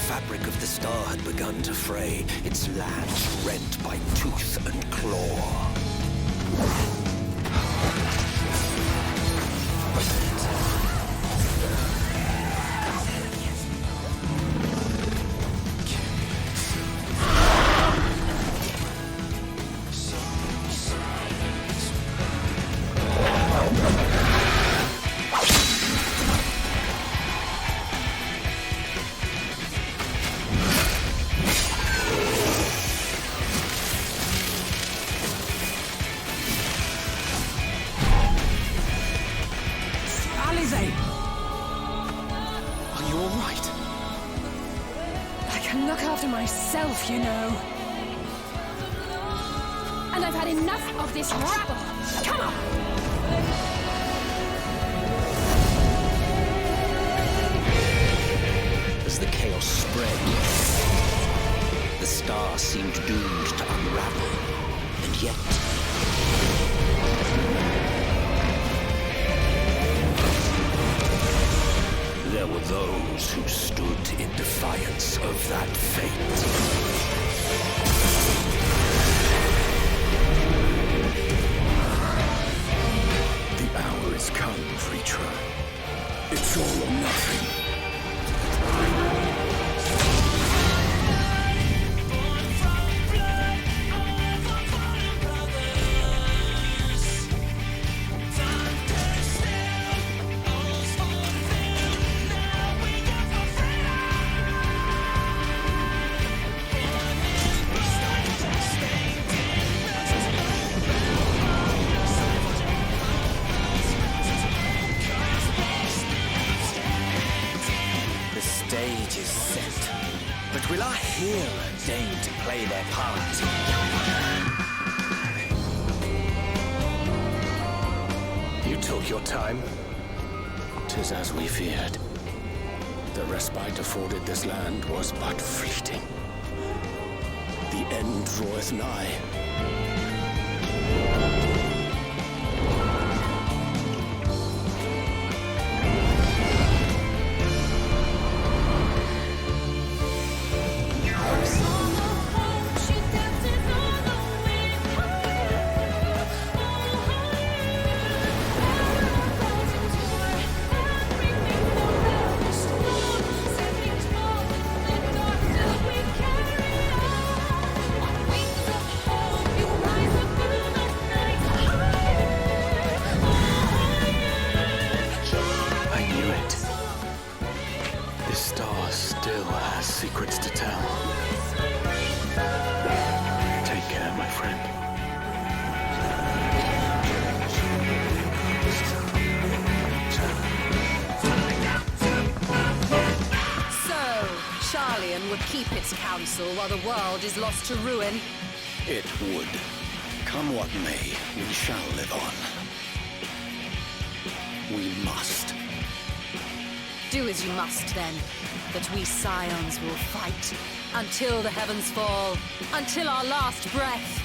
fabric of the star had begun to fray, its lands rent by tooth and claw. You know. And I've had enough of this rabble. Come on! As the chaos spread, the star seemed doomed to unravel. And yet... there were those who stood in defiance of that fate. The hour is come, Preacher. It's all or nothing. Will our hero deign to play their part? You took your time. 'Tis as we feared. The respite afforded this land was but fleeting. The end draweth nigh. Secrets to tell. Take care, my friend. So, Charlian would keep its counsel while the world is lost to ruin? It would. Come what may, we shall live on. We must. Do as you must, then. That we scions will fight until the heavens fall, until our last breath.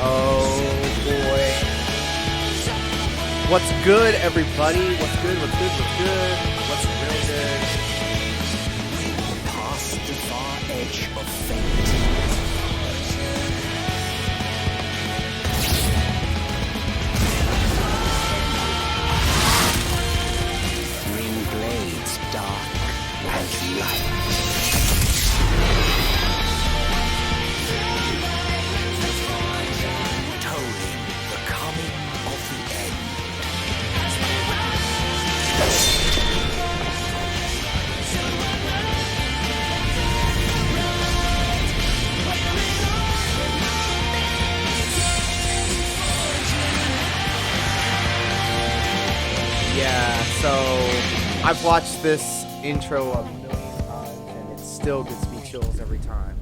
Oh boy. What's good, everybody? What's good? What's good? What's good? What's real good? Past the far edge of fate. Green blades, dark and light. Tolling the coming of the end. Yeah, so I've watched this intro a million times and it still gives me chills every time.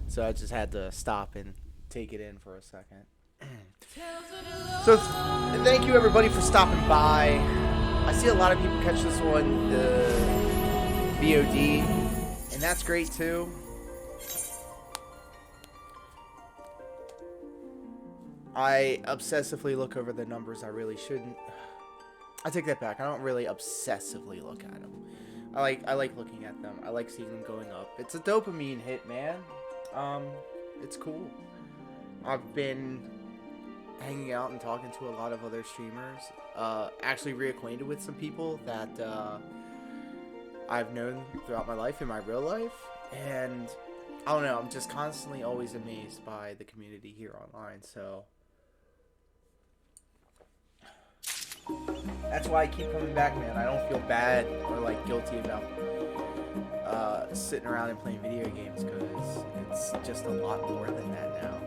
So I just had to stop and take it in for a second. So thank you everybody for stopping by. I see a lot of people catch this on the VOD, and that's great too. I obsessively look over the numbers. I really shouldn't. I take that back. I don't really obsessively look at them. I like looking at them. I like seeing them going up. It's a dopamine hit, man. It's cool. I've been hanging out and talking to a lot of other streamers. Actually reacquainted with some people that I've known throughout my life, in my real life. And I don't know, I'm just constantly always amazed by the community here online. So that's why I keep coming back, man. I don't feel bad or like guilty about sitting around and playing video games, because it's just a lot more than that now.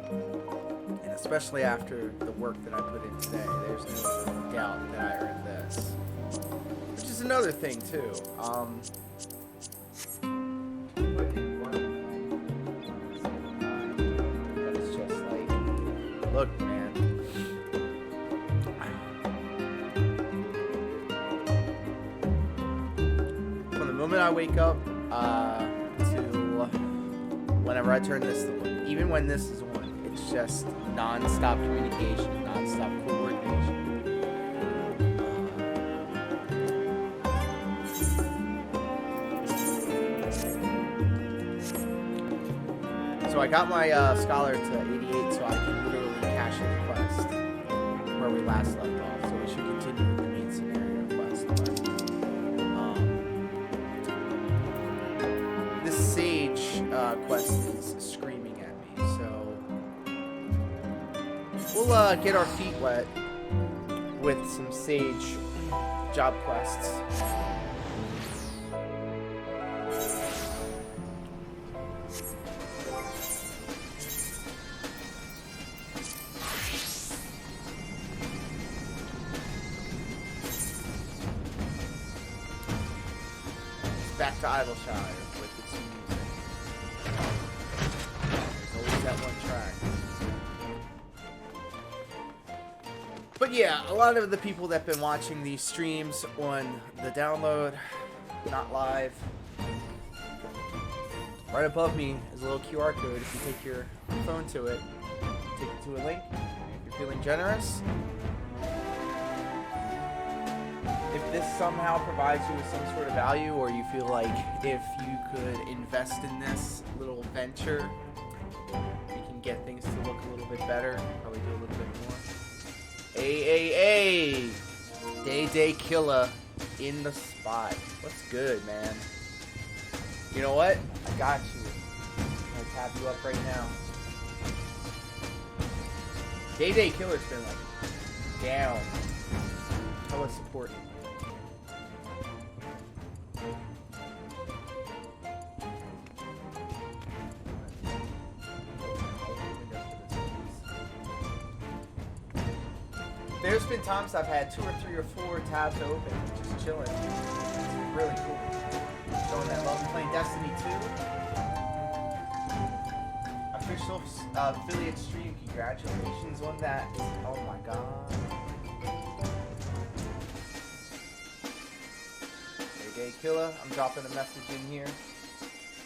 And especially after the work that I put in today, there's no doubt that I earned this. Which is another thing too. It's just like, look, man. From the moment I wake up to whenever I turn this on, even when this is on, it's just non-stop communication, non-stop coordination. So I got my scholar to 88, so I can literally cash a request where we last left off. So we should continue with the main scenario quest. But, this Sage quest is screaming at me, so we'll get our feet wet with some Sage job quests. Back to Idleshire with its music. There's always that one track. But yeah, a lot of the people that have been watching these streams on the download, not live, right above me is a little QR code. If you take your phone to it, take it to a link. If you're feeling generous, if this somehow provides you with some sort of value, or you feel like if you could invest in this little venture, you can get things to look a little bit better, probably do a little bit more. Hey, Day Killer in the spot. What's good, man? You know what? I got you. I'm gonna tap you up right now. Day Killer's been like down. Hella supporting. There's been times I've had 2 or 3 or 4 tabs open, just chilling. It's really cool. Showing that love. Playing Destiny 2. Official affiliate stream. Congratulations on that. Oh my god. Day Killer, I'm dropping a message in here.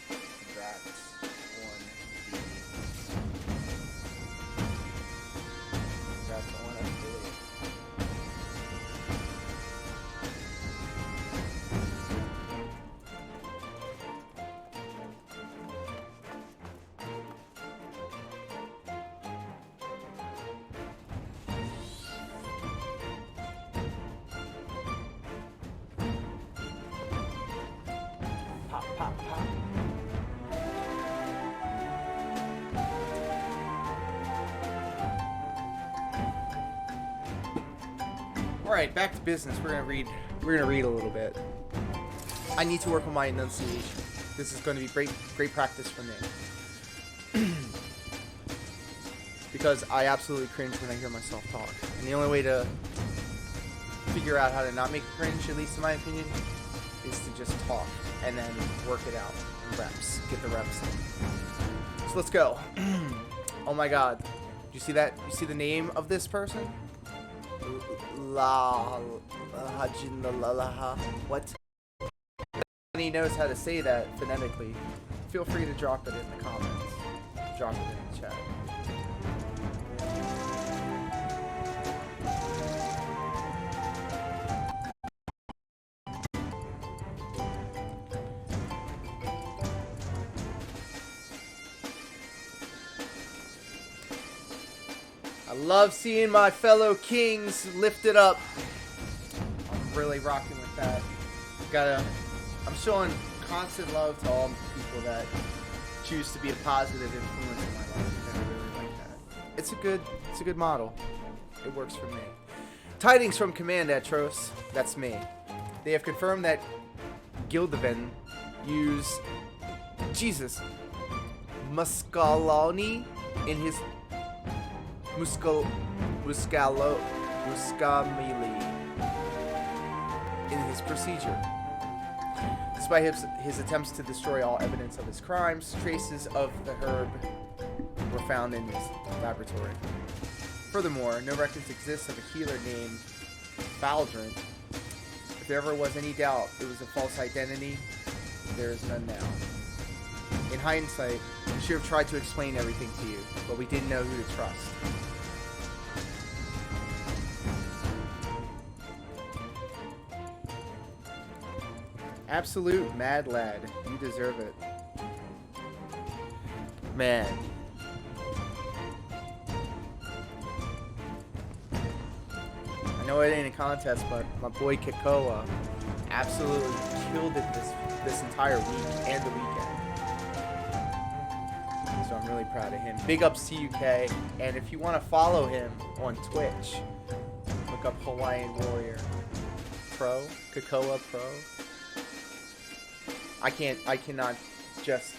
Congrats on affiliate. Pop, pop, pop. All right, back to business. We're gonna read a little bit. I need to work on my enunciation. This is going to be great practice for me. Because I absolutely cringe when I hear myself talk. And the only way to figure out how to not make it cringe, at least in my opinion, is to just talk and then work it out in reps. Get the reps in. So let's go. Oh my god. Do you see that? You see the name of this person? What? He knows how to say that phonetically. Feel free to drop it in the comments. Drop it in the chat. I love seeing my fellow kings lifted up. I'm really rocking with that. I'm showing constant love to all the people that choose to be a positive influence in my life, and I really like that. It's a good model. It works for me. Tidings from Command Atros. That's me. They have confirmed that Gildaven use Muscaloni in his Muscamili in his procedure. Despite his attempts to destroy all evidence of his crimes, traces of the herb were found in his laboratory. Furthermore, no records exist of a healer named Baldrin. If there ever was any doubt it was a false identity, there is none now. In hindsight, we should have tried to explain everything to you, but we didn't know who to trust. Absolute mad lad. You deserve it. Man. I know it ain't a contest, but my boy Kikoa absolutely killed it this entire week and the weekend. So I'm really proud of him. Big ups to UK. And if you want to follow him on Twitch, look up Hawaiian Warrior Pro. Kikoa Pro. I cannot just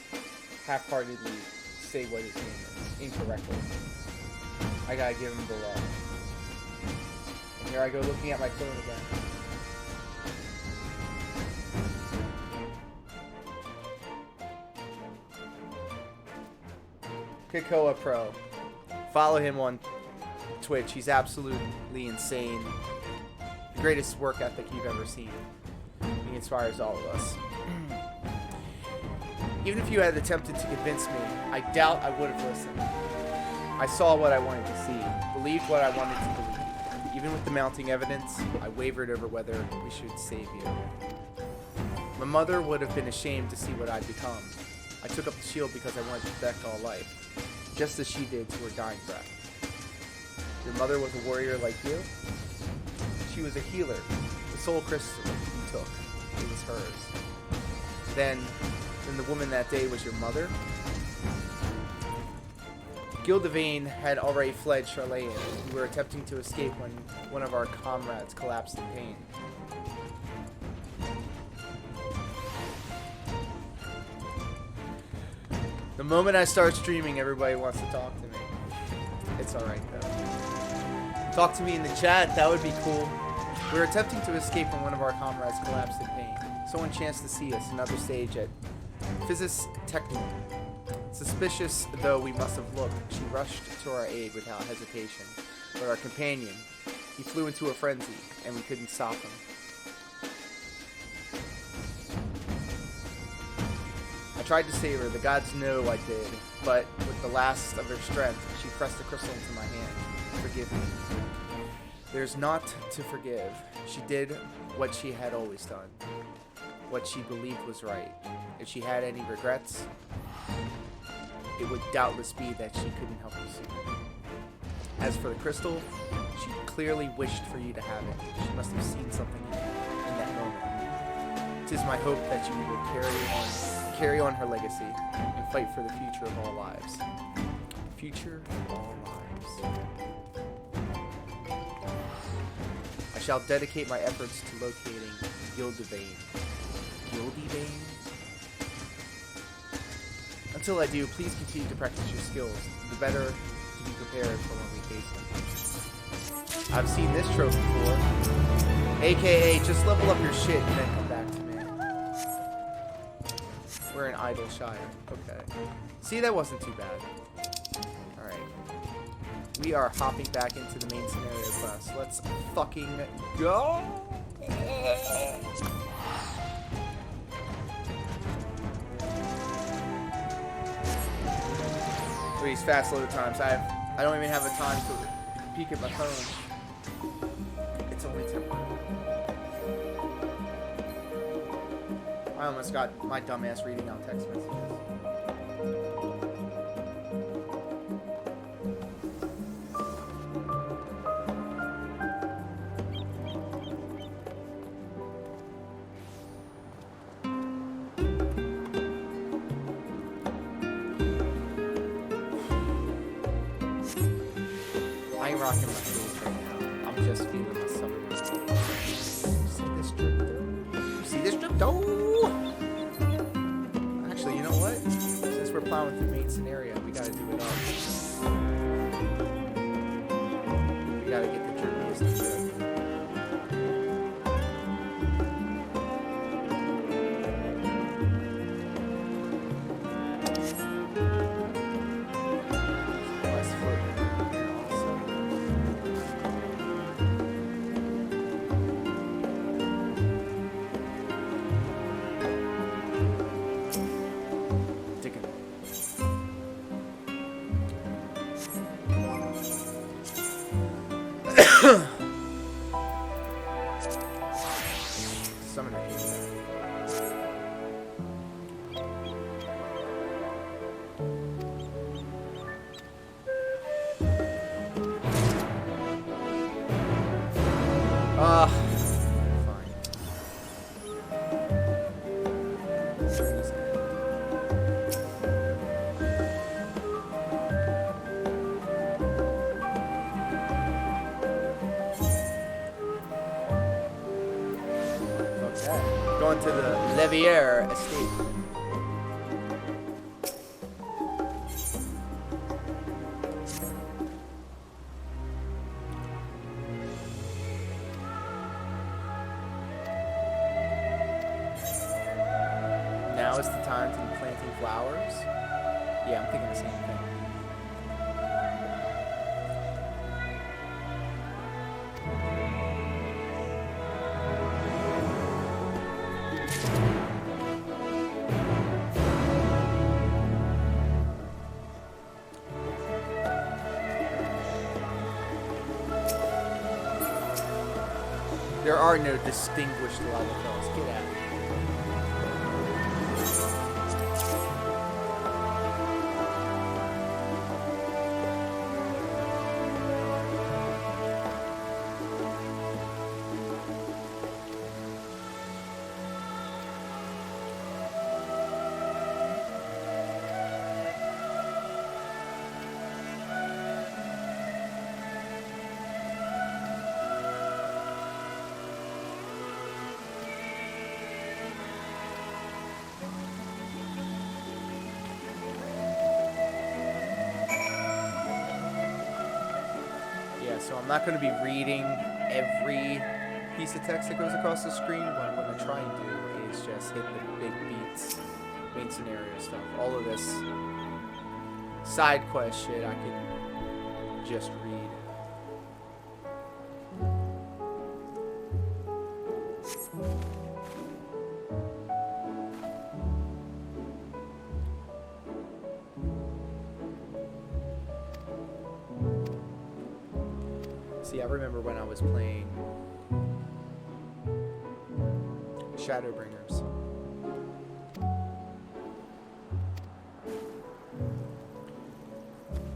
half-heartedly say what his name is incorrectly. I gotta give him the love. And here I go looking at my phone again. Kikoa Pro. Follow him on Twitch. He's absolutely insane. The greatest work ethic you've ever seen. He inspires all of us. Even if you had attempted to convince me, I doubt I would have listened. I saw what I wanted to see, believed what I wanted to believe. Even with the mounting evidence, I wavered over whether we should save you. My mother would have been ashamed to see what I'd become. I took up the shield because I wanted to protect all life, just as she did to her dying breath. Your mother was a warrior like you? She was a healer. The soul crystal you took, it was hers. Then the woman that day was your mother? Gildaven had already fled Charlayan. We were attempting to escape when one of our comrades collapsed in pain. The moment I start streaming, everybody wants to talk to me. It's alright though. Talk to me in the chat, that would be cool. We were attempting to escape when one of our comrades collapsed in pain. Someone chanced to see us another stage at Physis Technium. Suspicious though we must have looked, she rushed to our aid without hesitation. But our companion, he flew into a frenzy, and we couldn't stop him. I tried to save her, the gods know I did, but with the last of her strength, she pressed the crystal into my hand. Forgive me. There's naught to forgive. She did what she had always done. What she believed was right. If she had any regrets, it would doubtless be that she couldn't help you sooner. As for the crystal, she clearly wished for you to have it. She must have seen something in that moment. 'Tis my hope that you will carry on her legacy and fight for the future of all lives. Future of all lives. I shall dedicate my efforts to locating Gildaven. Gildaven? Until I do, please continue to practice your skills. The better to be prepared for when we face them. I've seen this trope before. AKA, just level up your shit and then come back to me. We're in Idle Shire. Okay. See, that wasn't too bad. Alright. we are hopping back into the main scenario quest. Let's fucking go! For these fast load times, I don't even have a time to peek at my phone. It's only temporary. I almost got my dumbass reading out text messages. I ain't rocking my face right now. I'm just feeling my summer. See this drip though? See this drip though? Actually, you know what? Since we're plowing through main scenario, we gotta do it all. We gotta get the drippiest of drip. Summoner fine. Going to the Levier estate. Now is the time to be planting flowers. Yeah, I'm thinking the same thing. There are no distinguished lava fells. Get out of here. So I'm not going to be reading every piece of text that goes across the screen. What I'm going to try and do is just hit the big beats, main scenario stuff. All of this side quest shit I can just read. See, I remember when I was playing Shadowbringers.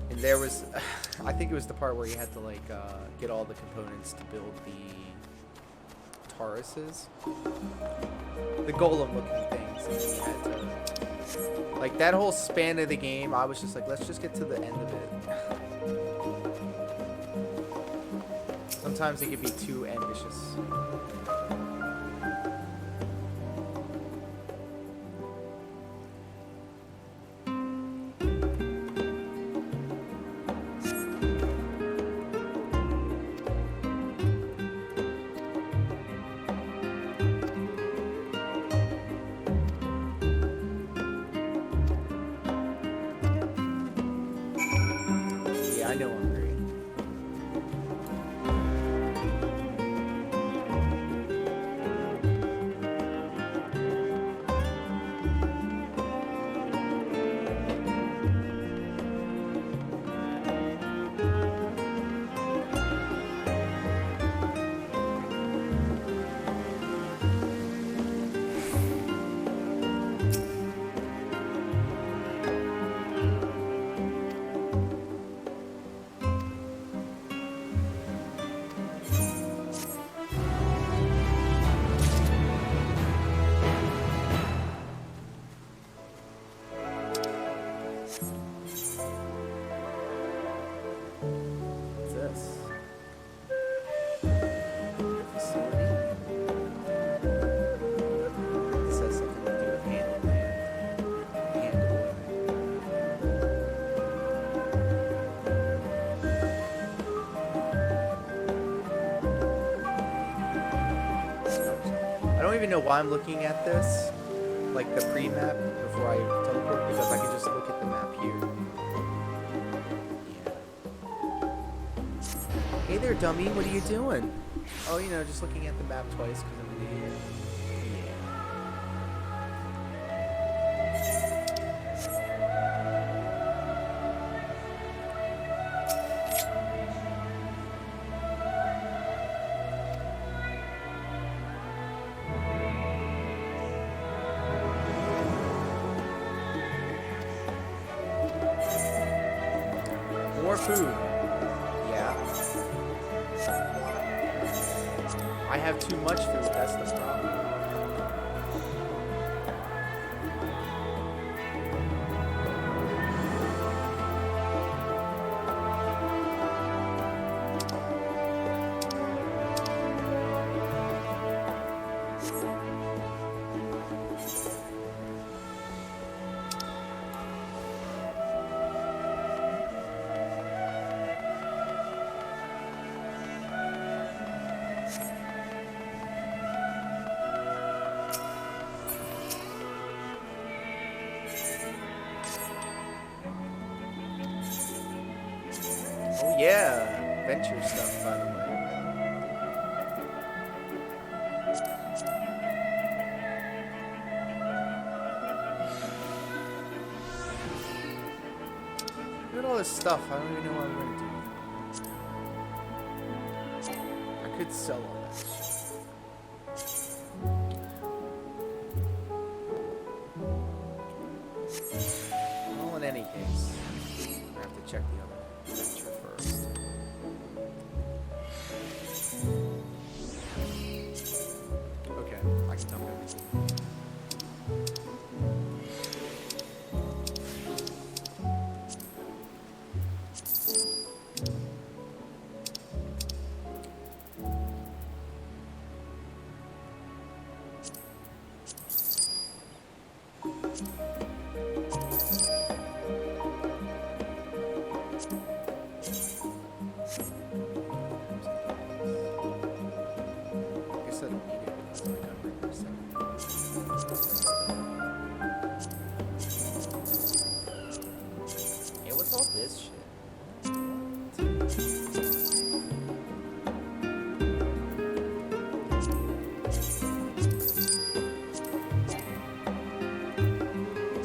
And there was, I think it was the part where you had to like get all the components to build the Tauruses. The golem looking things. And then you had to, like that whole span of the game, I was just like, let's just get to the end of it. Sometimes it can be too ambitious. Yeah, I know I'm great. I don't even know why I'm looking at this, like the pre-map, before I teleport, because I can just look at the map here. Yeah. Hey there, dummy. What are you doing? Oh, you know, just looking at the map twice because I'm an idiot. More food. Yeah. I have too much food, that's the problem. Oh yeah, venture stuff, by the way. Look at all this stuff, I don't even know what I'm going to do. I could sell all that shit. Well, in any case, I have to check the other venture first. Okay, I can dump everything. Yeah, what's all this shit?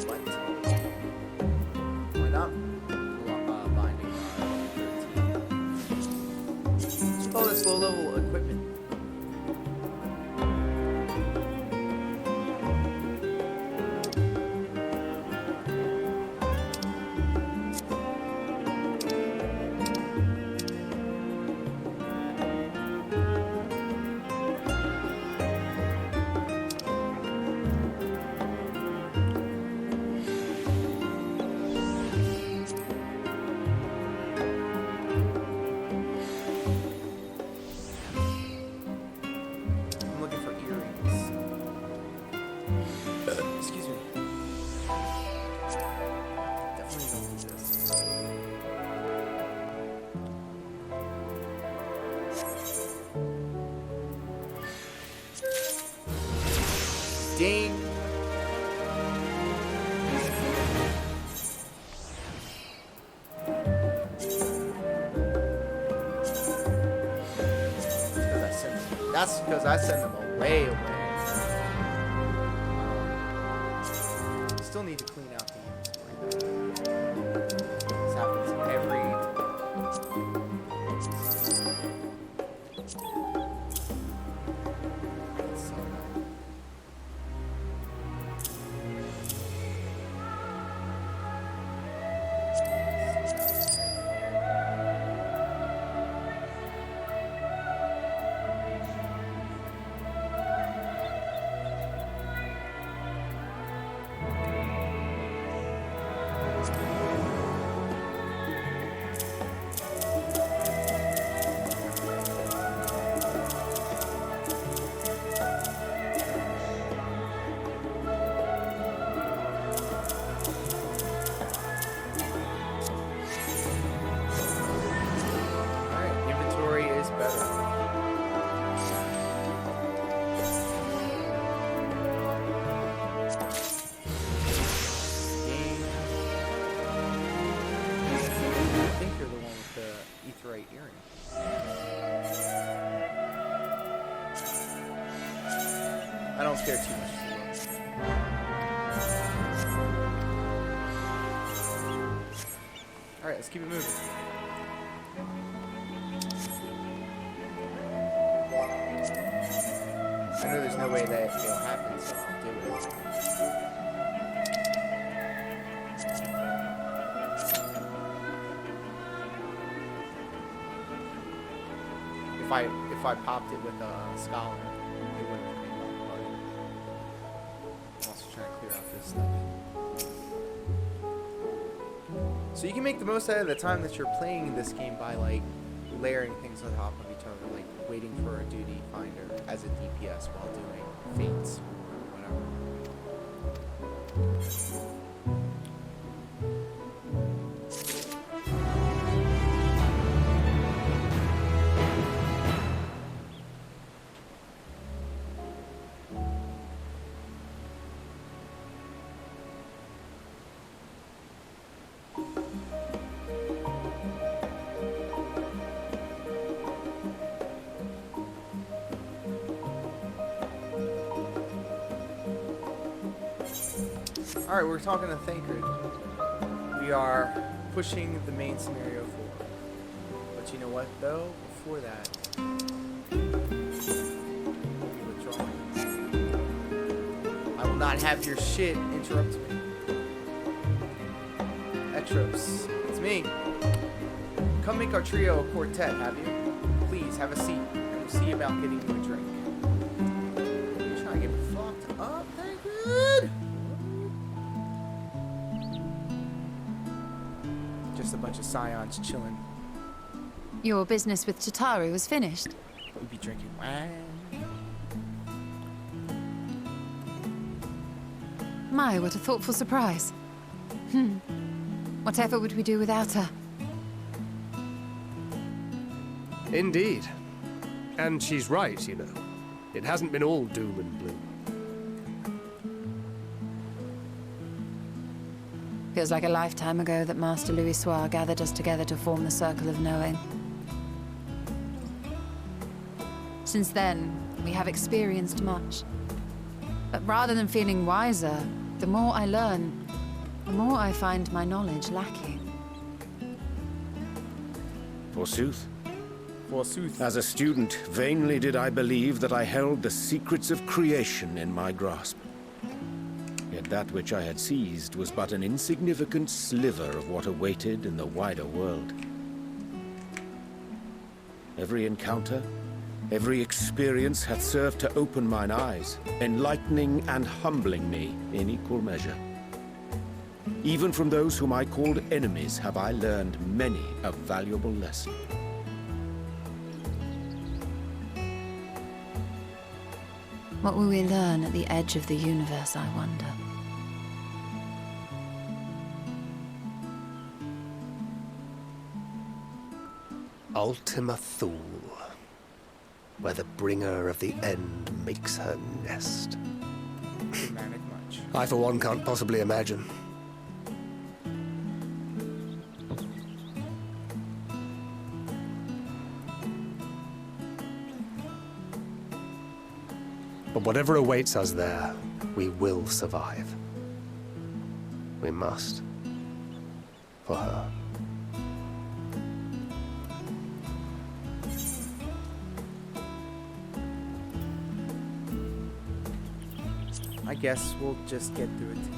What? Why not? Binding 13. Let's call this low-level equipment. I'm looking for earrings. Excuse me. Definitely don't do this. Ding! That's because I send them away. Still need to clean out the inventory. This happens every. I don't care too much. Alright, let's keep it moving. I know there's no way that it'll happen, so I'll do it. If I popped it with a scholar, it wouldn't have been one part. I'm also trying to clear out this stuff. So you can make the most out of the time that you're playing this game by like layering things on top of each other, like waiting for a duty finder as a DPS while doing fates or whatever. Alright, we're talking to Thancred. We are pushing the main scenario forward. But you know what, though? Before that, we'll be withdrawing. I will not have your shit interrupt me. Etros, it's me. Come make our trio a quartet, have you? Please, have a seat, and we'll see about getting you a drink. You trying to get fucked up, Thancred? Just a bunch of scions chilling. Your business with Chitauri was finished. We'd be drinking wine. My, what a thoughtful surprise. Whatever would we do without her? Indeed. And she's right, you know. It hasn't been all doom and gloom. Feels like a lifetime ago that Master Louis Soir gathered us together to form the Circle of Knowing. Since then, we have experienced much. But rather than feeling wiser, the more I learn, the more I find my knowledge lacking. Forsooth. Forsooth. As a student, vainly did I believe that I held the secrets of creation in my grasp. Yet that which I had seized was but an insignificant sliver of what awaited in the wider world. Every encounter, every experience had served to open mine eyes, enlightening and humbling me in equal measure. Even from those whom I called enemies have I learned many a valuable lesson. What will we learn at the edge of the universe, I wonder? Ultima Thule, where the bringer of the end makes her nest. Dramatic much. I, for one, can't possibly imagine. But whatever awaits us there, we will survive. We must. For her. I guess we'll just get through it together.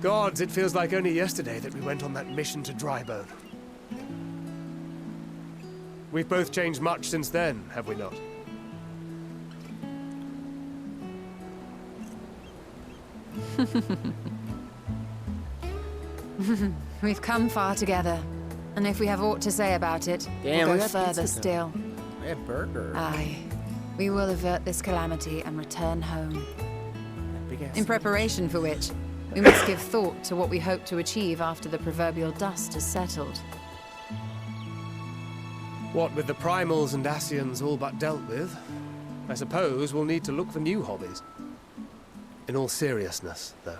Gods, it feels like only yesterday that we went on that mission to Drybone. We've both changed much since then, have we not? We've come far together, and if we have aught to say about it, Damn, we'll we go have further pizza, though. still. I have burger. Aye. We will avert this calamity and return home. Big ass In preparation for which, we must give thought to what we hope to achieve after the proverbial dust has settled. What with the primals and Ascians all but dealt with, I suppose we'll need to look for new hobbies. In all seriousness, though,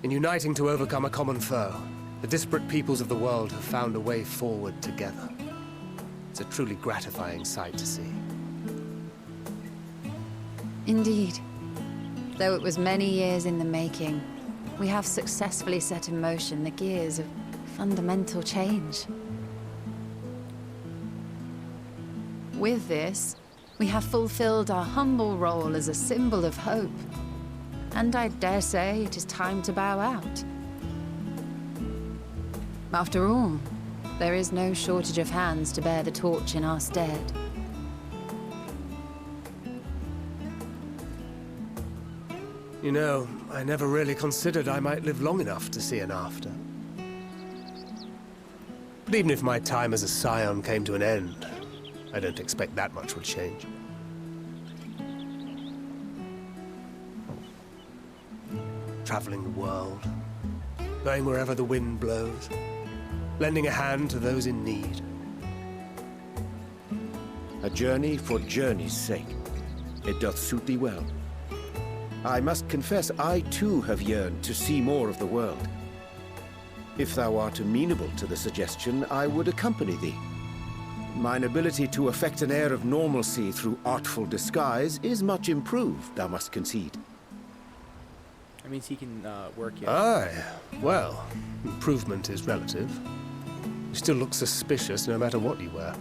in uniting to overcome a common foe, The disparate peoples of the world have found a way forward together. It's a truly gratifying sight to see. Indeed. Though it was many years in the making, we have successfully set in motion the gears of fundamental change. With this, we have fulfilled our humble role as a symbol of hope. And I dare say it is time to bow out. After all, there is no shortage of hands to bear the torch in our stead. You know, I never really considered I might live long enough to see an after. But even if my time as a scion came to an end, I don't expect that much would change. Traveling the world, going wherever the wind blows, lending a hand to those in need. A journey for journey's sake. It doth suit thee well. I must confess, I too have yearned to see more of the world. If thou art amenable to the suggestion, I would accompany thee. Mine ability to affect an air of normalcy through artful disguise is much improved, thou must concede. That means he can work it. Aye, well, improvement is relative. You still look suspicious no matter what you wear.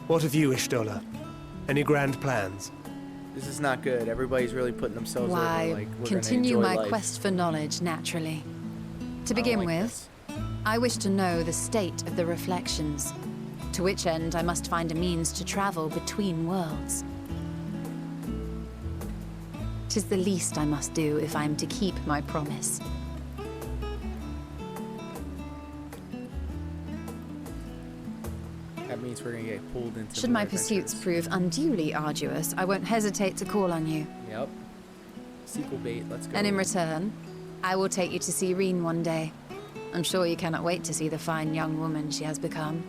What of you, Ishtola? Any grand plans? This is not good. Everybody's really putting themselves Why, over, like, we're continue gonna my enjoy life. quest for knowledge, naturally. To I don't begin like with, this. I wish to know the state of the reflections, to which end I must find a means to travel between worlds. 'Tis the least I must do if I am to keep my promise. That means we're gonna get pulled into Should more my pursuits adventures. prove unduly arduous, I won't hesitate to call on you. Yep. Sequel bait, let's go. And in return, I will take you to see Reen one day. I'm sure you cannot wait to see the fine young woman she has become.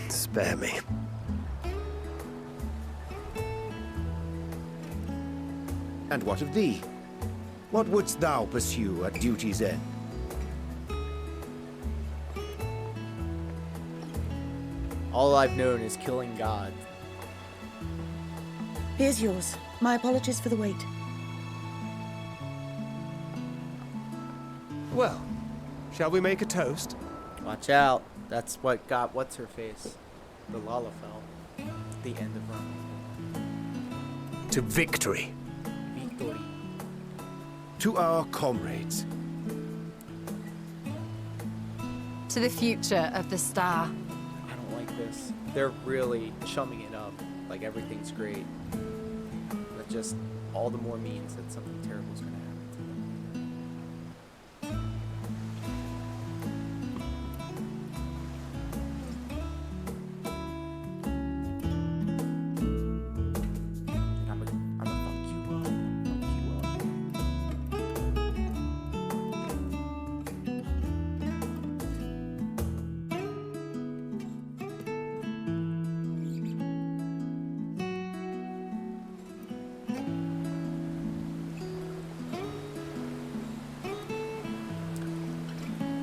Spare me. And what of thee? What wouldst thou pursue at duty's end? All I've known is killing God. Here's yours. My apologies for the wait. Well, shall we make a toast? Watch out. That's what got what's her face. The Lalafell. The end of Rome. To victory. Victory. To our comrades. To the future of the star. I don't like this. They're really chumming it up. Like everything's great. That just all the more means that something terrible is going to happen to them. And I'm gonna fuck you up. Fuck you up.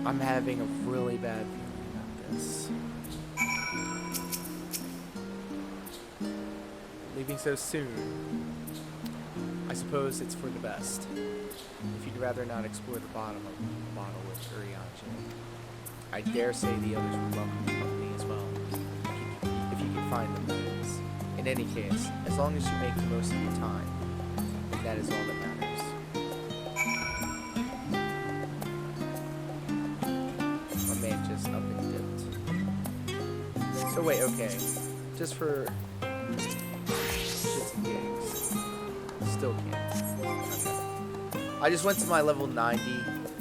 I'm having a really bad feeling about this. Leaving so soon. I suppose it's for the best. If you'd rather not explore the bottom of the bottle with Urianger, I dare say the others would welcome the company as well. If you can find them, that is. In any case, as long as you make the most of your time, that is all that matters. My man just up and dipped. So wait, okay. Just for shits and gigs. Still can't. Okay. I just went to my level 90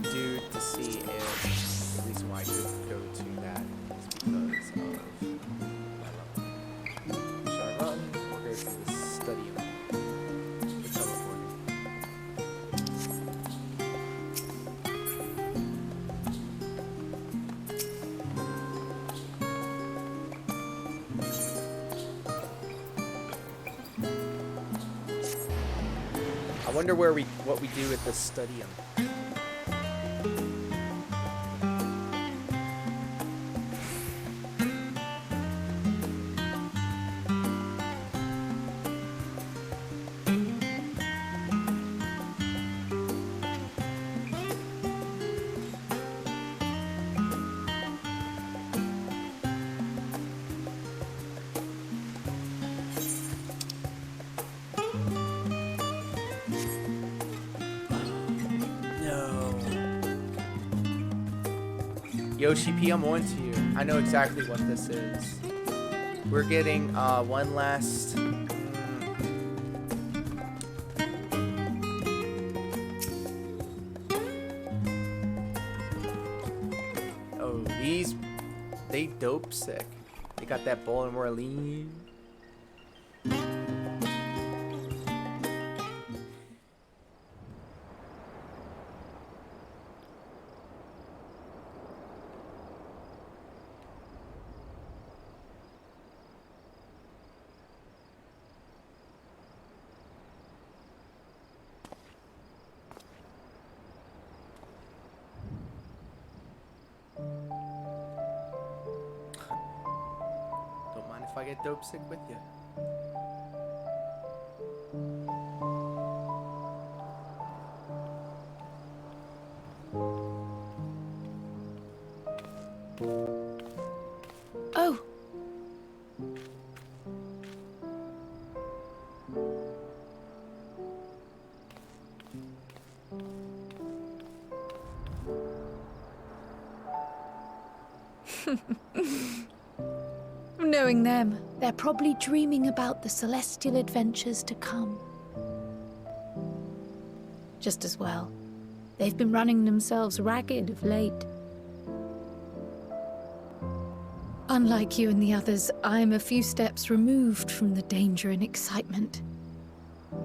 dude to see if the reason why I couldn't go to that is because of my level. Should I run or go to the study of the teleporting? I wonder what we do with the stadium. Yoshi P, I'm on to you. I know exactly what this is. We're getting one last... Oh, these... They dope sick. They got that ball and Orleans. If I get dope sick with you. Oh. Knowing them, they're probably dreaming about the celestial adventures to come. Just as well. They've been running themselves ragged of late. Unlike you and the others, I'm a few steps removed from the danger and excitement.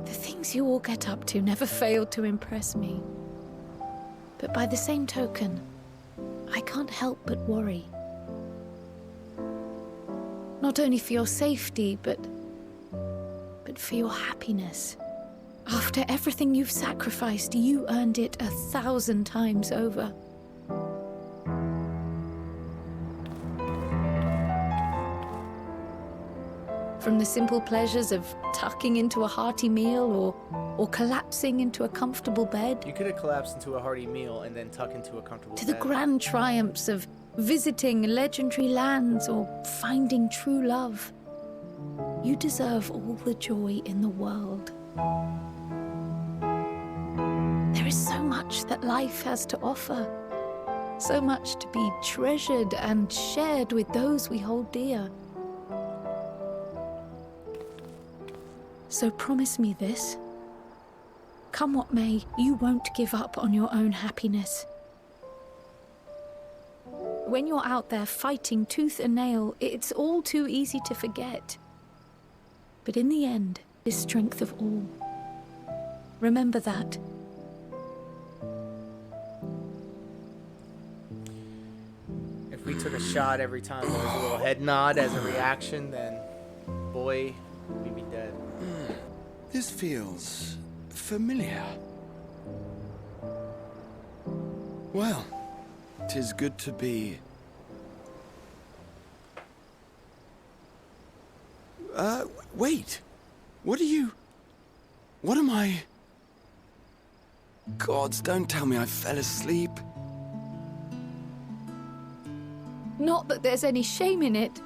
The things you all get up to never fail to impress me. But by the same token, I can't help but worry. Not only for your safety, but for your happiness. After everything you've sacrificed, you earned it 1,000 times over. From the simple pleasures of tucking into a hearty meal or collapsing into a comfortable bed. You could have collapsed into a hearty meal and then tucked into a comfortable to bed. the grand triumphs of visiting legendary lands or finding true love. You deserve all the joy in the world. There is so much that life has to offer. So much to be treasured and shared with those we hold dear. So promise me this. Come what may, you won't give up on your own happiness. When you're out there fighting tooth and nail, it's all too easy to forget. But in the end, is strength of all. Remember that. If we took a shot every time there was a little head nod as a reaction, then boy, we'd be dead. This feels familiar. Well, 'tis good to be... wait. What am I... Gods, don't tell me I fell asleep. Not that there's any shame in it,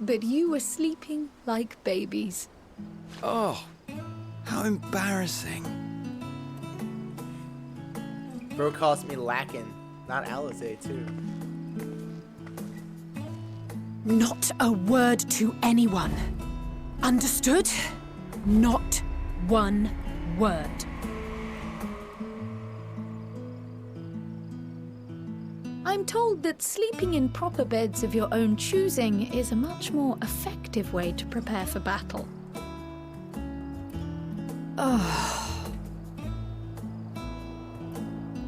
but you were sleeping like babies. Oh, how embarrassing. Bro calls me lacking, not Alizé too. Not a word to anyone. Understood? Not one word. I'm told that sleeping in proper beds of your own choosing is a much more effective way to prepare for battle.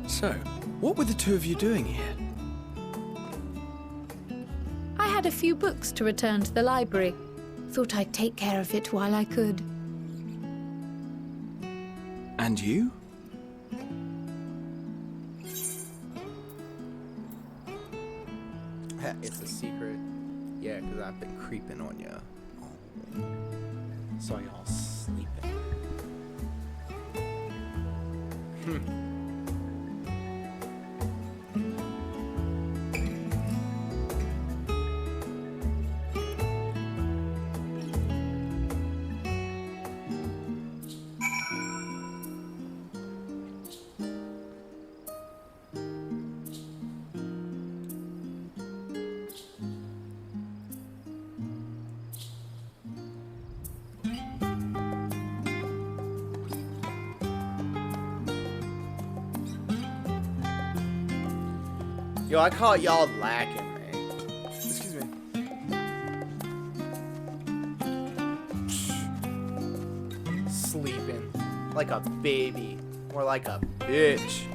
So, what were the two of you doing here? I had a few books to return to the library. Thought I'd take care of it while I could. And you? It's a secret. Yeah, because I've been creeping on ya. Saw y'all sleeping. Yo, I caught y'all lacking, man. Excuse me. Sleeping like a baby, more like a bitch.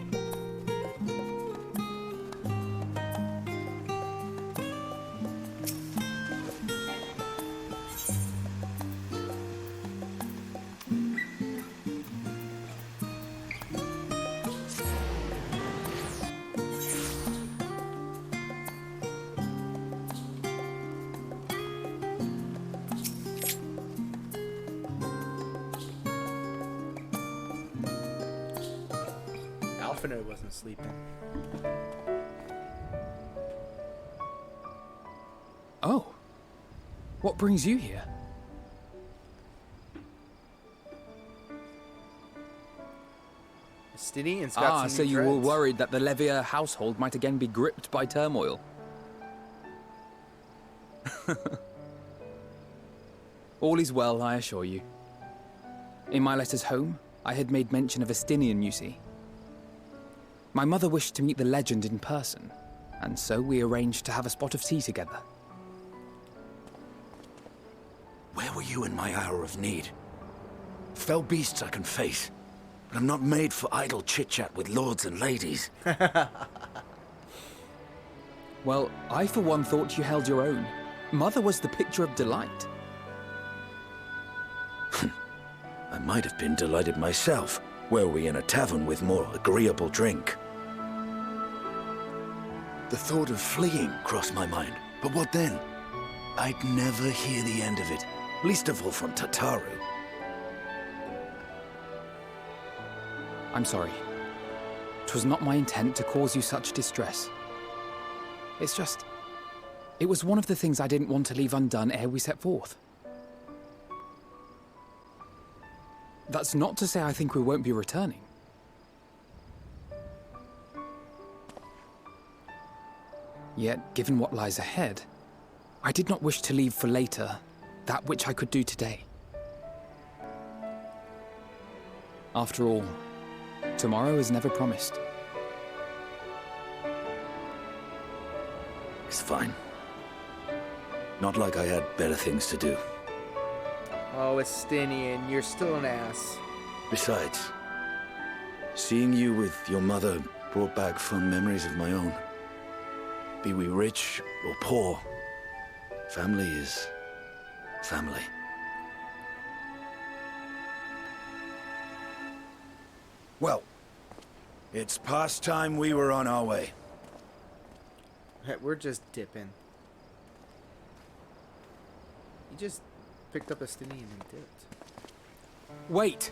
Alphinaud wasn't sleeping. Oh. What brings you here? Stinian's got some So new you were dreads. worried that the Levier household might again be gripped by turmoil. All is well, I assure you. In my letters home, I had made mention of Estinian, you see. My mother wished to meet the legend in person, and so we arranged to have a spot of tea together. Where were you in my hour of need? Fell beasts I can face, but I'm not made for idle chit-chat with lords and ladies. Well, I for one thought you held your own. Mother was the picture of delight. I might have been delighted myself, were we in a tavern with more agreeable drink. The thought of fleeing crossed my mind, but what then? I'd never hear the end of it, least of all from Tataru. I'm sorry. 'Twas not my intent to cause you such distress. It's just... it was one of the things I didn't want to leave undone ere we set forth. That's not to say I think we won't be returning. Yet, given what lies ahead, I did not wish to leave for later that which I could do today. After all, tomorrow is never promised. It's fine. Not like I had better things to do. Oh, Estinian, you're still an ass. Besides, seeing you with your mother brought back fond memories of my own. Be we rich or poor, family is family. Well, it's past time we were on our way. We're just dipping. You just picked up Estinian and dipped. Wait!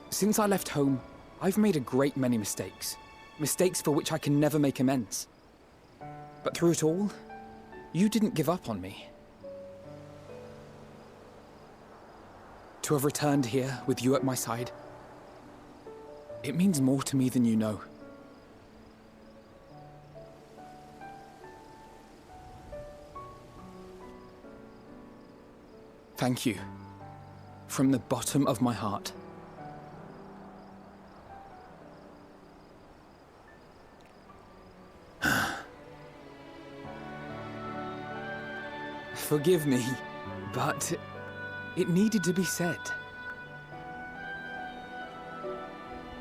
Since I left home, I've made a great many mistakes. Mistakes for which I can never make amends. But through it all, you didn't give up on me. To have returned here with you at my side, it means more to me than you know. Thank you, from the bottom of my heart. Forgive me, but it needed to be said.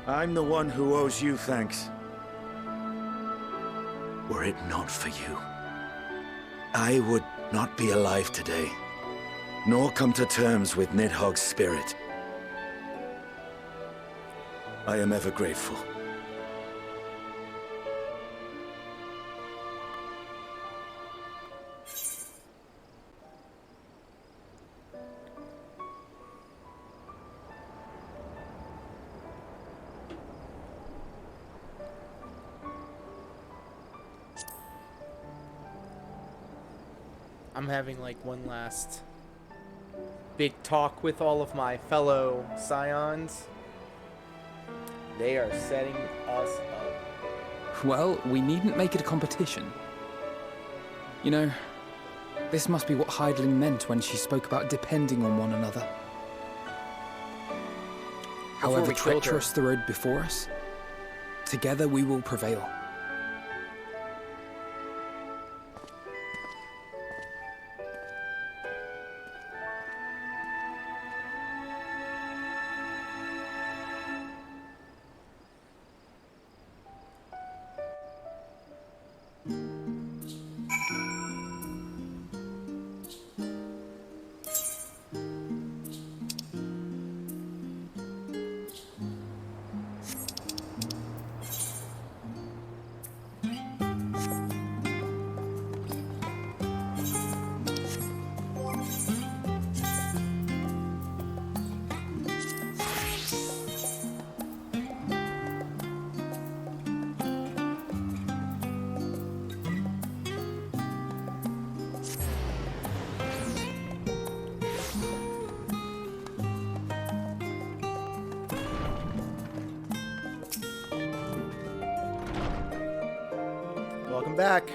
I'm the one who owes you thanks. Were it not for you, I would not be alive today, nor come to terms with Nidhogg's spirit. I am ever grateful. I'm having like one last big talk with all of my fellow scions. They are setting us up. Well, we needn't make it a competition. You know, this must be what Hydaelyn meant when she spoke about depending on one another. However treacherous the road before us, together we will prevail. Welcome back.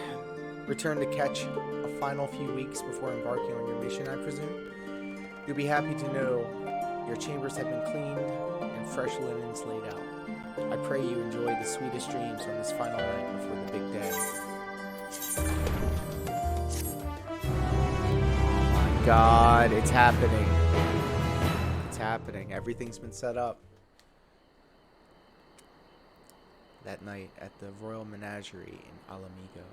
Return to catch a final few weeks before embarking on your mission, I presume. You'll be happy to know your chambers have been cleaned and fresh linens laid out. I pray you enjoy the sweetest dreams on this final night before the big day. Oh my God, it's happening. It's happening. Everything's been set up. That night at the Royal Menagerie in Alamigo.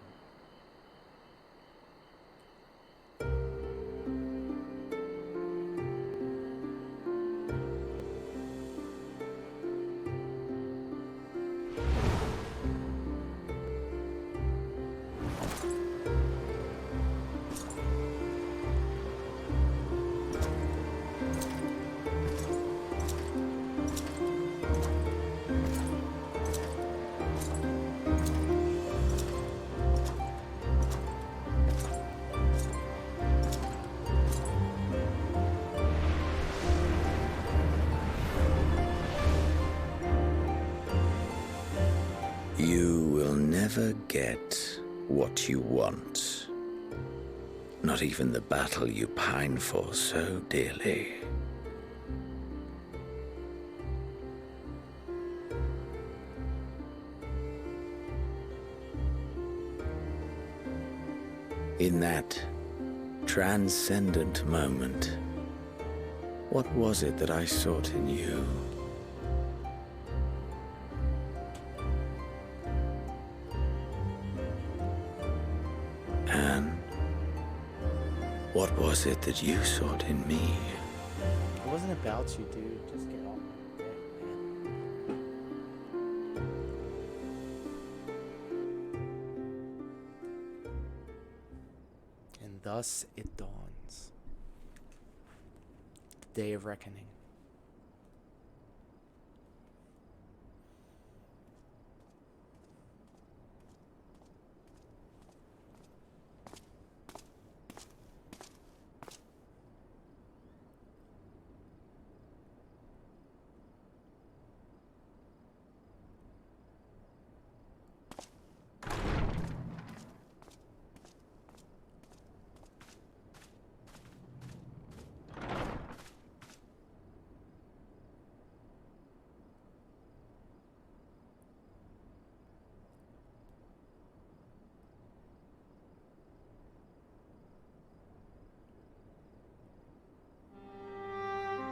You will never get what you want. Not even the battle you pine for so dearly. In that transcendent moment, what was it that I sought in you? And what was it that you sought in me? It wasn't about you, dude. Just get off my dick, man. And thus it dawns. The day of reckoning.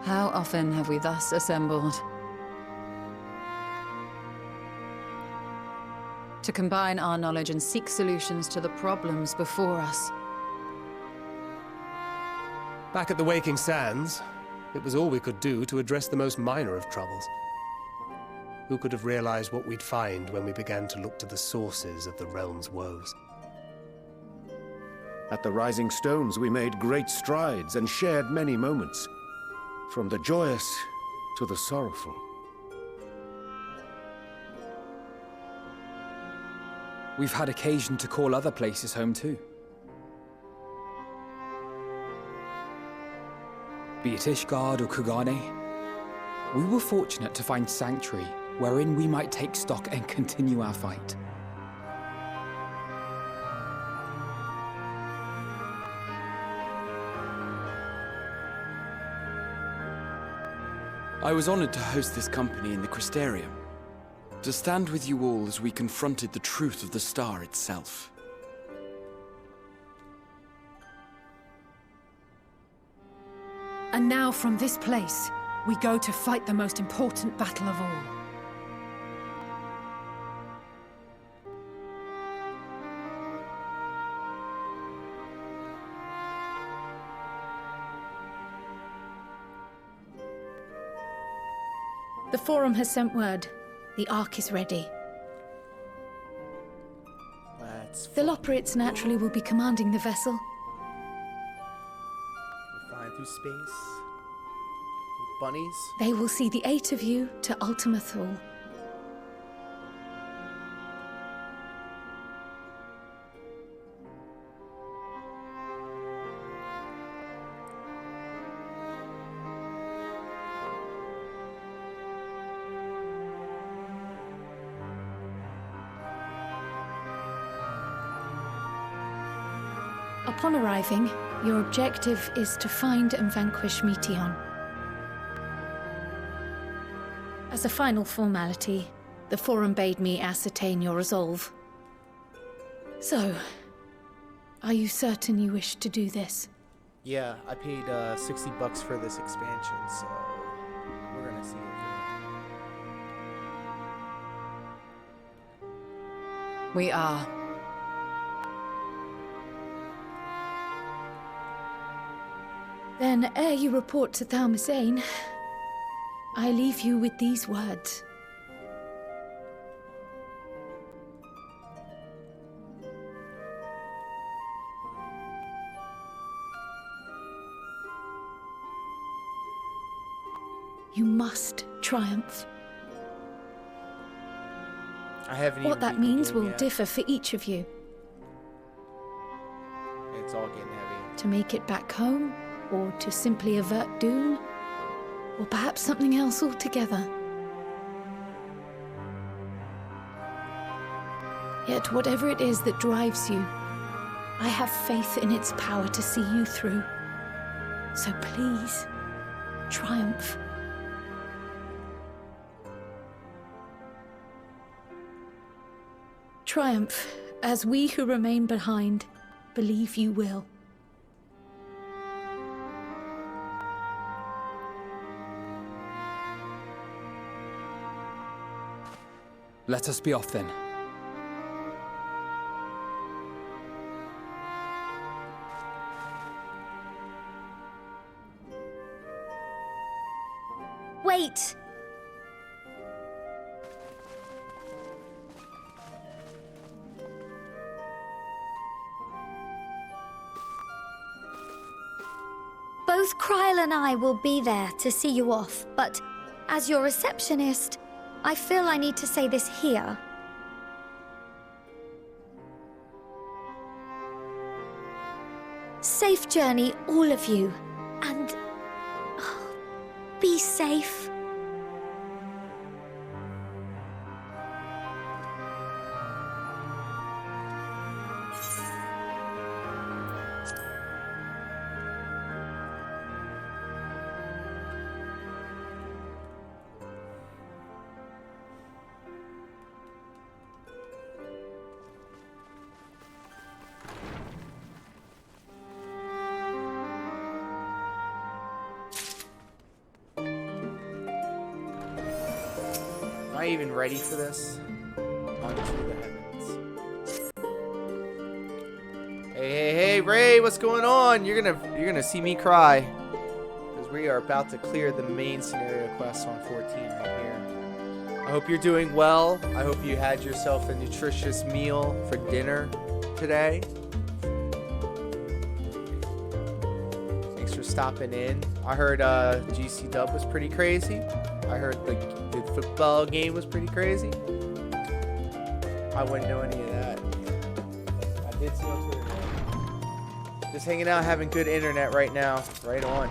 How often have we thus assembled? To combine our knowledge and seek solutions to the problems before us. Back at the Waking Sands, it was all we could do to address the most minor of troubles. Who could have realized what we'd find when we began to look to the sources of the realm's woes? At the Rising Stones, we made great strides and shared many moments, from the joyous to the sorrowful. We've had occasion to call other places home too. Be it Ishgard or Kugane, we were fortunate to find sanctuary wherein we might take stock and continue our fight. I was honored to host this company in the Crystarium, to stand with you all as we confronted the truth of the star itself. And now from this place, we go to fight the most important battle of all. The Forum has sent word. The Ark is ready. The Loporrits naturally will be commanding the vessel. We're flying through space. With bunnies. They will see the 8 of you to Ultima Thule. Upon arriving, your objective is to find and vanquish Meteion. As a final formality, the Forum bade me ascertain your resolve. So, are you certain you wish to do this? Yeah, I paid $60 for this expansion, so we're gonna see it. We are. Then, ere you report to Thalmasane, I leave you with these words. You must triumph. I haven't What even that beat the means game will yet. differ for each of you. It's all getting heavy. To make it back home, or to simply avert doom, or perhaps something else altogether. Yet whatever it is that drives you, I have faith in its power to see you through. So please, triumph. Triumph, as we who remain behind believe you will. Let us be off then. Wait! Both Kryl and I will be there to see you off, but as your receptionist, I feel I need to say this here. Safe journey, all of you, and be safe. Am I even ready for this? Onto the heavens. Hey, Ray, what's going on? You're gonna see me cry. Because we are about to clear the main scenario quest on 14 right here. I hope you're doing well. I hope you had yourself a nutritious meal for dinner today. Thanks for stopping in. I heard GC Dub was pretty crazy. I heard the football game was pretty crazy. I wouldn't know any of that. I did see on Twitter. Just hanging out, having good internet right now. Right on.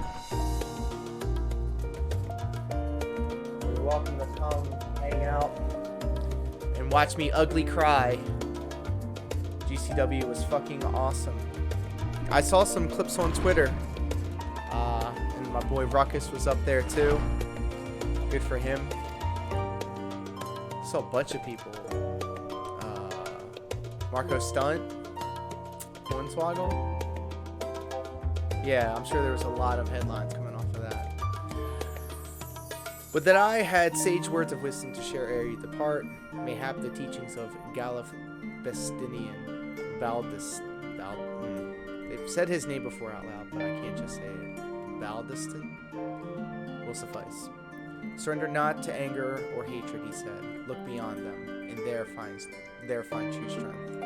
You're welcome to come hang out and watch me ugly cry. GCW was fucking awesome. I saw some clips on Twitter. And my boy Ruckus was up there too. Good for him. Saw a bunch of people. Marco Stunt. Hornswoggle. Yeah, I'm sure there was a lot of headlines coming off of that. But that I had sage words of wisdom to share ere you depart, mayhap the teachings of Galafbestinian They've said his name before out loud, but I can't just say it. Baldistan will suffice. Surrender not to anger or hatred, he said. Look beyond them, and there find true strength.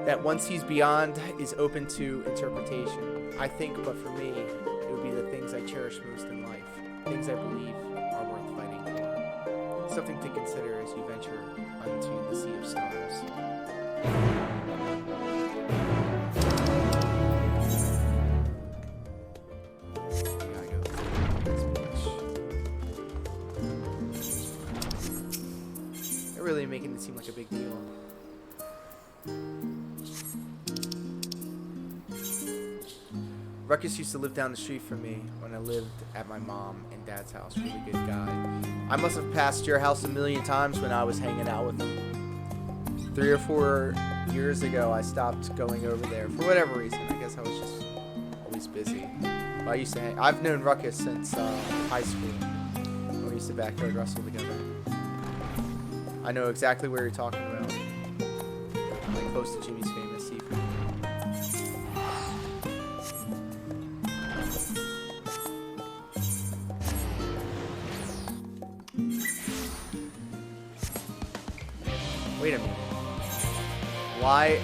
That once he's beyond is open to interpretation. I think, but for me, it would be the things I cherish most in life. Things I believe are worth fighting for. Something to consider as you venture unto the sea of stars. They're really making it seem like a big deal. Ruckus used to live down the street from me when I lived at my mom and dad's house. Really good guy. I must have passed your house a million times when I was hanging out with him. 3 or 4 years ago, I stopped going over there for whatever reason. I guess I was just always busy. But I used to I've known Ruckus since high school. We used to backyard wrestle together. I know exactly where you're talking about. Like close to Jimmy's famous seafood. Wait a minute. Why?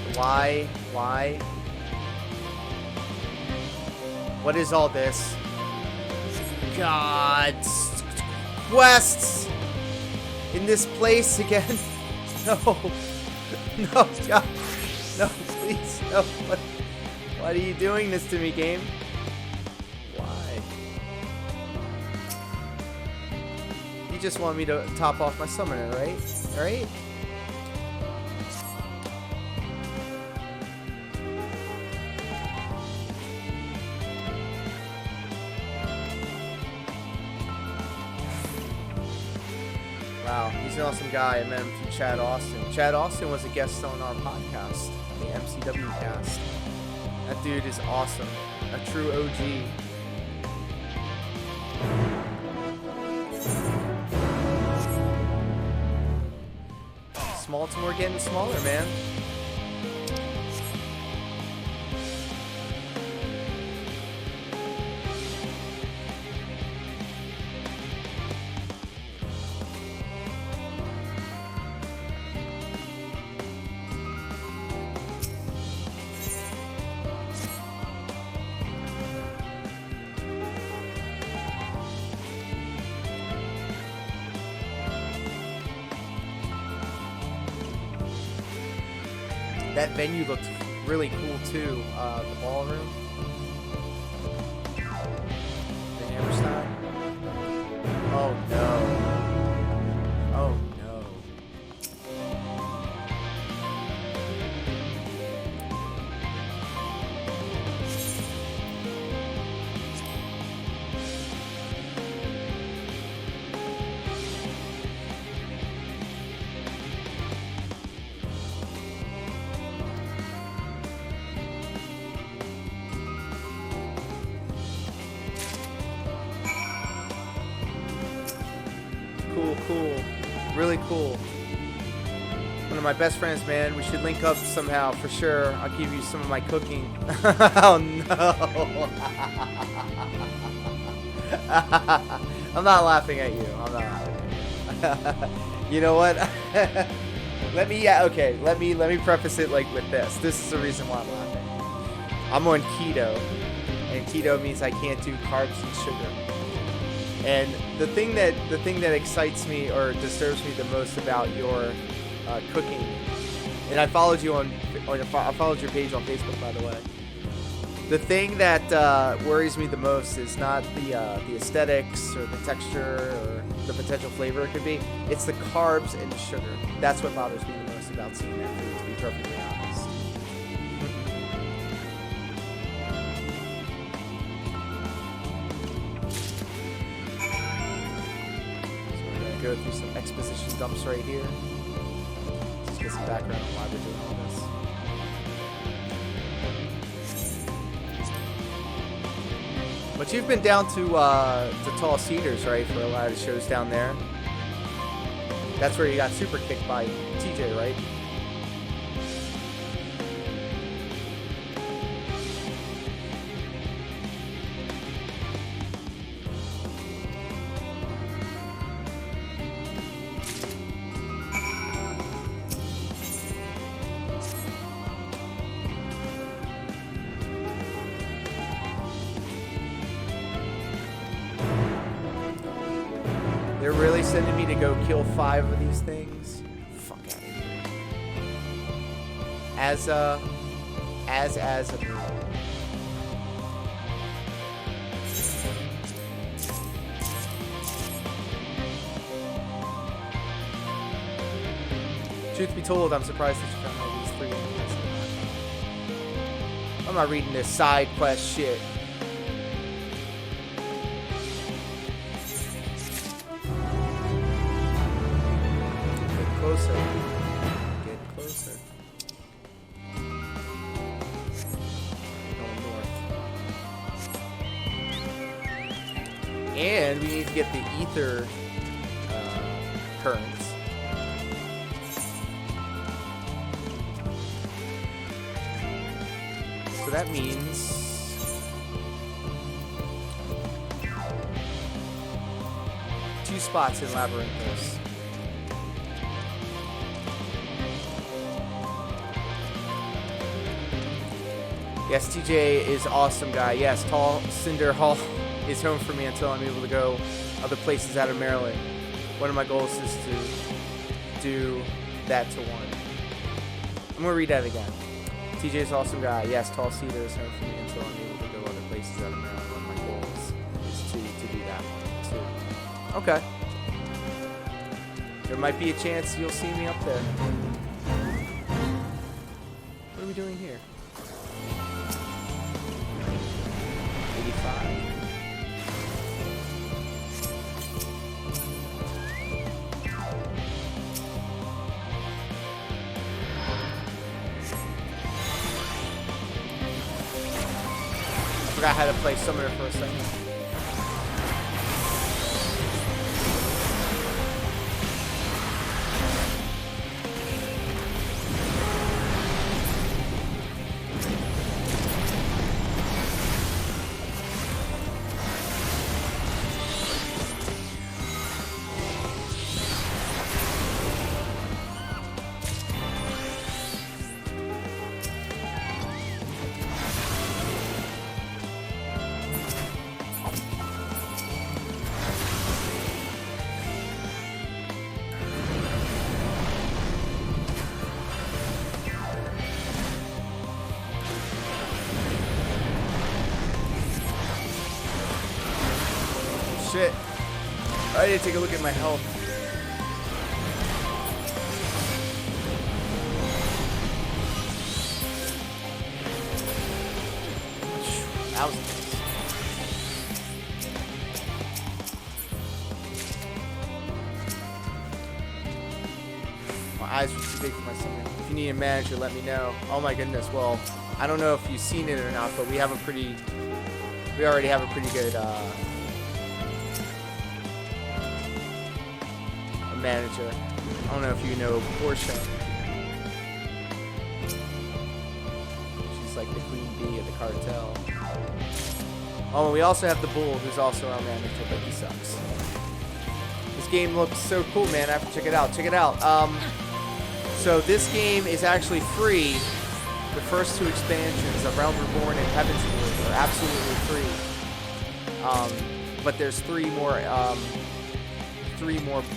What is all this? God. Quests! In this place again? No. No, God. No, please. No. Why are you doing this to me, game? Why? You just want me to top off my summoner, right? Alright? Wow, he's an awesome guy. I met him through Chad Austin. Chad Austin was a guest on our podcast, the MCW cast. That dude is awesome. A true OG. Baltimore getting smaller, man. That venue looked really cool too. The ballroom. The Hammerstein. Oh no. Oh no. Cool. Really cool. One of my best friends, man. We should link up somehow for sure. I'll give you some of my cooking. Oh no. I'm not laughing at you. I'm not laughing at you. You know what? Let me preface it like with this. This is the reason why I'm laughing. I'm on keto, and keto means I can't do carbs and sugar. And the thing that excites me or disturbs me the most about your cooking, and I followed you I followed your page on Facebook, by the way. The thing that worries me the most is not the aesthetics or the texture or the potential flavor it could be. It's the carbs and the sugar. That's what bothers me the most about seeing that food, to be perfectly honest. So we're going to go through some exposition dumps right here. Just get some background on why we're doing all this. But you've been down to Tall Cedars, right, for a lot of the shows down there. That's where you got super kicked by TJ, right? They're really sending me to go kill 5 of these things? Fuck out of here. As a move. Truth be told, I'm surprised that you found all these 3 enemies. I'm not reading this side quest shit. Closer. Get closer. Going north. And we need to get the ether currents. So that means 2 spots in Labyrinthos. Yes, TJ is awesome guy. Yes, Tall Cinder Hall is home for me until I'm able to go other places out of Maryland. One of my goals is to do that to 1. I'm going to read that again. TJ is awesome guy. Yes, Tall Cedar is home for me until I'm able to go other places out of Maryland. One of my goals is to do that one too. Okay. There might be a chance you'll see me up there. What are we doing here? 85. I forgot how to play Summoner for a second. Shit. I need to take a look at my health. That was nice. My eyes were too big for my stomach. If you need a manager, let me know. Oh my goodness. Well, I don't know if you've seen it or not, but we already have a pretty good manager. I don't know if you know Portia. the queen bee of the cartel. Oh, and we also have the bull, who's also our manager, but he sucks. This game looks so cool, man. I have to check it out. Check it out. So this game is actually free. The first 2 expansions of Realm Reborn and Heaven's Ward are absolutely free. But there's 3 more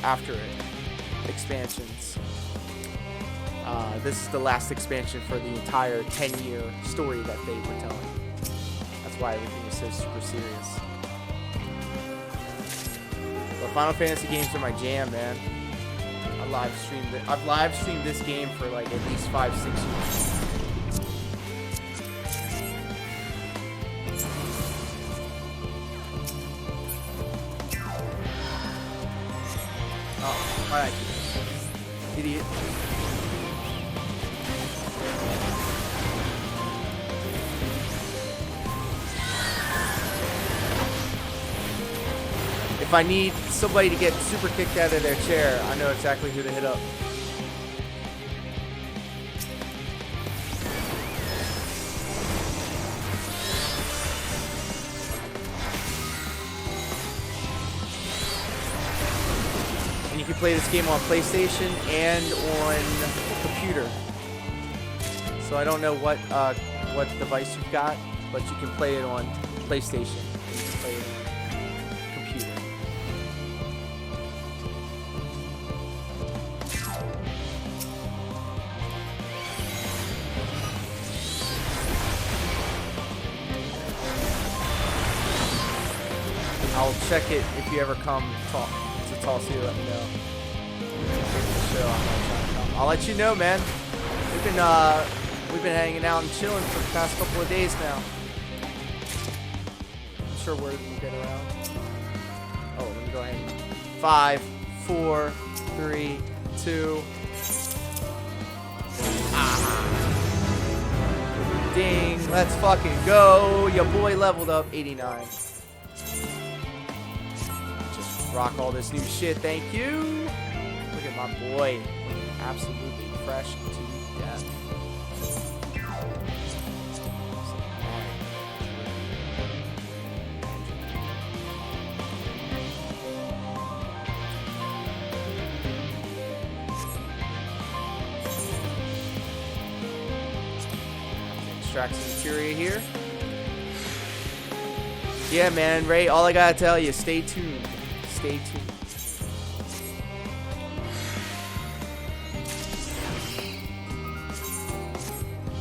after it expansions. This is the last expansion for the entire 10-year story that they were telling. That's why everything is so super serious. But Final Fantasy games are my jam, man. I've live streamed this game for like at least 5-6 years. Oh, alright. Idiot. If I need somebody to get super kicked out of their chair, I know exactly who to hit up. And you can play this game on PlayStation and on computer. So I don't know what device you've got, but you can play it on PlayStation. And you can play it on computer. I'll check it if you ever come to Tulsa. Let me know. I'll let you know, man. We've been hanging out and chilling for the past couple of days now. I'm sure word will get around. Oh, let me go ahead. 5, 4, 3, 2. Ding! Let's fucking go! Your boy leveled up 89. Rock all this new shit, thank you. Look at my boy, absolutely fresh to death. Extract some materia here. Yeah, man, Ray. All I gotta tell you, stay tuned. Stay tuned.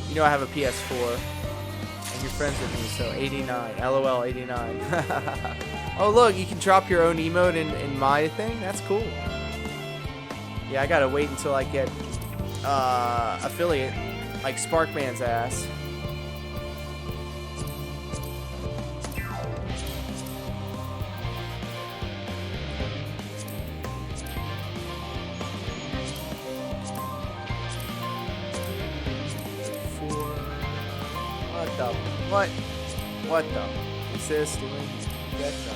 You know I have a PS4, and you're friends with me, so 89. LOL 89. Oh look, you can drop your own emote in my thing. That's cool. Yeah, I gotta wait until I get affiliate, like Sparkman's ass. What the? Is this doing? Get the.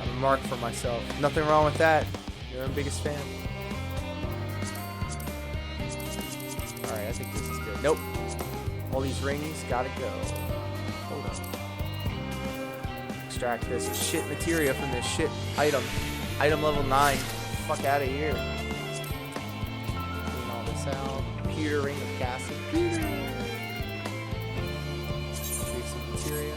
I'm a mark for myself. Nothing wrong with that. You're my biggest fan. Alright, I think this is good. Nope. All these rings gotta go. Hold up. Extract this shit materia from this shit item. Item level 9. Fuck out of here. Clean all this out. Computer ring of casting. Computer. Retrieve some materia.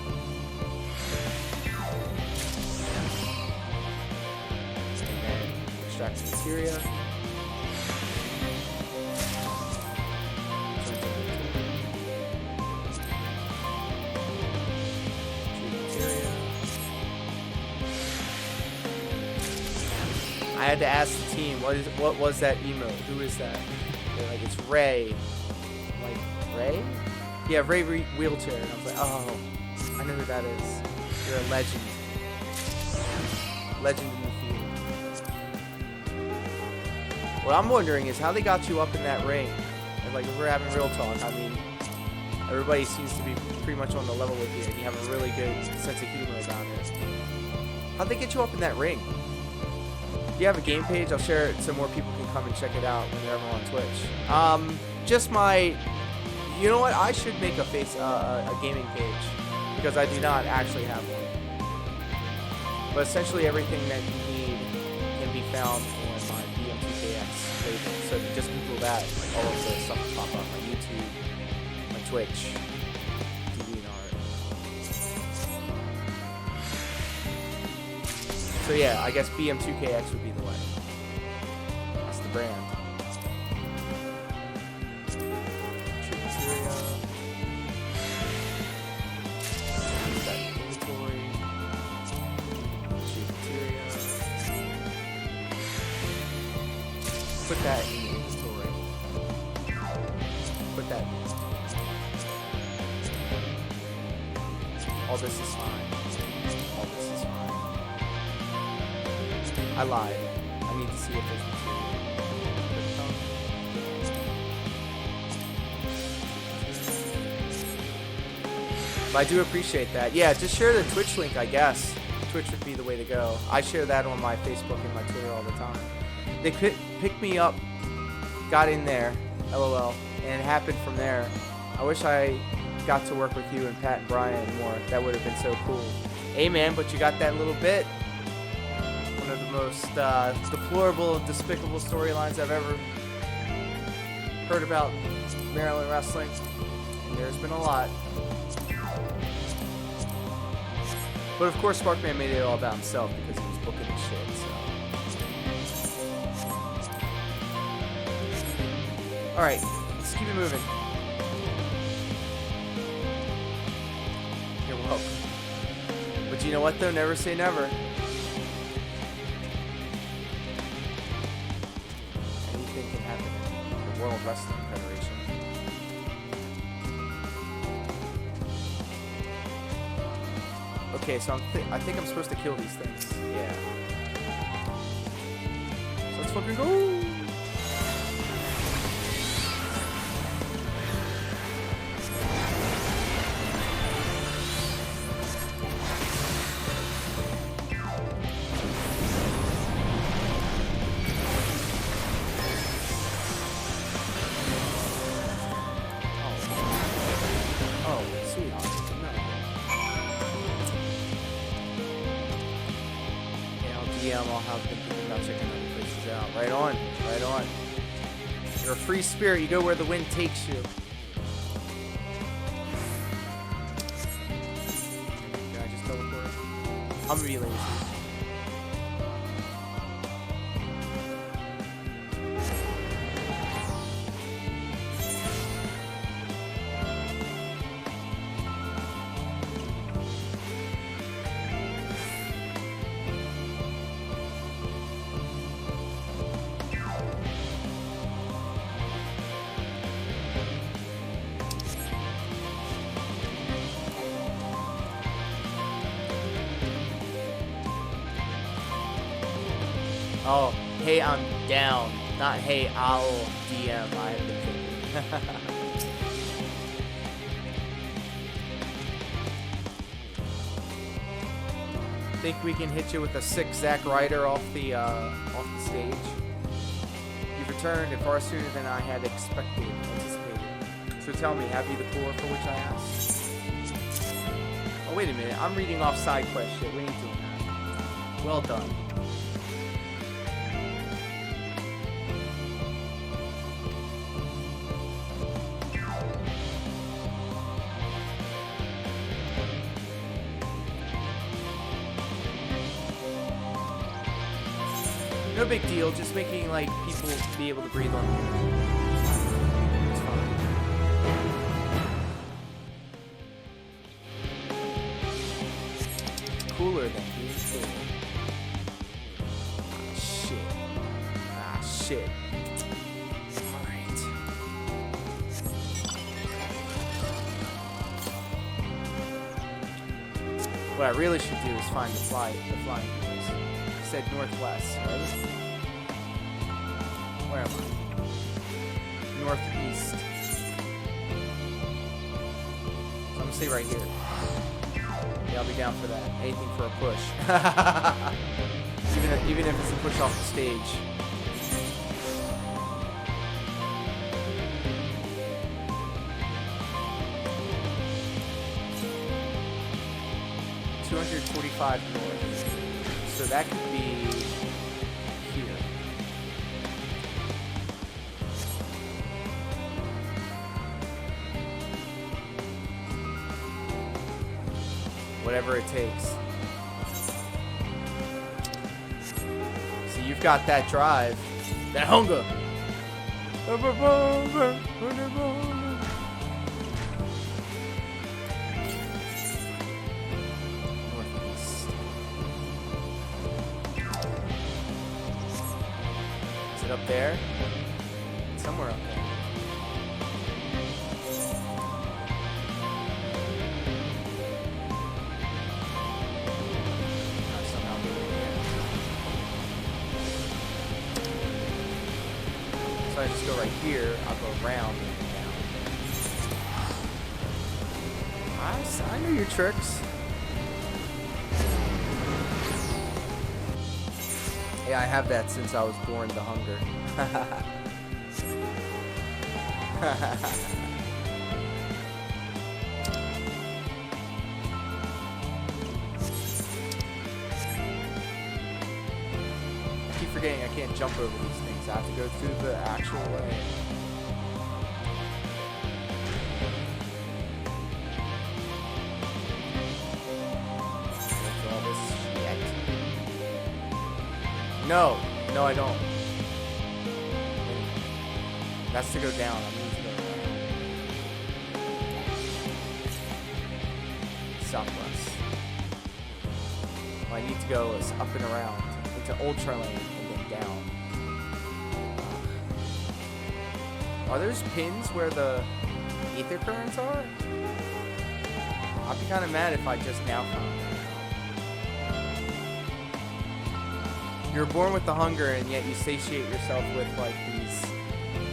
And then extract some materia. I had to ask the team, what was that emote? Who is that? They're like, it's Ray. I'm like, Ray? Yeah, Ray Wheelchair. And I was like, oh, I know who that is. You're a legend. Legend in the field. What I'm wondering is how they got you up in that ring. And like, if we're having real talk, I mean, everybody seems to be pretty much on the level with you, and you have a really good sense of humor about it. How'd they get you up in that ring? Do you have a game page? I'll share it so more people can come and check it out when they're ever on Twitch. just my. You know what? I should make a gaming page because I do not actually have one. But essentially, everything that you need can be found on my BM2KX label. So if you just Google that, like all of the stuff will pop up. My YouTube, my Twitch, DeviantArt. So yeah, I guess BM2KX would be the way. That's the brand. Put that in the inventory. Put that in. All this is fine. All this is fine. I lied. I need to see if there's material. But I do appreciate that. Yeah, just share the Twitch link, I guess. Twitch would be the way to go. I share that on my Facebook and my Twitter all the time. They picked me up, got in there, LOL, and it happened from there. I wish I got to work with you and Pat and Brian more. That would have been so cool. Hey man, but you got that little bit. One of the most deplorable and despicable storylines I've ever heard about Maryland wrestling. And there's been a lot. But of course, Sparkman made it all about himself because he was booking the shit, so. Alright, let's keep it moving. You're welcome. But you know what though? Never say never. Anything can happen in the World Wrestling Federation. Okay, so I think I'm supposed to kill these things. Yeah. So let's fucking go! Free spirit, you go where the wind takes you. Can I just teleport? I'm gonna be lazy. Oh, hey, I'm down. Not hey, I'll DM. I have been thinking. Think we can hit you with a sick Zack Ryder off the stage? You've returned and far sooner than I had anticipated. So tell me, have you the core for which I asked? Oh, wait a minute. I'm reading off side quest shit. We ain't doing that. Well done. No big deal, just making like people be able to breathe on you. It's fine. Cooler than being cool. Ah, shit. Ah, shit. Alright. What I really should do is find the flying place. Said northwest, right? Where am I? Northeast. So I'm gonna stay right here. Yeah, I'll be down for that. Anything for a push. even if it's a push off the stage. 145 north. So that could be here. Whatever it takes. So you've got that drive, that hunger. Northeast. Is it up there? Somewhere up there. So I just go right here, I'll go around and down. I know your tricks. Yeah, I have that since I was born, the hunger. I keep forgetting I can't jump over these things. I have to go through the actual way. All this shit. No, I don't. That's to go down. I need to go down. Southwest. Well, I need to go up and around into Ultra Lane and then down. Are those pins where the ether currents are? I'd be kind of mad if I just now found that out. You're born with the hunger and yet you satiate yourself with like these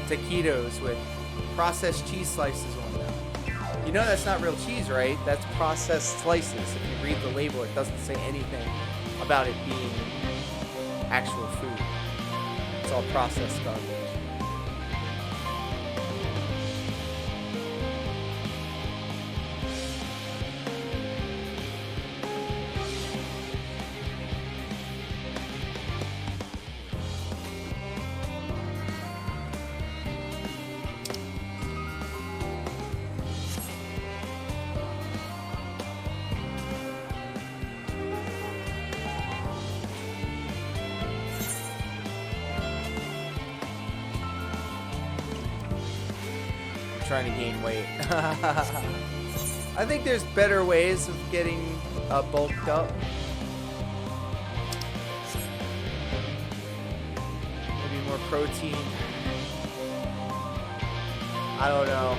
taquitos with processed cheese slices on them. You know that's not real cheese, right? That's processed slices. If you read the label, it doesn't say anything about it being actual food. It's all processed garbage. Trying to gain weight. I think there's better ways of getting bulked up. Maybe more protein. I don't know.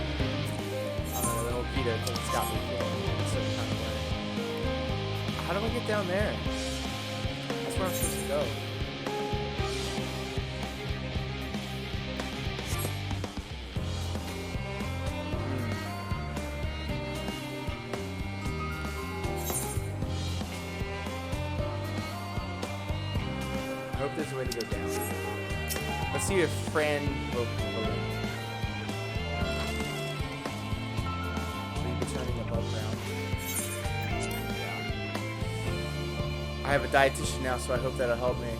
The whole keto thing's got me feeling a certain kind of way. How do I get down there? That's where I'm supposed to go. I hope there's a way to go down. Let's see if Fran will leave returning above ground. Yeah. I have a dietitian now, so I hope that'll help me.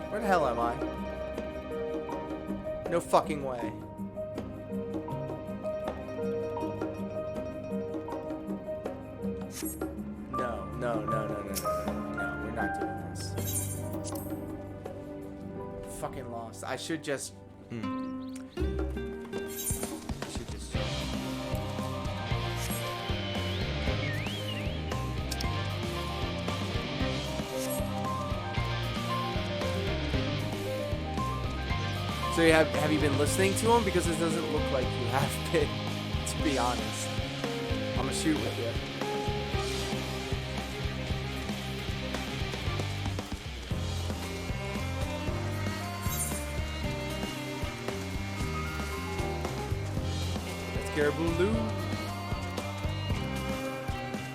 Where the hell am I? No fucking way. No, we're not doing this. Fucking lost. I should just... I should just jump. So have you been listening to him? Because it doesn't look like you have been, to be honest. I'm gonna shoot with you. Caribou.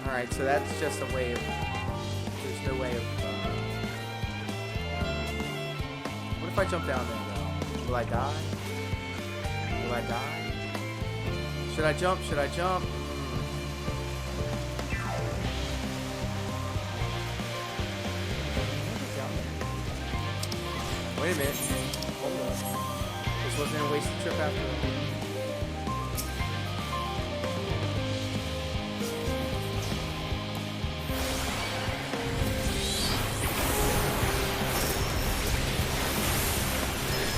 Alright, so that's just a way of... There's no way of... What if I jump down there, though? Will I die? Will I die? Should I jump? Should I jump? Wait a minute. Hold up. This wasn't a wasted trip after all.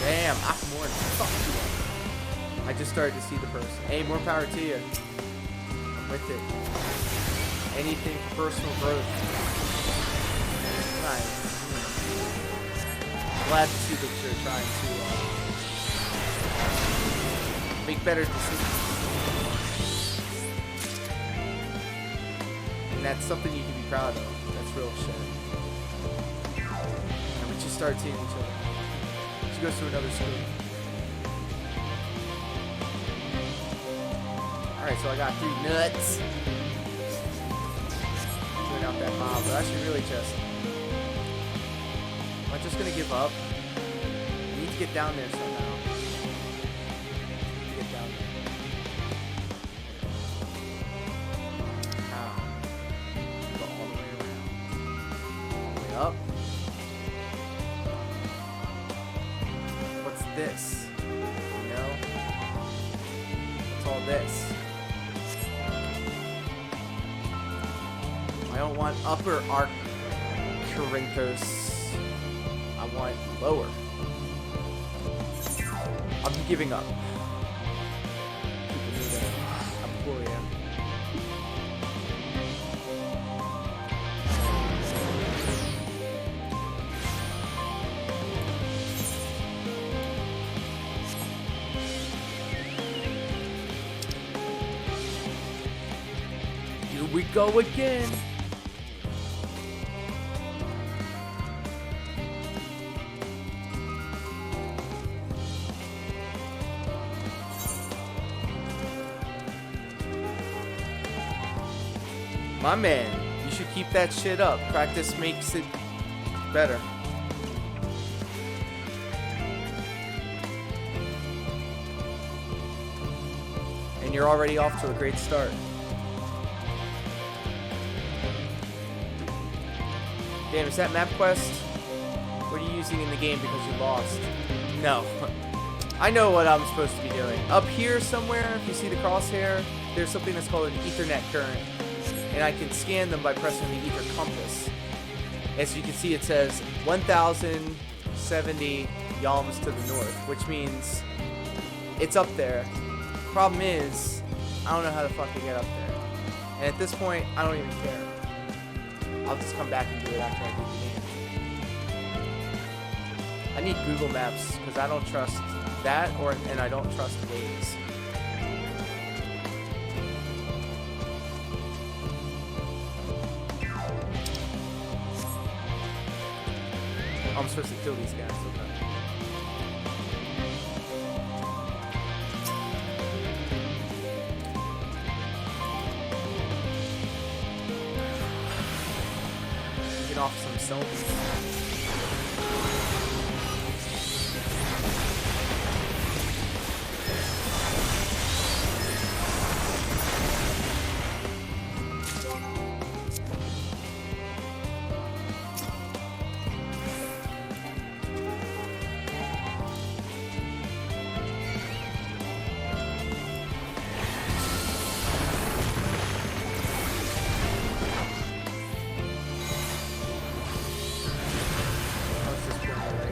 Damn, Akamori, fuck you. I just started to see the person. Hey, more power to you. I'm with it. Anything for personal growth. Nice. Glad to see that you're trying to make better decisions. And that's something you can be proud of. That's real shit. And we just started seeing each other. She goes to another school. Alright, so I got 3 nuts. Doing out that mob, but I should really just... Am I just gonna give up? I need to get down there somehow. Get down there. Ow. Go all the way around. All the way up. What's this? You know? What's all this? I don't want upper Corinthos. I want lower. I'm giving up. People knew that. I'm poor, yeah. Here we go again. My man, you should keep that shit up. Practice makes it better. And you're already off to a great start. Damn, is that map quest? What are you using in the game because you lost? No. I know what I'm supposed to be doing. Up here somewhere, if you see the crosshair, there's something that's called an Ethernet current. And I can scan them by pressing the ether compass. As you can see, it says 1,070 yalms to the north, which means it's up there. Problem is, I don't know how the fuck to get up there. And at this point, I don't even care. I'll just come back and do it after I beat the game. I need Google Maps because I don't trust that, and I don't trust Waze. I'm supposed to kill these guys, okay. Get off some zombies.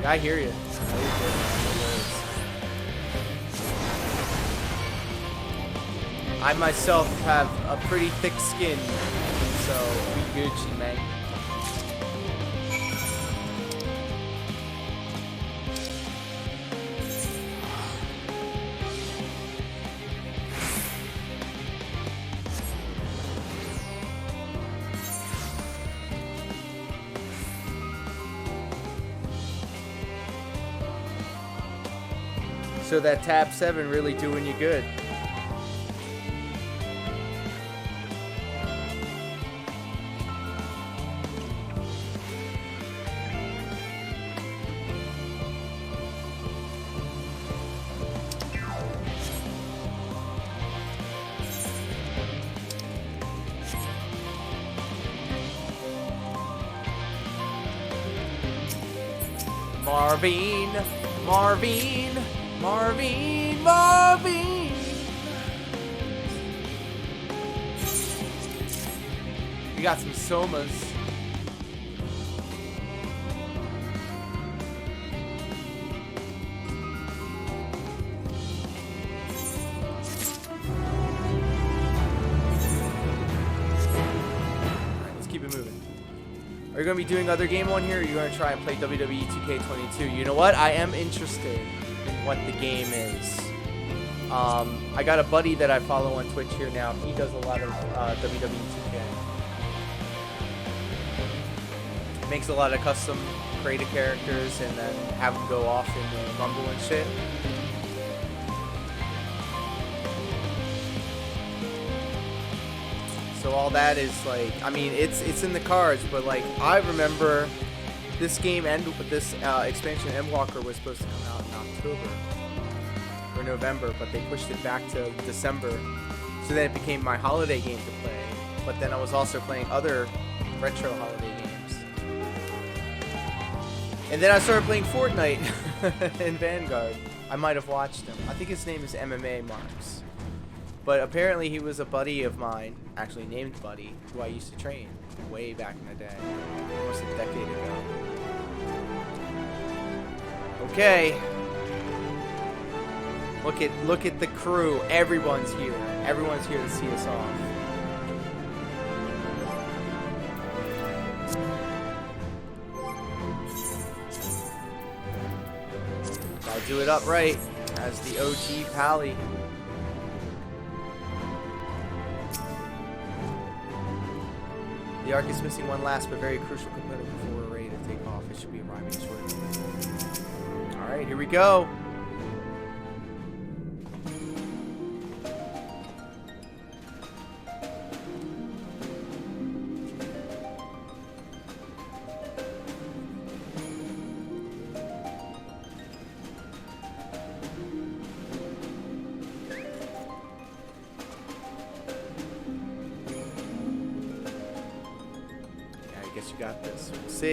I hear you. I myself have a pretty thick skin, so we Gucci, man. So that tab 7 really doing you good. Marvin, Marvin, Marvin, Marvin. We got some somas. Are you going to be doing other game on here, or are you going to try and play WWE 2K22? You know what? I am interested in what the game is. I got a buddy that I follow on Twitch here now. He does a lot of WWE 2K. Makes a lot of custom created characters and then have them go off in the Rumble and shit. So all that is like, I mean, it's in the cards, but like I remember this game this expansion Endwalker was supposed to come out in October or November, but they pushed it back to December. So then it became my holiday game to play. But then I was also playing other retro holiday games. And then I started playing Fortnite in Vanguard. I might have watched him. I think his name is MMA Marks. But apparently he was a buddy of mine, actually named Buddy, who I used to train way back in the day, almost a decade ago. Okay. Look at the crew. Everyone's here. Everyone's here to see us off. Gotta do it upright as the OG Pally. The arc is missing one last but very crucial component before we're ready to take off. It should be arriving shortly. Alright, here we go.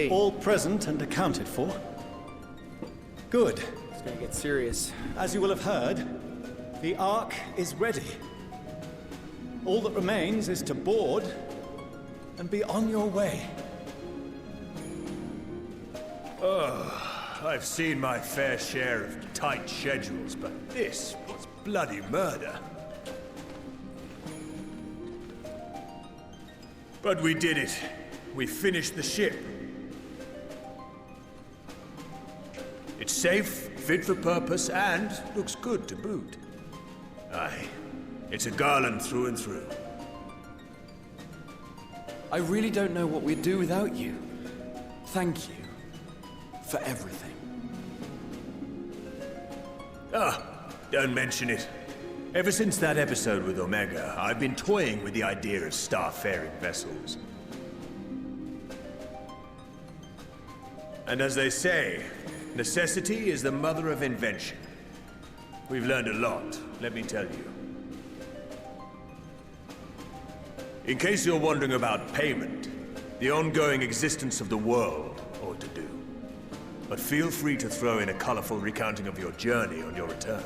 All present and accounted for? Good. It's gonna get serious. As you will have heard, the Ark is ready. All that remains is to board and be on your way. I've seen my fair share of tight schedules, but this was bloody murder. But we did it. We finished the ship. It's safe, fit for purpose, and looks good to boot. Aye, it's a garland through and through. I really don't know what we'd do without you. Thank you for everything. Don't mention it. Ever since that episode with Omega, I've been toying with the idea of starfaring vessels. And as they say, necessity is the mother of invention. We've learned a lot, let me tell you. In case you're wondering about payment, the ongoing existence of the world ought to do. But feel free to throw in a colorful recounting of your journey on your return.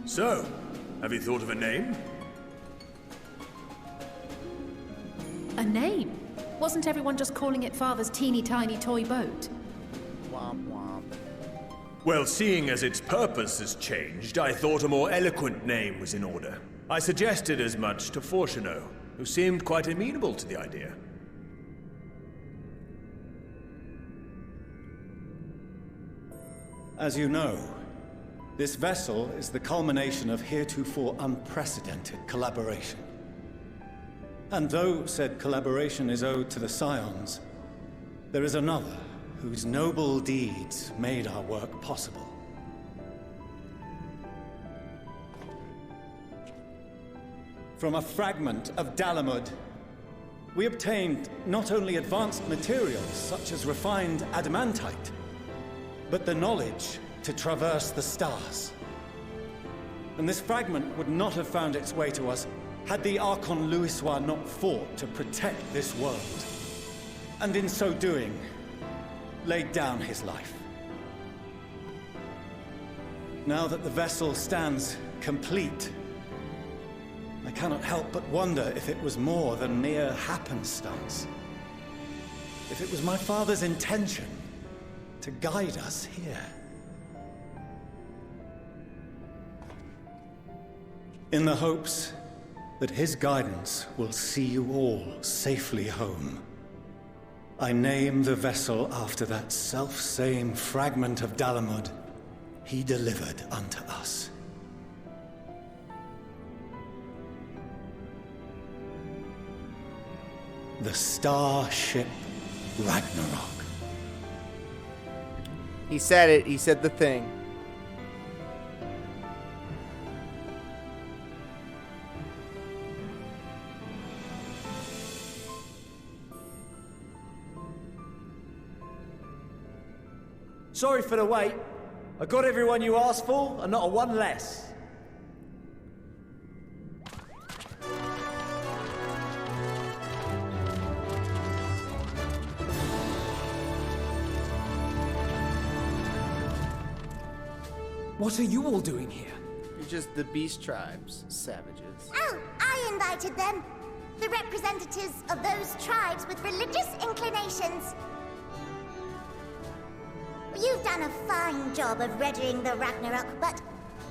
So, have you thought of a name? A name? Wasn't everyone just calling it Father's teeny tiny toy boat? Womp womp. Well, seeing as its purpose has changed, I thought a more eloquent name was in order. I suggested as much to Fortuno, who seemed quite amenable to the idea. As you know, this vessel is the culmination of heretofore unprecedented collaboration. And though said collaboration is owed to the Scions, there is another whose noble deeds made our work possible. From a fragment of Dalamud, we obtained not only advanced materials such as refined adamantite, but the knowledge to traverse the stars. And this fragment would not have found its way to us had the Archon Louisoix not fought to protect this world. and in so doing, laid down his life. Now that the vessel stands complete, I cannot help but wonder if it was more than mere happenstance. If it was my father's intention to guide us here. In the hopes that his guidance will see you all safely home, I name the vessel after that self-same fragment of Dalamud he delivered unto us. The starship Ragnarok. He said it. He said the thing. Sorry for the wait. I got everyone you asked for, and not a one less. What are you all doing here? You're just the beast tribes, savages. Oh, I invited them. The representatives of those tribes with religious inclinations. You've done a fine job of readying the Ragnarok, but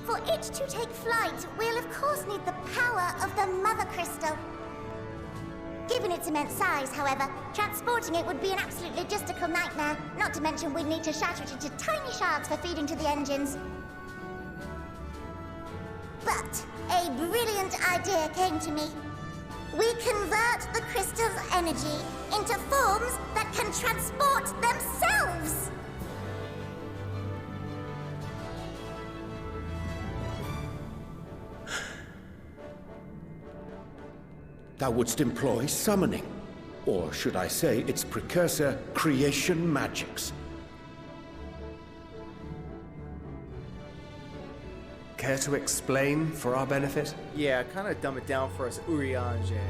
for it to take flight, we'll of course need the power of the Mother Crystal. Given its immense size, however, transporting it would be an absolute logistical nightmare, not to mention we'd need to shatter it into tiny shards for feeding to the engines. But a brilliant idea came to me. We convert the crystal's energy into forms that can transport themselves! Thou wouldst employ summoning, or should I say its precursor, creation magics. Care to explain for our benefit? Yeah, kind of dumb it down for us, Urianger.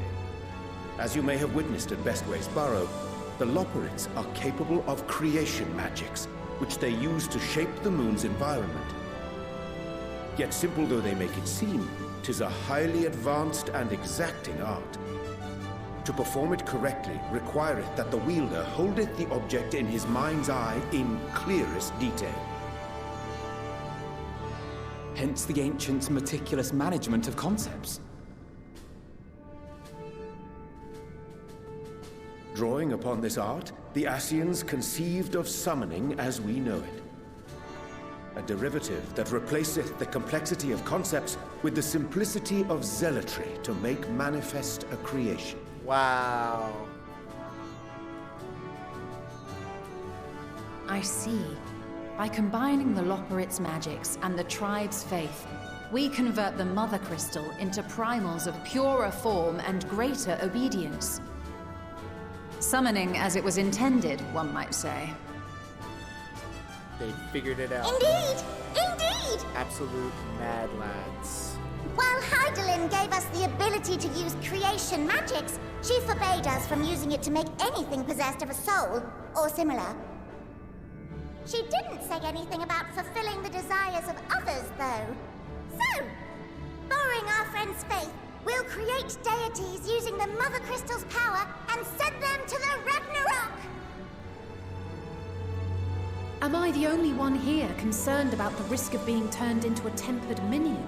As you may have witnessed at Bestway's Burrow, the Loporrits are capable of creation magics, which they use to shape the moon's environment. Yet simple though they make it seem, 'tis a highly advanced and exacting art. To perform it correctly requireth that the wielder holdeth the object in his mind's eye in clearest detail. Hence the ancients' meticulous management of concepts. Drawing upon this art, the Ascians conceived of summoning as we know it. A derivative that replaceth the complexity of concepts with the simplicity of zealotry to make manifest a creation. Wow. I see. By combining the Loporrits' magics and the tribe's faith, we convert the Mother Crystal into primals of purer form and greater obedience. Summoning as it was intended, one might say. They figured it out. Indeed! Indeed! Absolute mad lads. While Heidelin gave us the ability to use creation magics, she forbade us from using it to make anything possessed of a soul, or similar. She didn't say anything about fulfilling the desires of others, though. So, borrowing our friend's faith, we'll create deities using the Mother Crystal's power and send them to the Ragnarok! Am I the only one here concerned about the risk of being turned into a tempered minion?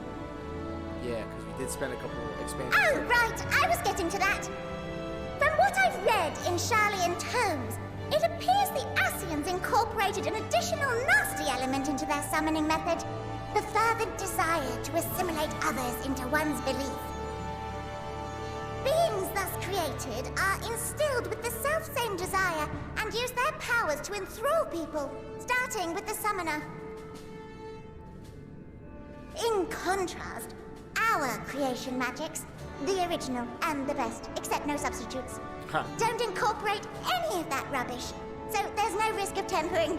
Yeah, because we did spend a couple expansions. Oh, right! I was getting to that! From what I've read in Sharlayan tomes, it appears the Ascians incorporated an additional nasty element into their summoning method. The fervent desire to assimilate others into one's belief. Beings thus created are instilled with the self-same desire and use their powers to enthrall people, starting with the summoner. In contrast, our creation magics, the original and the best, except no substitutes, don't incorporate any of that rubbish, so there's no risk of tempering.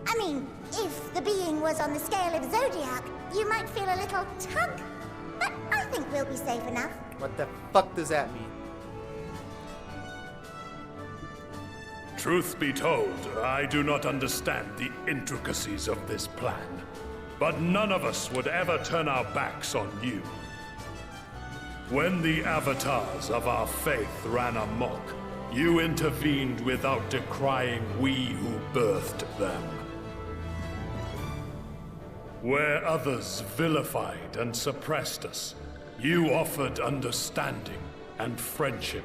I mean, if the being was on the scale of Zodiac, you might feel a little tug, but I think we'll be safe enough. What the fuck does that mean? Truth be told, I do not understand the intricacies of this plan. But none of us would ever turn our backs on you. When the avatars of our faith ran amok, you intervened without decrying we who birthed them. Where others vilified and suppressed us, you offered understanding and friendship.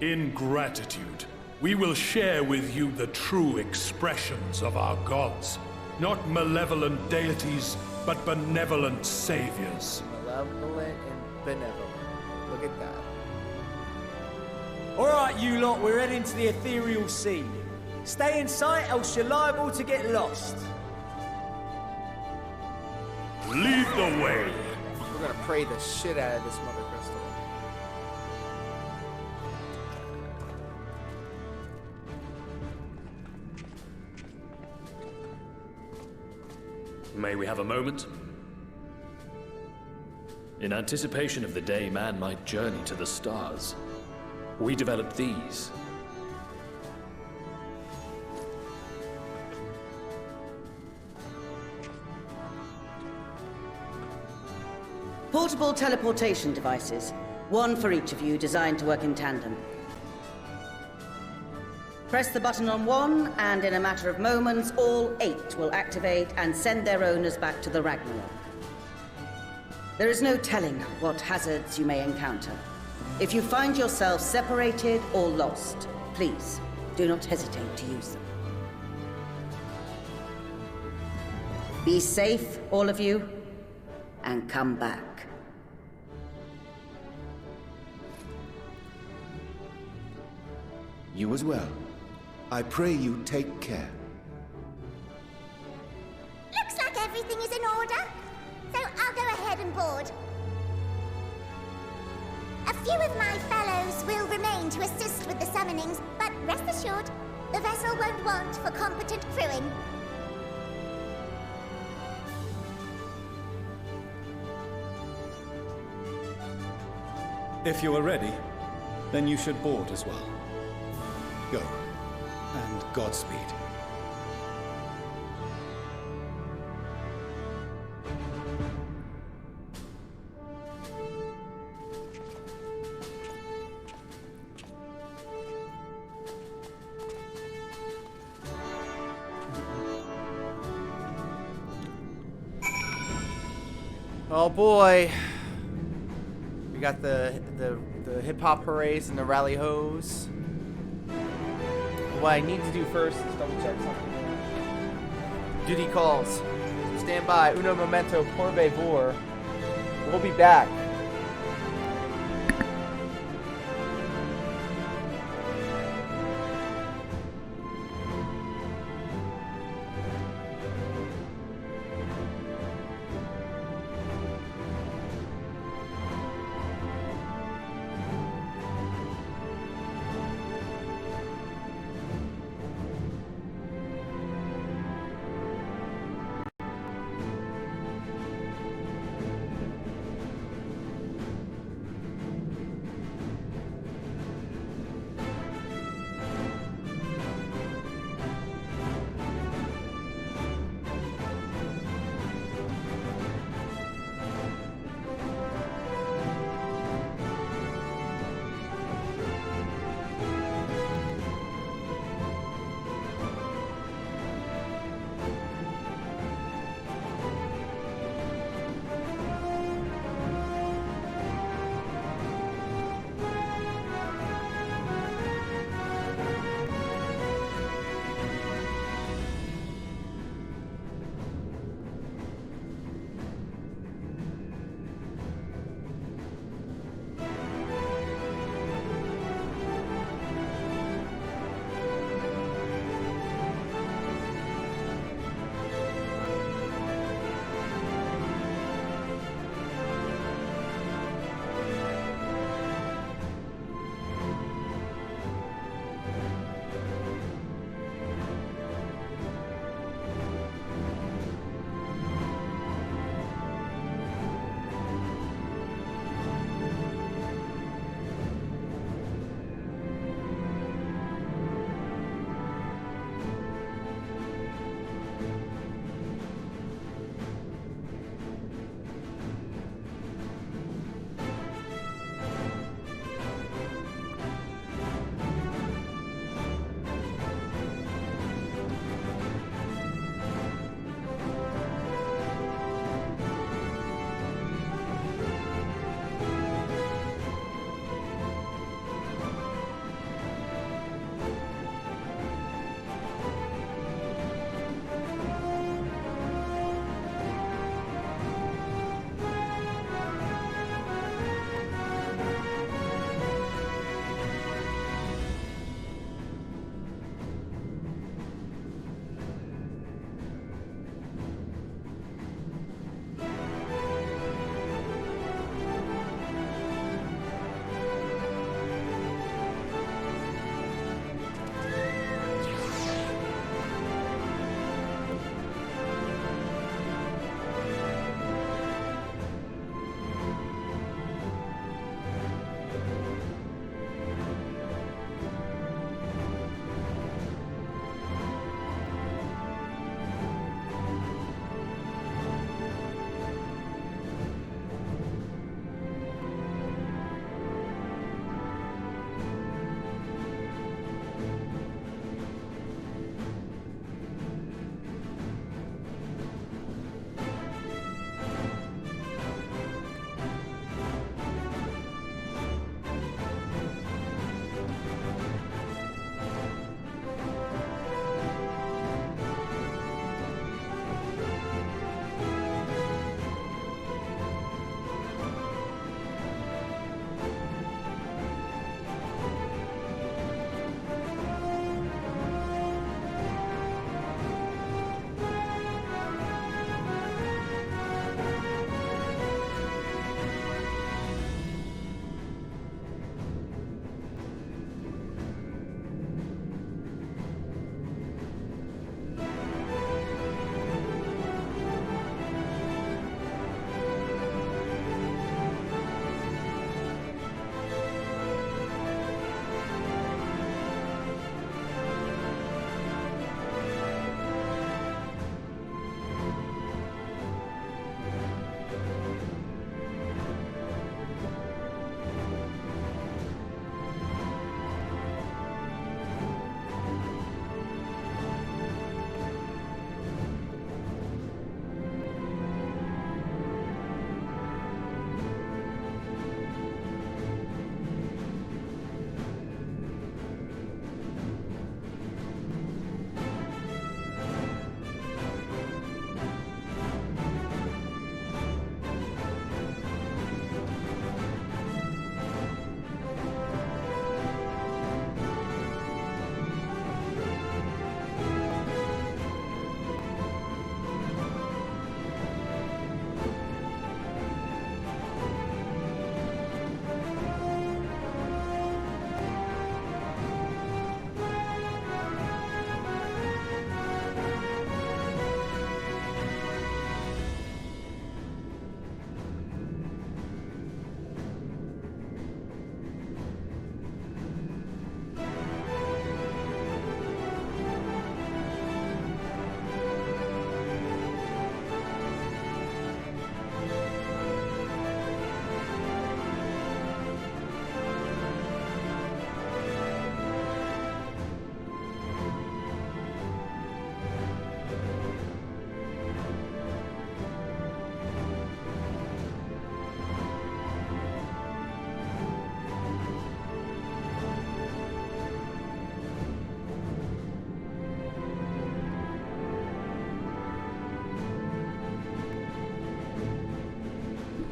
In gratitude, we will share with you the true expressions of our gods. Not malevolent deities, but benevolent saviors. Malevolent and benevolent. Look at that. Alright, you lot, we're heading to the ethereal sea. Stay in sight, else you're liable to get lost. Lead the way. We're gonna pray the shit out of this mother crystal. May we have a moment? In anticipation of the day man might journey to the stars, we developed these. Portable teleportation devices. One for each of you, designed to work in tandem. Press the button on one, and in a matter of moments, all 8 will activate and send their owners back to the Ragnarok. There is no telling what hazards you may encounter. If you find yourself separated or lost, please do not hesitate to use them. Be safe, all of you, and come back. You as well. I pray you take care. Looks like everything is in order. So I'll go ahead and board. A few of my fellows will remain to assist with the summonings, but rest assured, the vessel won't want for competent crewing. If you are ready, then you should board as well. Go, and Godspeed. Oh boy. We got the hip hop hoorays and the rally hoes. What I need to do first is double check something. Duty calls. Stand by. Uno momento por favor. We'll be back.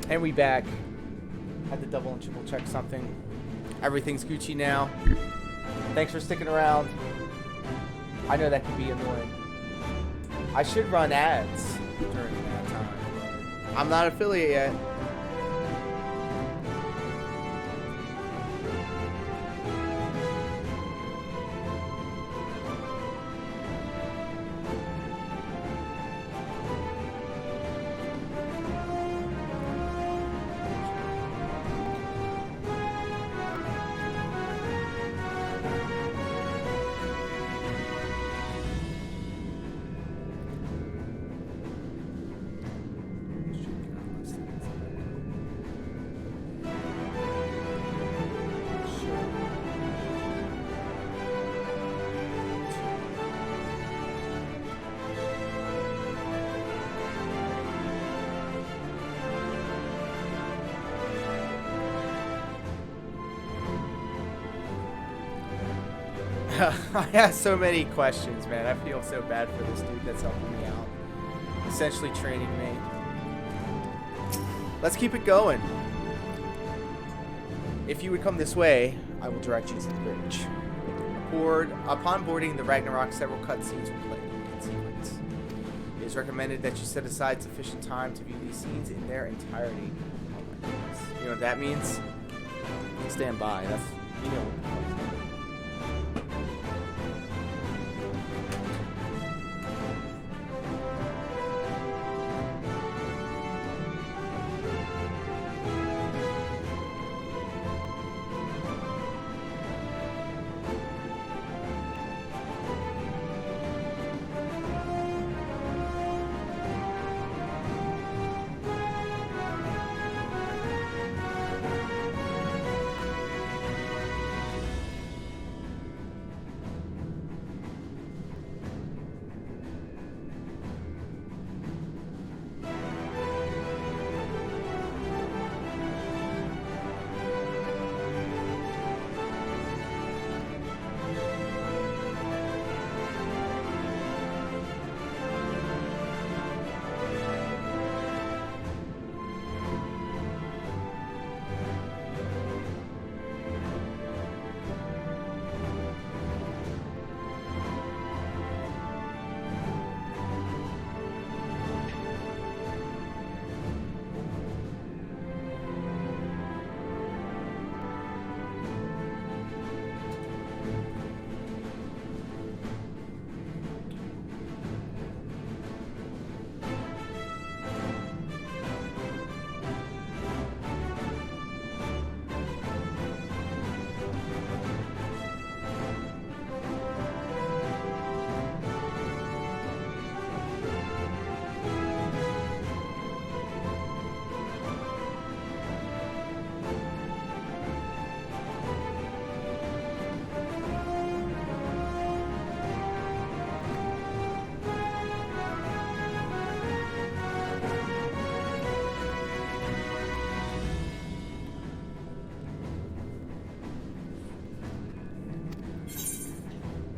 And we back. Had to double and triple check something. Everything's Gucci now. Thanks for sticking around. I know that can be annoying. I should run ads during that time. I'm not affiliate yet. I have so many questions, man. I feel so bad for this dude that's helping me out. Essentially training me. Let's keep it going. If you would come this way, I will direct you to the bridge. Upon boarding the Ragnarok, several cutscenes will play in sequence. It is recommended that you set aside sufficient time to view these scenes in their entirety. Oh my goodness. You know what that means? Stand by. That's, you know.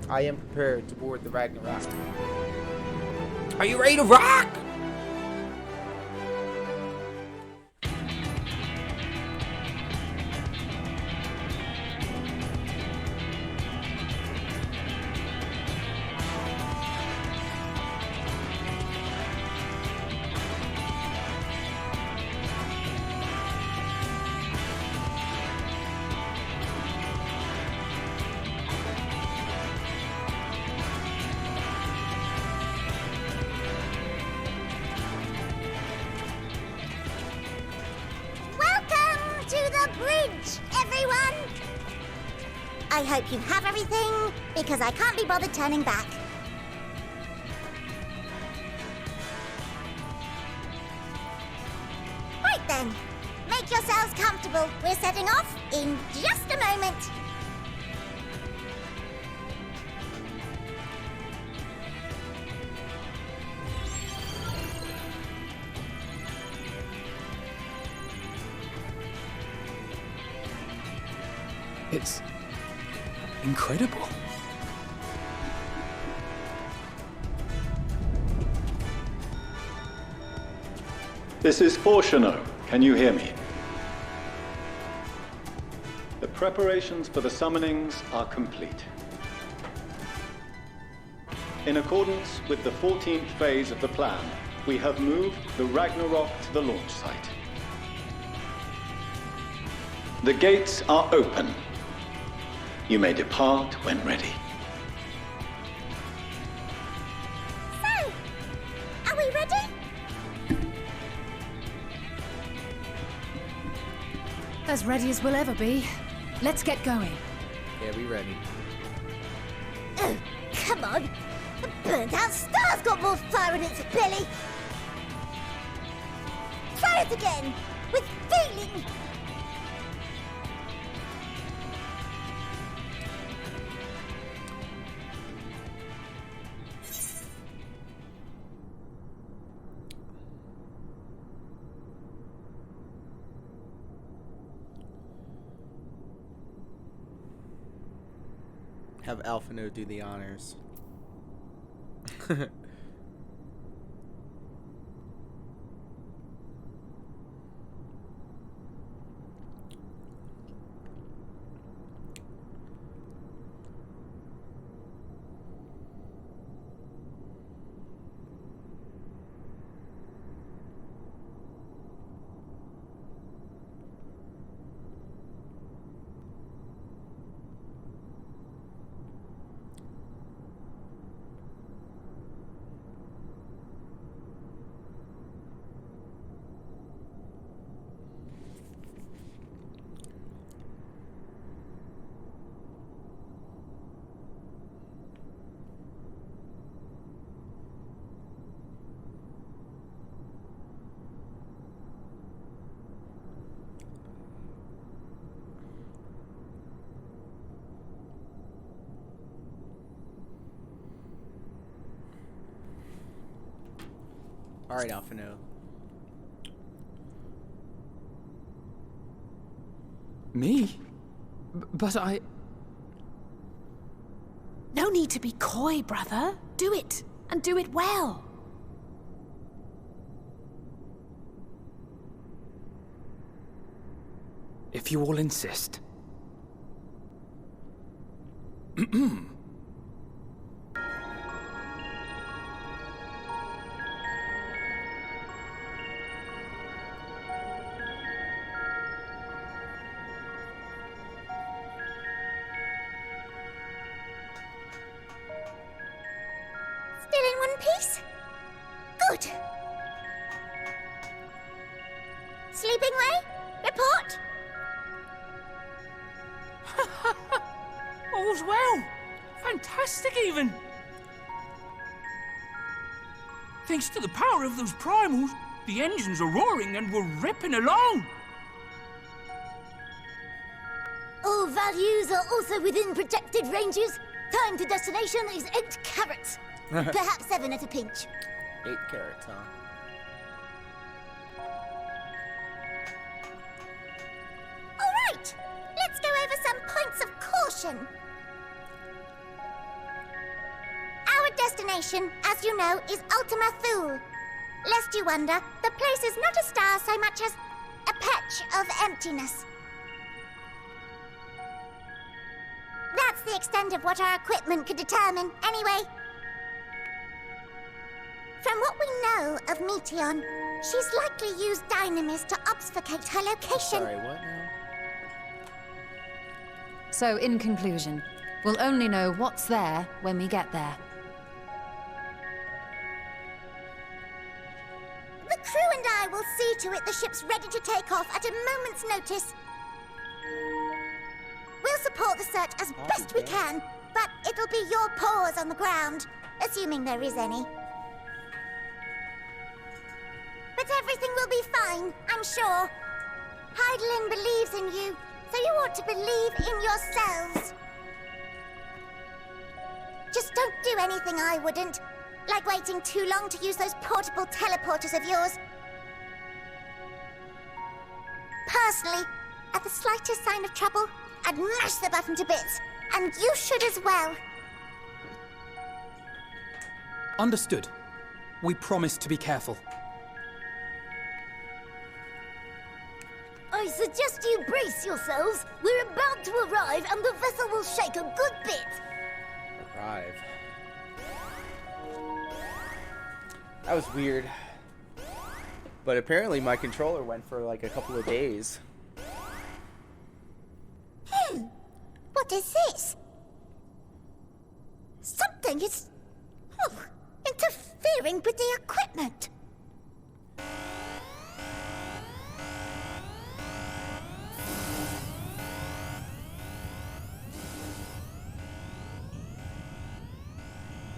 I am prepared to board the Ragnarok. Are you ready to rock? I hope you have everything, because I can't be bothered turning back. Right then, make yourselves comfortable. We're setting off in just a moment. It's incredible. This is Fortuno. Can you hear me? The preparations for the summonings are complete. In accordance with the 14th phase of the plan, we have moved the Ragnarok to the launch site. The gates are open. You may depart when ready. So, are we ready? As ready as we'll ever be. Let's get going. Yeah, we ready. Oh, come on. The burnt-out star's got more fire in its belly. Try it again, with feeling. Have Alphino do the honors. All right, Alphino. Me? But I... No need to be coy, brother. Do it, and do it well. If you all insist. Still in one piece? Good. Sleeping way? Report? All's well. Fantastic, even. Thanks to the power of those primals, the engines are roaring and we're ripping along. All values are also within projected ranges. Time to destination is 8 carats. Perhaps 7 at a pinch. 8 carats, huh? All right, let's go over some points of caution. Our destination, as you know, is Ultima Thule. Lest you wonder, the place is not a star so much as a patch of emptiness. That's the extent of what our equipment could determine, anyway. From what we know of Meteon, she's likely used dynamis to obfuscate her location. Sorry, what now? So, in conclusion, we'll only know what's there when we get there. The crew and I will see to it the ship's ready to take off at a moment's notice. We'll support the search as best we can, but it'll be your paws on the ground, assuming there is any. But everything will be fine, I'm sure. Hydaelyn believes in you, so you ought to believe in yourselves. Just don't do anything I wouldn't, like waiting too long to use those portable teleporters of yours. Personally, at the slightest sign of trouble, I'd mash the button to bits, and you should as well. Understood. We promise to be careful. I suggest you brace yourselves. We're about to arrive and the vessel will shake a good bit. Arrive. That was weird. But apparently my controller went for like a couple of days. What is this? Something is interfering with the equipment.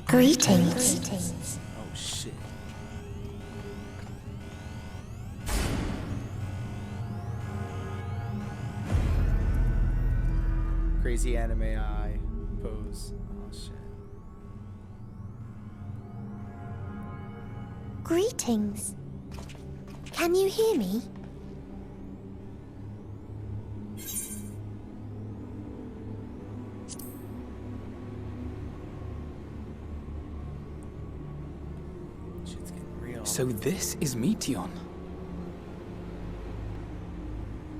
Greetings. Oh shit. Crazy anime eye pose. Oh shit. Greetings. Can you hear me? Shit's getting real. So this is Meteon.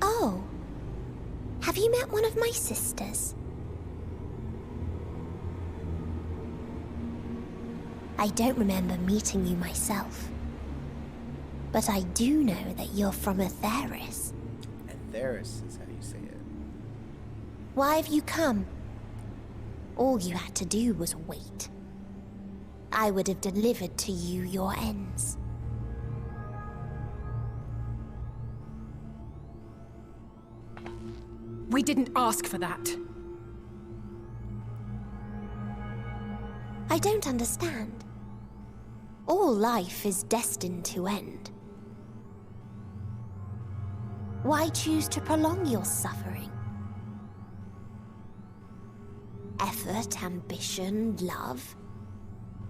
Oh. Have you met one of my sisters? I don't remember meeting you myself. But I do know that you're from Atheris. Atheris is how you say it. Why have you come? All you had to do was wait. I would have delivered to you your ends. We didn't ask for that. I don't understand. All life is destined to end. Why choose to prolong your suffering? Effort, ambition, love,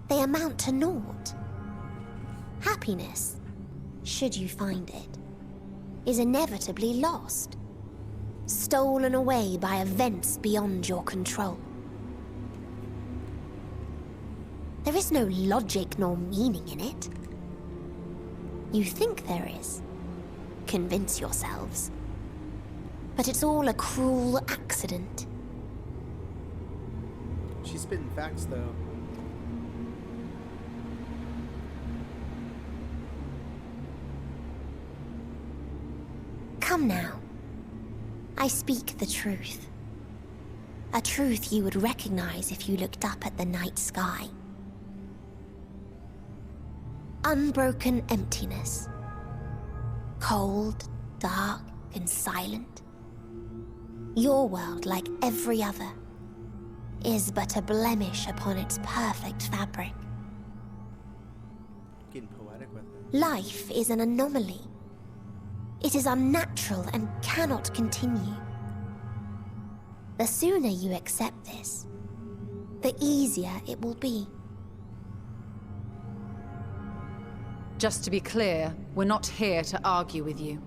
they amount to naught. Happiness, should you find it, is inevitably lost, stolen away by events beyond your control. There is no logic nor meaning in it. You think there is. Convince yourselves. But it's all a cruel accident. She's spitting facts though. Come now. I speak the truth. A truth you would recognize if you looked up at the night sky. Unbroken emptiness. Cold, dark, and silent. Your world, like every other, is but a blemish upon its perfect fabric. Getting poetic with it. Life is an anomaly. It is unnatural and cannot continue. The sooner you accept this, the easier it will be. Just to be clear, we're not here to argue with you.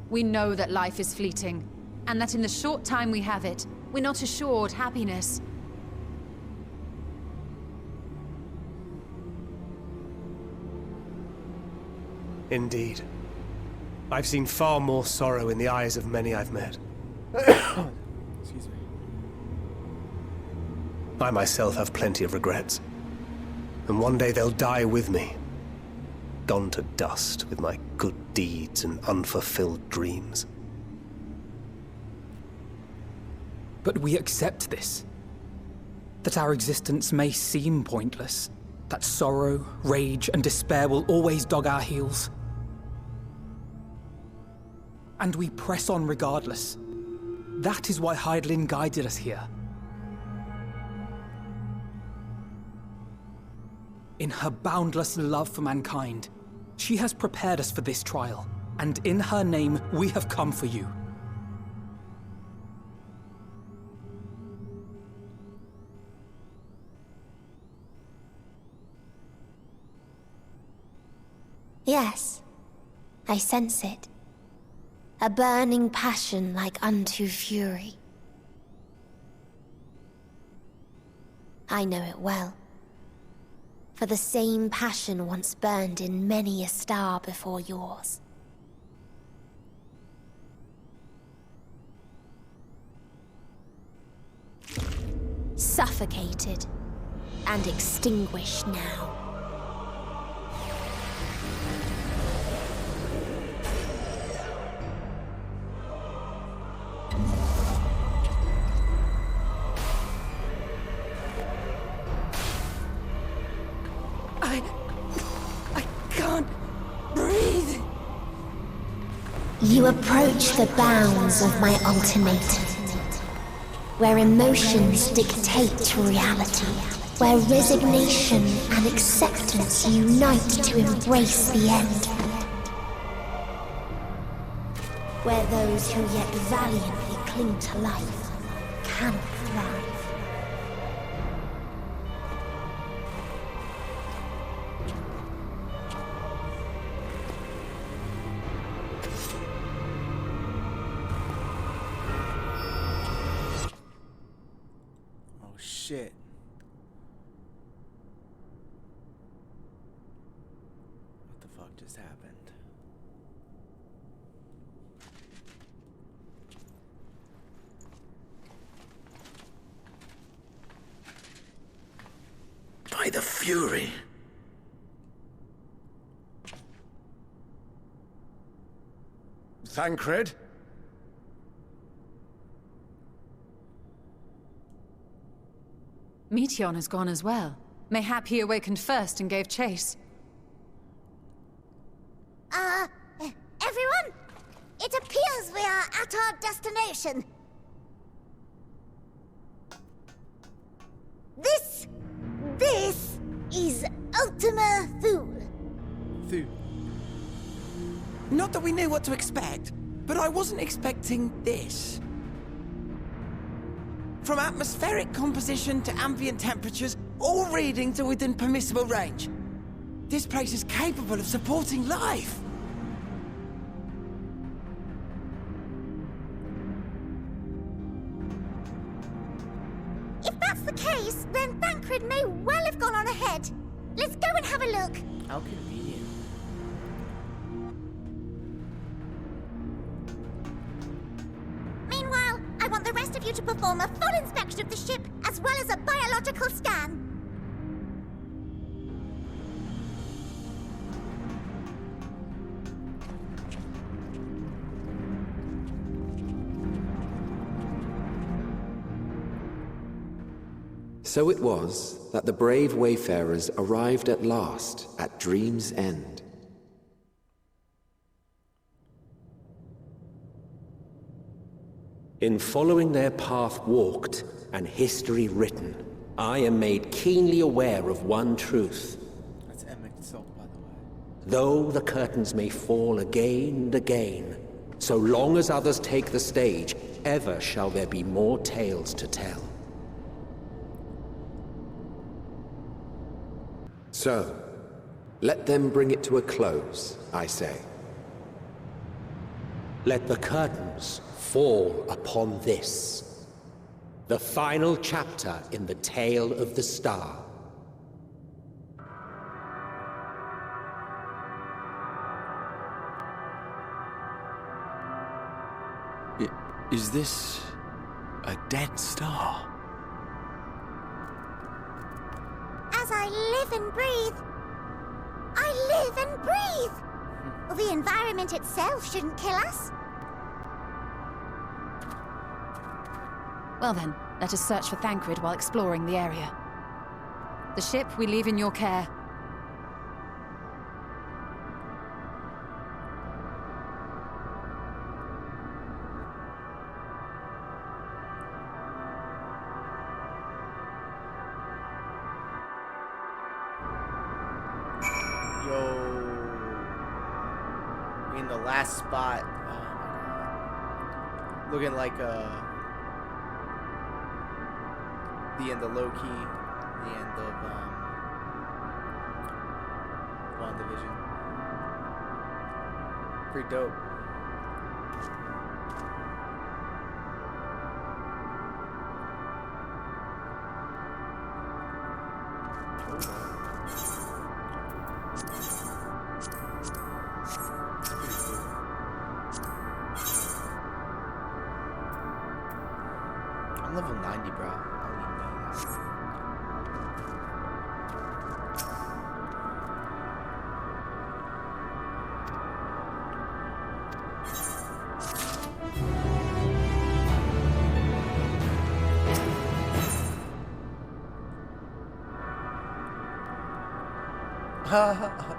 We know that life is fleeting, and that in the short time we have it, we're not assured happiness. Indeed. I've seen far more sorrow in the eyes of many I've met. Excuse me. I myself have plenty of regrets. And one day they'll die with me. Gone to dust with my good deeds and unfulfilled dreams. But we accept this. That our existence may seem pointless. That sorrow, rage, and despair will always dog our heels. And we press on regardless. That is why Hydaelyn guided us here. In her boundless love for mankind, she has prepared us for this trial, and in her name, we have come for you. Yes, I sense it. A burning passion like unto fury. I know it well. For the same passion once burned in many a star before yours. suffocated, and extinguished now. I can't breathe. You approach the bounds of my ultimatum, where emotions dictate reality, where resignation and acceptance unite to embrace the end, where those who yet valiantly cling to life can thrive. Shit. What the fuck just happened? By the Fury. Thancred? Meteon has gone as well. Mayhap he awakened first and gave chase. Everyone? It appears we are at our destination. This is Ultima Thule. Not that we knew what to expect, but I wasn't expecting this. From atmospheric composition to ambient temperatures, all readings are within permissible range. This place is capable of supporting life. If that's the case, then Thancred may well have gone on ahead. Let's go and have a look. How convenient. Meanwhile, I want the rest of you to perform a full inspection of the ship, as well as a biological scan. So it was that the brave wayfarers arrived at last at Dream's End. In following their path walked and history written, I am made keenly aware of one truth. That's Emmett itself, by the way. Though the curtains may fall again and again, so long as others take the stage, ever shall there be more tales to tell. So, let them bring it to a close, I say. Let the curtains fall upon this, the final chapter in the tale of the star. Is this a dead star? As I live and breathe, I live and breathe. Well, the environment itself shouldn't kill us. Well then, let us search for Thancred while exploring the area. The ship we leave in your care. In the last spot. Looking like the end of Loki, the end of WandaVision. Pretty dope. I'm level 90, bro. I don't need that. at that.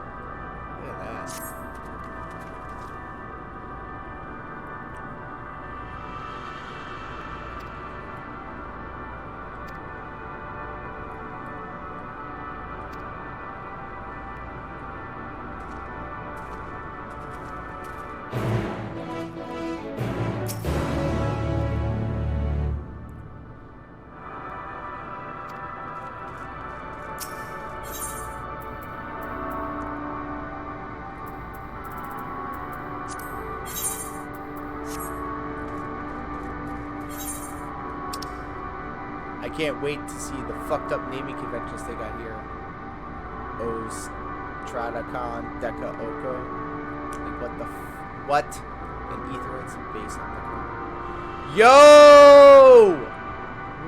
I can't wait to see the fucked up naming conventions they got here. Ostradacon, Deca Oko. Like what the what? And Etherits based on the Yo!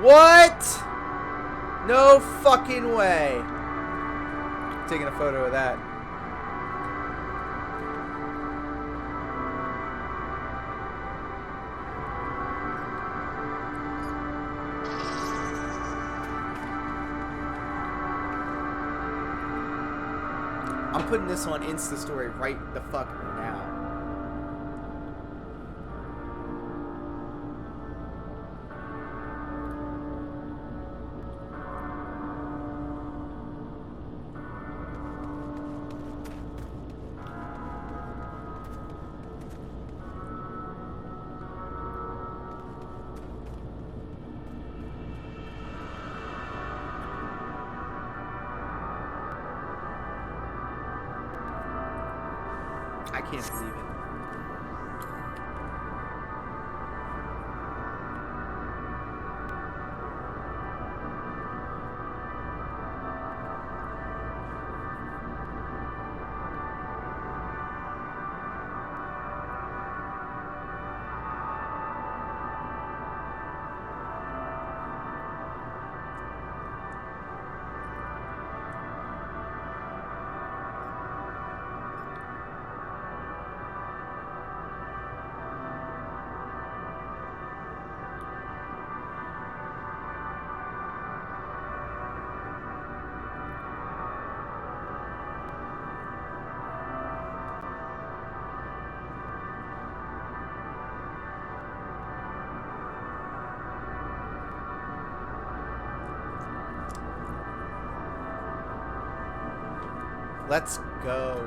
What? No fucking way. I'm taking a photo of that. I'm putting this on Insta story right the fuck now. I can't believe it. Let's go.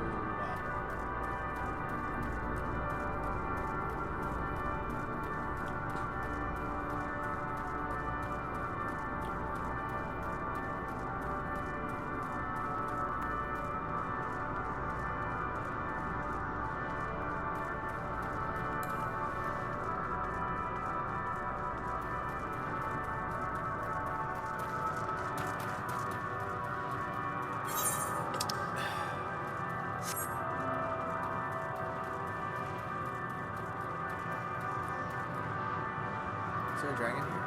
Is there a dragon here?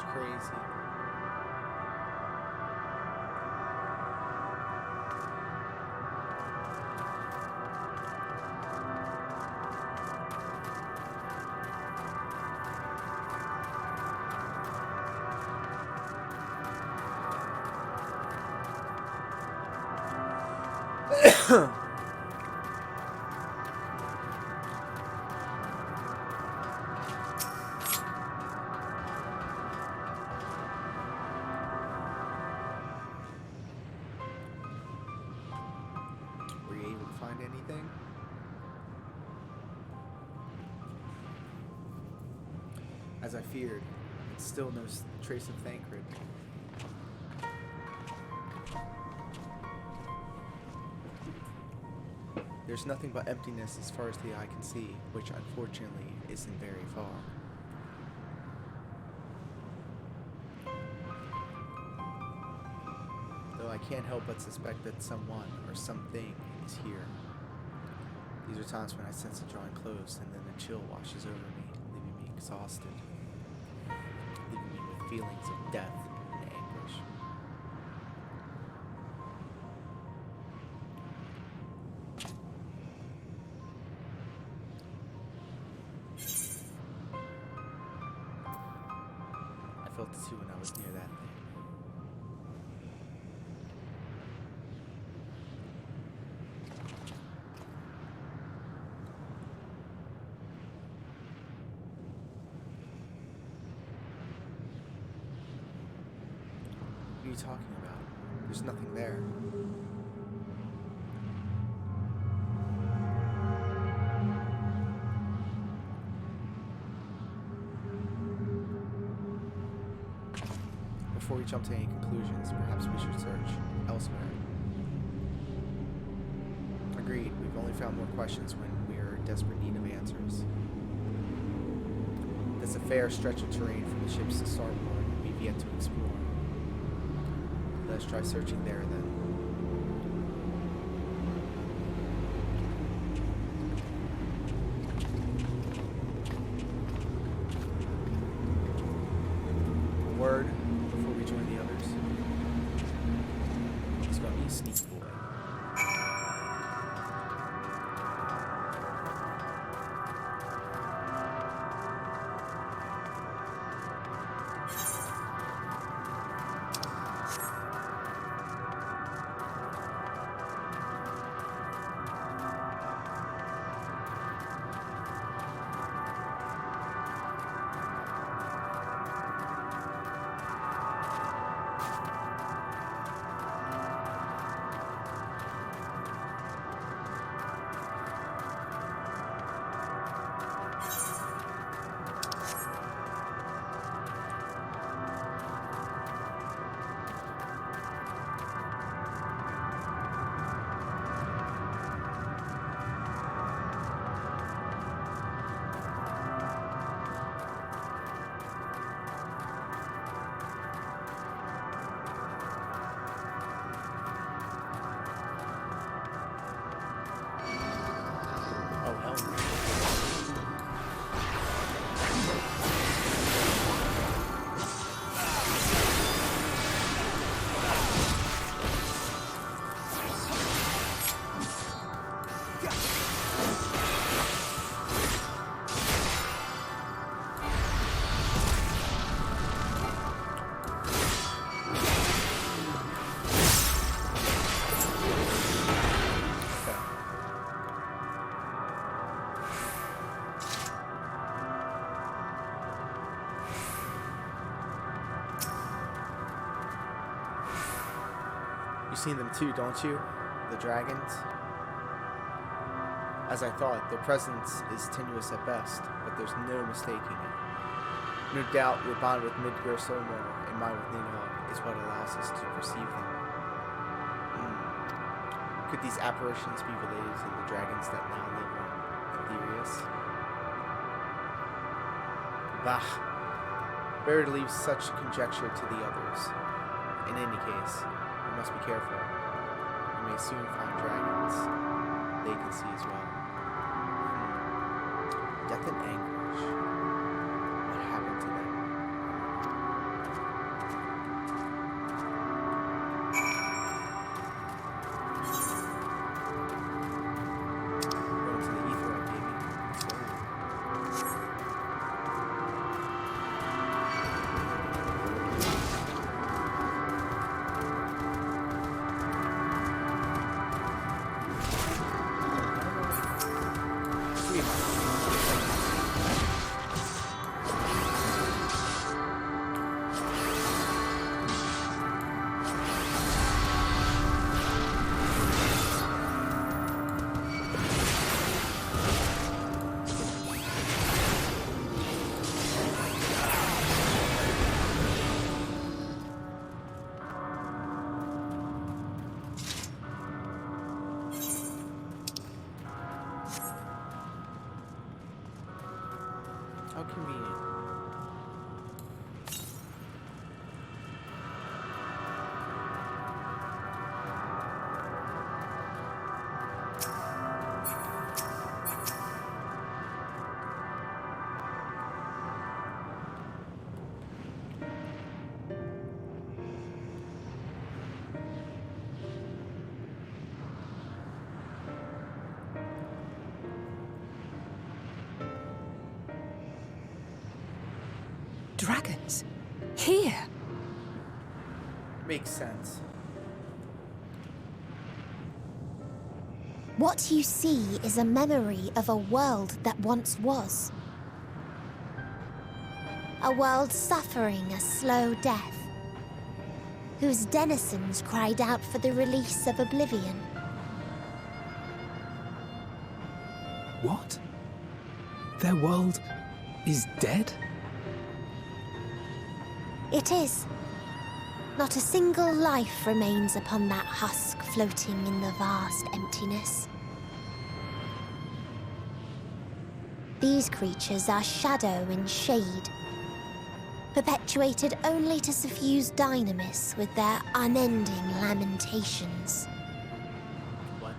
It's crazy. Were you able to find anything? As I feared, it's still no trace of Thancred. There's nothing but emptiness as far as the eye can see, which unfortunately isn't very far. Though I can't help but suspect that someone or something is here. These are times when I sense it drawing close, and then a chill washes over me, leaving me exhausted, leaving me with feelings of death and anguish. I felt it too when I was near that thing. What are you talking about? There's nothing there. Before we jump to any conclusions, perhaps we should search elsewhere. Agreed, we've only found more questions when we are in desperate need of answers. That's a fair stretch of terrain from the ship's starboard we've yet to explore. Let's try searching there then. A word before we join the others. He's gonna be a sneak boy. You've seen them too, don't you? The dragons? As I thought, their presence is tenuous at best, but there's no mistaking it. No doubt your bond with Midgar Solmor and mine with Nidhogg is what allows us to perceive them. Could these apparitions be related to the dragons that now live on Aetherius? Bah! Better to leave such conjecture to the others. In any case, we must be careful. We may soon find dragons they can see as well. Death and anguish. What happened to them? How convenient. Dragons? Here? Makes sense. What you see is a memory of a world that once was. A world suffering a slow death, whose denizens cried out for the release of oblivion. What? Their world is dead? It is. Not a single life remains upon that husk floating in the vast emptiness. These creatures are shadow and shade, perpetuated only to suffuse dynamis with their unending lamentations. What?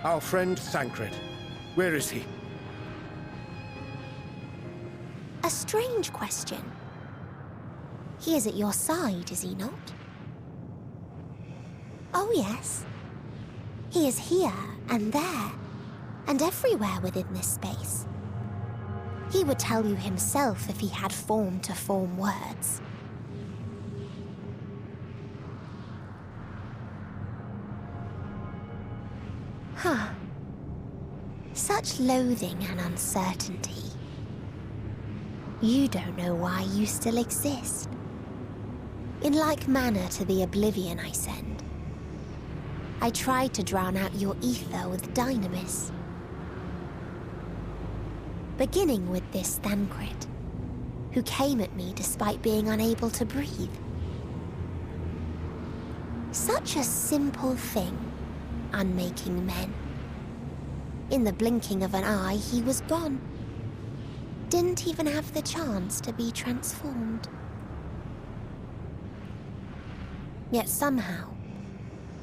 Our friend Thancred. Where is he? A strange question. He is at your side, is he not? Oh, yes. He is here and there, and everywhere within this space. He would tell you himself if he had form to form words. Huh. Such loathing and uncertainty. You don't know why you still exist. In like manner to the oblivion I send, I tried to drown out your ether with dynamis. Beginning with this Thancred, who came at me despite being unable to breathe. Such a simple thing, unmaking men. In the blinking of an eye, he was gone. Didn't even have the chance to be transformed. Yet somehow,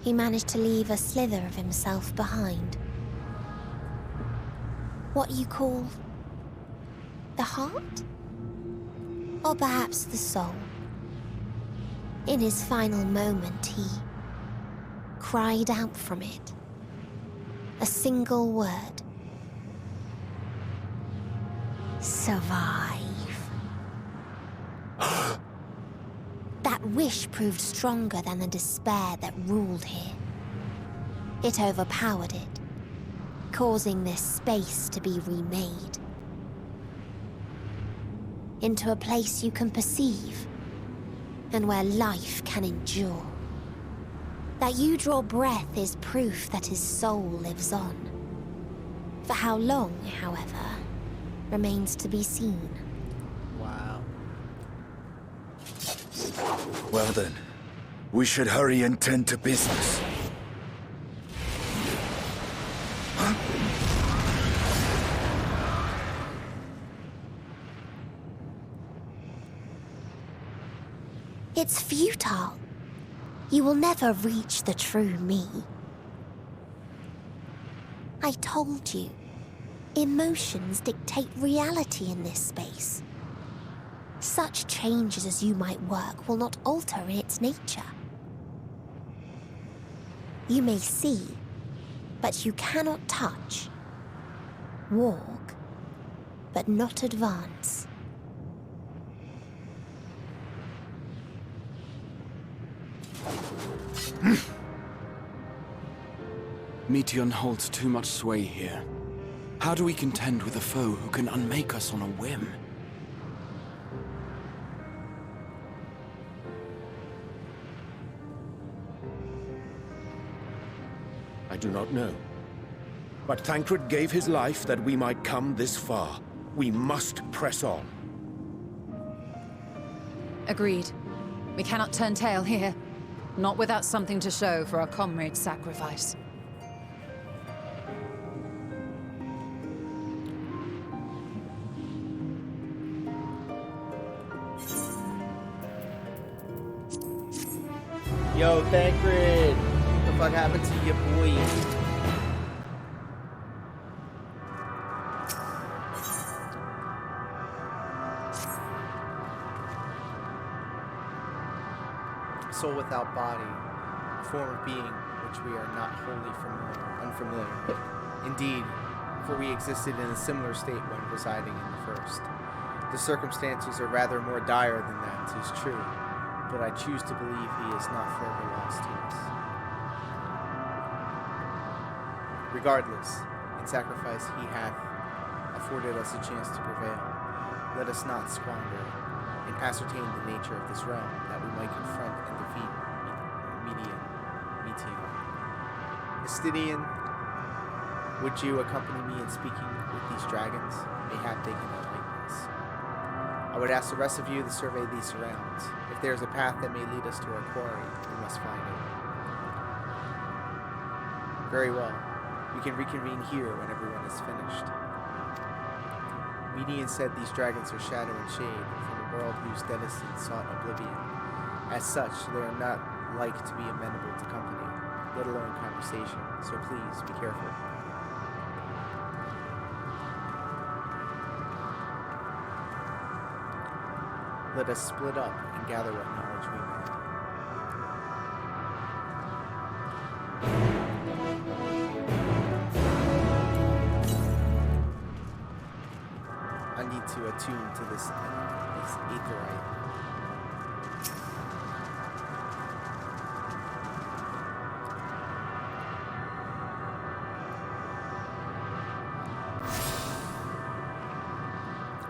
he managed to leave a slither of himself behind. What you call the heart? Or perhaps the soul. In his final moment, he cried out from it. A single word. Survive. That wish proved stronger than the despair that ruled here. It overpowered it, causing this space to be remade. Into a place you can perceive, and where life can endure. That you draw breath is proof that his soul lives on. For how long, however, remains to be seen. Wow. Well then, we should hurry and tend to business. It's futile. You will never reach the true me. I told you, emotions dictate reality in this space. Such changes as you might work will not alter its nature. You may see, but you cannot touch. Walk, but not advance. Meteion holds too much sway here. How do we contend with a foe who can unmake us on a whim? I do not know. But Thancred gave his life that we might come this far. We must press on. Agreed. We cannot turn tail here. Not without something to show for our comrade's sacrifice. Yo, Thancred! What the fuck happened to your boy? Soul without body, a form of being which we are not wholly unfamiliar. Indeed, for we existed in a similar state when residing in the first. The circumstances are rather more dire than that, 'tis true, but I choose to believe he is not forever lost to us. Regardless, in sacrifice he hath afforded us a chance to prevail. Let us not squander and ascertain the nature of this realm, that we might confront and defeat Meteion. Estinian, would you accompany me in speaking with these dragons? Mayhap they can enlighten us. I would ask the rest of you to survey these surrounds. If there is a path that may lead us to our quarry, we must find it. Very well. We can reconvene here when everyone is finished. Meteion said these dragons are shadow and shade from a world whose denizens sought oblivion. As such, they are not like to be amenable to company, let alone conversation, so please be careful. Let us split up and gather what knowledge we may. I need to attune to this aetherite.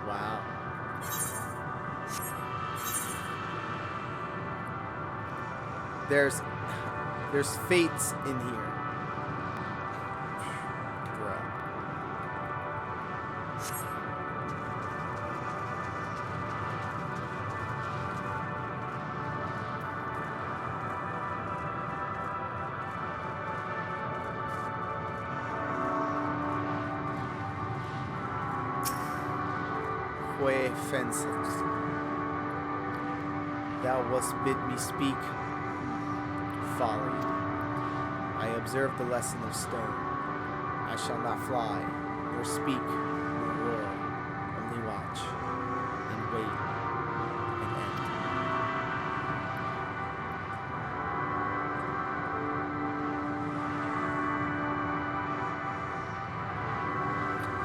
Wow. There's fates in here. Bro. Fue fences. Thou wast bid me speak. Folly. I observed the lesson of stone. I shall not fly, nor speak, nor roar, only watch, and wait, and end.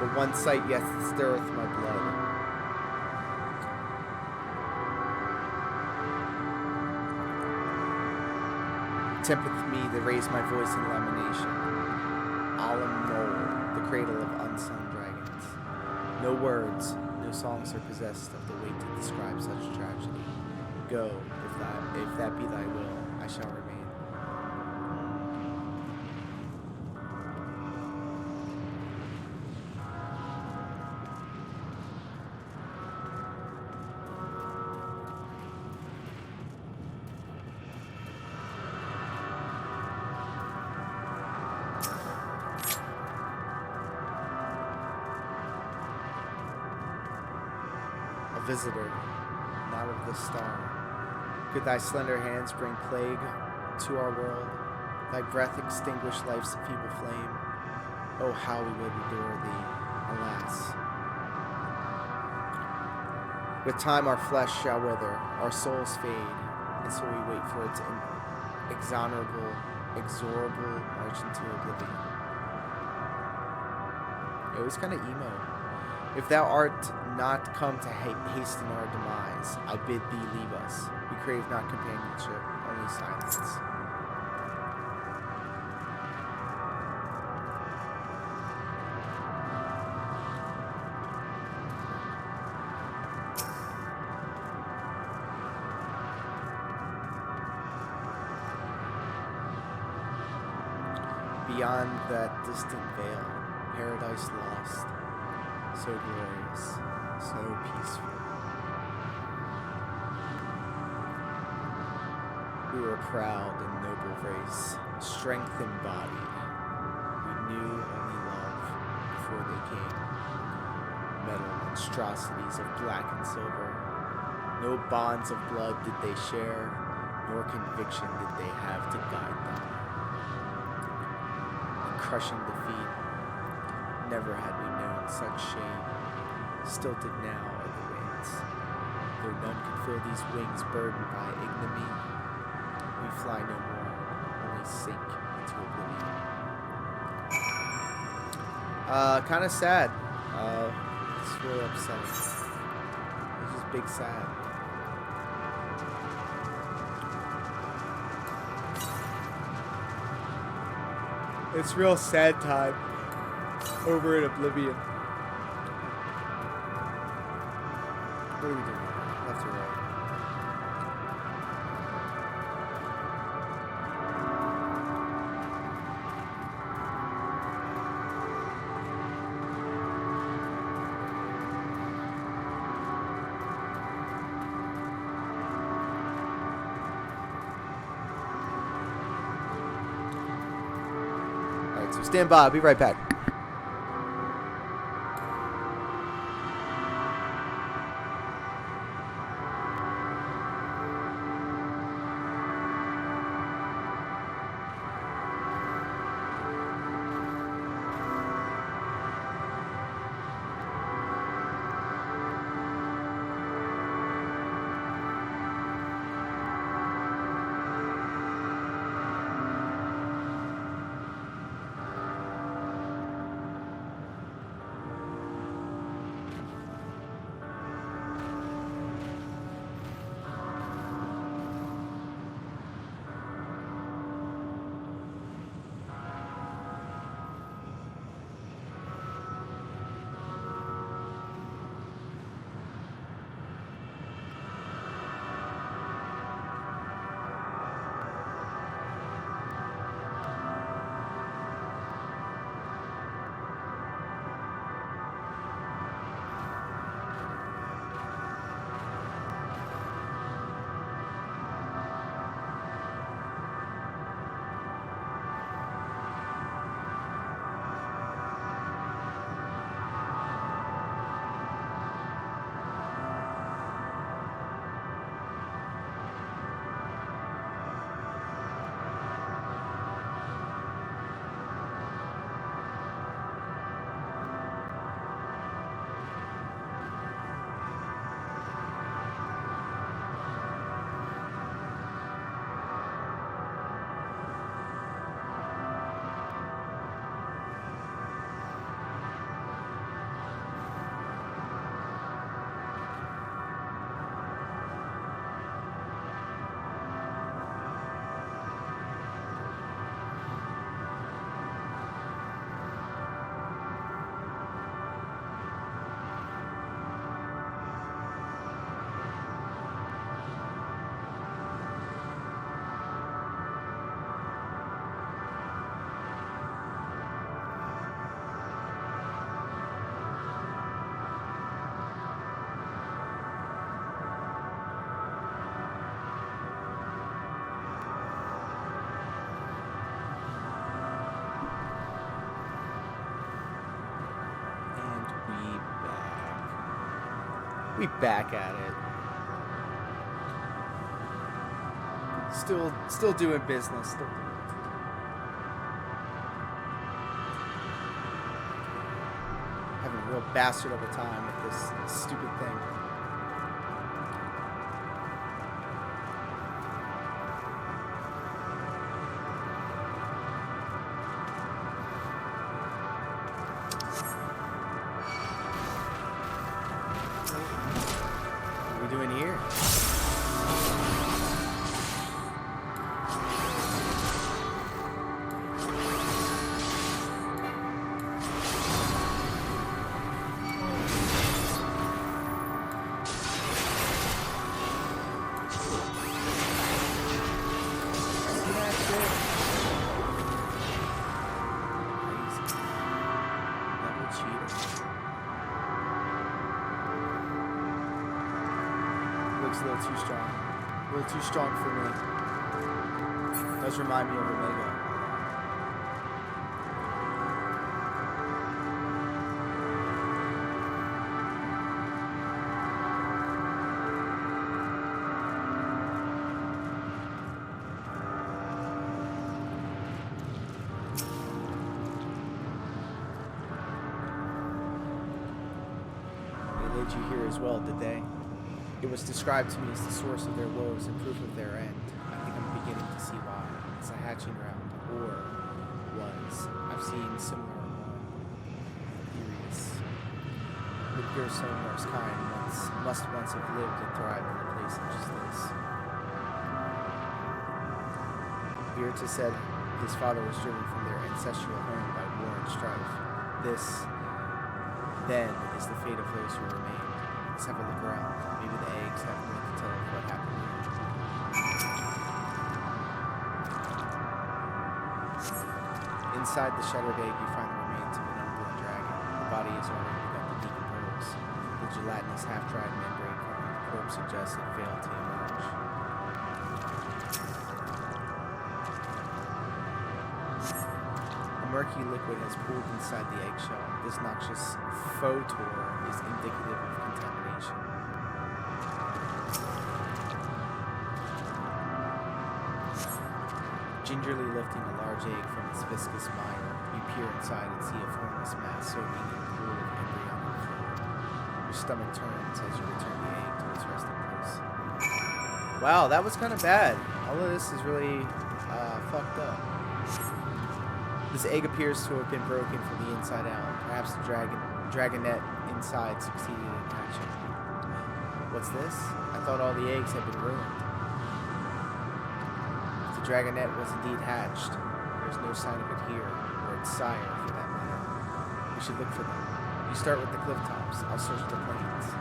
But one sight yet stirreth my blood. Tempteth me to raise my voice in lamentation. Alam Nol, the cradle of unsung dragons. No words, no songs are possessed of the weight to describe such tragedy. Go, if that be thy will, I shall remain. Visitor, not of this star. Could thy slender hands bring plague to our world? Thy breath extinguish life's feeble flame? Oh, how we would adore thee, alas. With time our flesh shall wither, our souls fade, and so we wait for its inexorable march into oblivion. It was kind of emo. If thou art not come to hasten our demise, I bid thee leave us. We crave not companionship, only silence. beyond that distant veil, paradise lost, so glorious, so peaceful. We were a proud and noble race, strength embodied. We knew only love before they came. Metal monstrosities of black and silver. No bonds of blood did they share, nor conviction did they have to guide them. In crushing defeat, never had we known such shame. Stilted now are the winds. Though none could fill these wings burdened by ignominy, we fly no more, only sink into oblivion. Kind of sad. It's really upsetting. It's just big sad. It's real sad time over in Oblivion. What are we doing? Left or right? So stand by, I'll be right back. We back at it. Still doing business. Having a real bastard of a time with this stupid thing. looks a little too strong. A little too strong for me. Does remind me of Omega. They laid you here as well, did they? It was described to me as the source of their woes and proof of their end. I think I'm beginning to see why. It's a hatching ground, or was. I've seen similar theories. Midgar Sonor's kind must once have lived and thrived in a place such as this. Virta said his father was driven from their ancestral home by war and strife. This, then, is the fate of those who remain. Let's have a look around. Maybe the eggs have more to tell of what happened here. Inside the shattered egg, you find the remains of an unborn dragon. The body has already begun to decompose. The gelatinous, half-dried membrane covering the corpse suggests it failed to emerge. A murky liquid has pooled inside the eggshell. This noxious photor is indicative of contamination. Gingerly lifting a large egg from its viscous mire, you peer inside and see a formless mass soaking in a pool of embryonic fluid. Your stomach turns as you return the egg to its resting place. Wow, that was kind of bad. All of this is really fucked up. This egg appears to have been broken from the inside out. Perhaps the dragonette inside succeeded in hatching. What's this? I thought all the eggs had been ruined. If the dragonette was indeed hatched, there's no sign of it here, or its sire for that matter. We should look for them. You start with the cliff tops. I'll search the plains.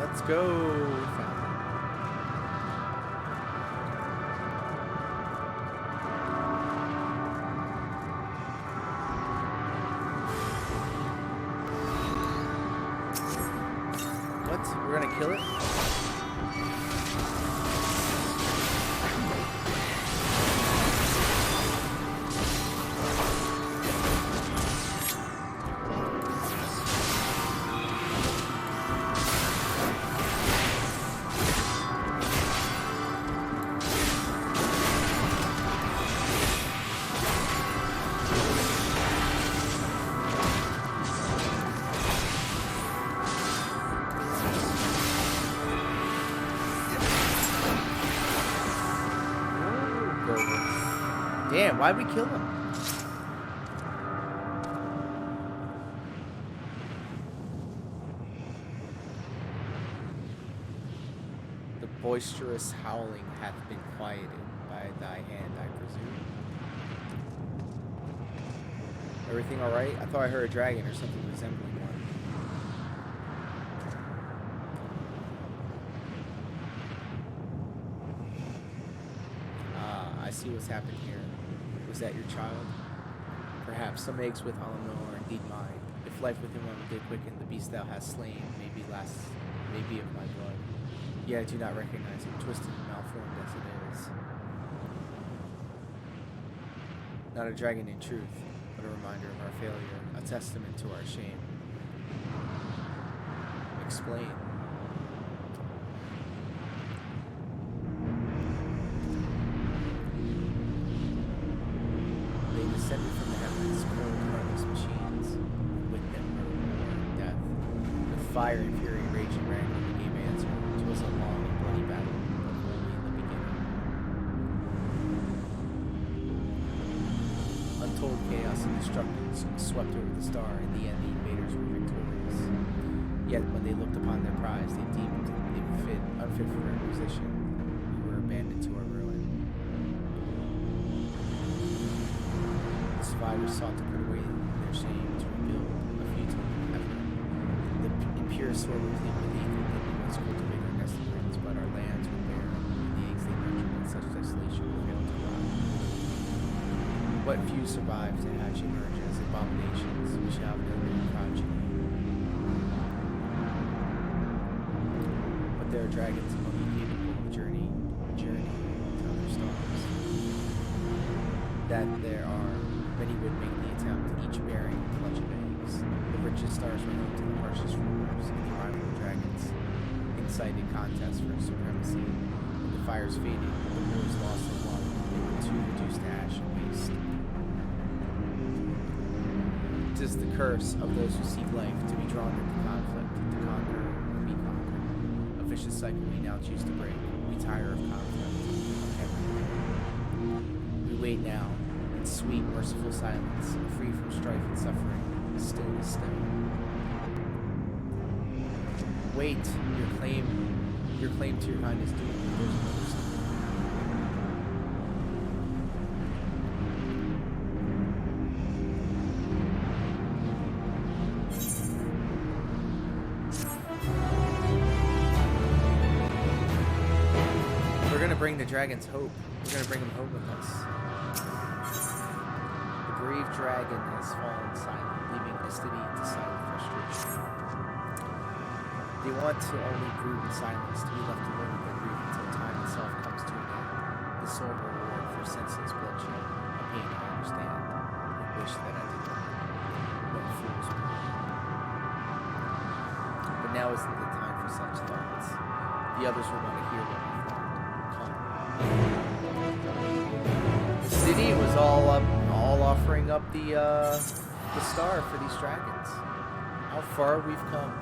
Let's go. What? We're gonna kill it? Damn, why'd we kill him? The boisterous howling hath been quieted by thy hand, I presume. Everything alright? I thought I heard a dragon or something resembling one. I see what's happened here. Was that your child? Perhaps some eggs with Alamo are indeed mine. If life within one did quicken, the beast thou hast slain may be of my blood. Yet I do not recognize it, twisted and malformed as it is. Not a dragon in truth, but a reminder of our failure, a testament to our shame. Explain. Descended from the heavens, cold, heartless machines. With them were war and death. With fire and fury, rage and rancor, we gave answer. 'Twas a long and bloody battle, but only in the beginning. Untold chaos and destruction swept over the star. In the end, the invaders were victorious. Yet, when they looked upon their prize, they deemed it unfit for acquisition. We were abandoned to our ruin. The survivors sought to put away their shame to rebuild a futile effort. The impure soil replete with evil that was cultivate our nesting grounds, but our lands were barren, and the eggs they nurtured in such desolation failed to rot. What few survived to hatch and emerge as abominations, we shall have no new progeny. But there are dragons among you capable of journey to other stars. That there are many would make the attempt, each bearing a clutch of eggs. The richest stars were home to the harshest rulers, and the rival dragons incited contests for supremacy. When the fires faded, the wars lost their water, they were too reduced to ash and waste. It is the curse of those who seek life to be drawn into conflict, to conquer or be conquered. A vicious cycle we now choose to break. We tire of conflict, of everything. We wait now, in sweet, merciful silence, free from strife and suffering, still as stone. Wait, your claim to your kind is due. There's another stone. We're gonna bring the dragons hope. We're gonna bring them home with us. The brave dragon has fallen silent, leaving Istini to silent frustration. They want to only brood in silence, to be left alone with their grief until time itself comes to an end. The sole reward for senseless bloodshed, a pain I understand. I wish that I did not. What fools we are. But now isn't the time for such thoughts. The others will want to hear what we thought. The city was all offering up the star for these dragons. How far we've come.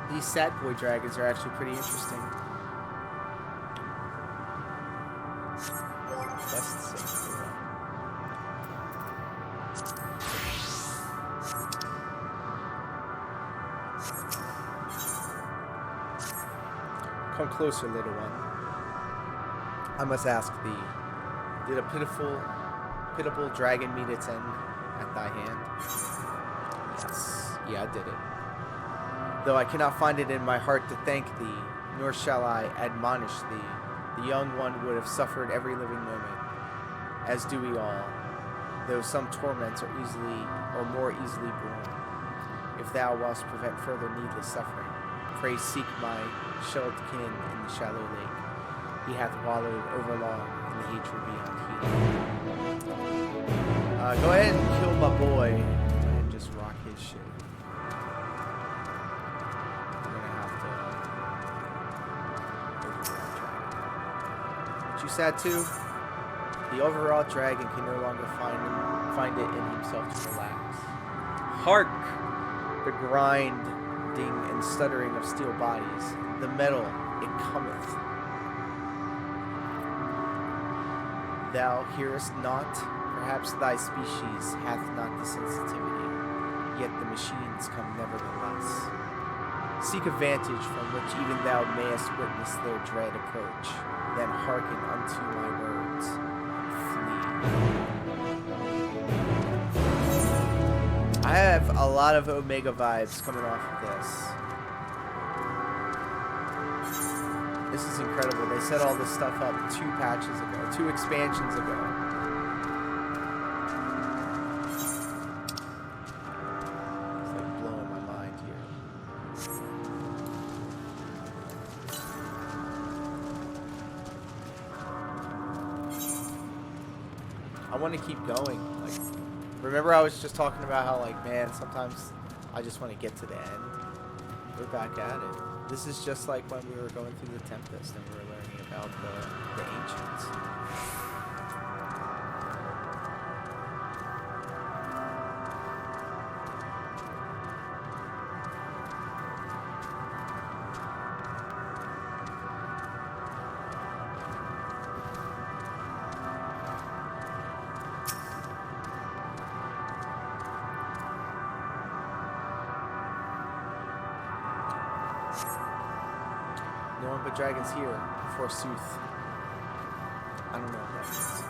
These sad boy dragons are actually pretty interesting. Quest saved. Come closer, little one. I must ask thee, did a pitiful dragon meet its end at thy hand? Yes. Yeah, I did it. Though I cannot find it in my heart to thank thee, nor shall I admonish thee, the young one would have suffered every living moment, as do we all, though some torments are more easily borne. If thou wast prevent further needless suffering, pray seek my shelved kin in the shallow lake. He hath wallowed overlong in the hatred beyond healing. Go ahead and kill my boy and just rock his shit. You sad too? The overwrought dragon can no longer find it in himself to relax. Hark! The grinding and stuttering of steel bodies. The metal, it cometh. Thou hearest not? Perhaps thy species hath not the sensitivity, yet the machines come nevertheless. Seek a vantage from which even thou mayest witness their dread approach. Then hearken unto my words, and flee. I have a lot of Omega vibes coming off of this. This is incredible. They set all this stuff up 2 expansions ago. It's like blowing my mind here. I want to keep going. Like, Remember I was just talking about how, like, man, sometimes I just want to get to the end. We're back at it. This is just like when we were going through the Tempest and we were learning about the ancients. No one but dragons here, forsooth. I don't know what that means.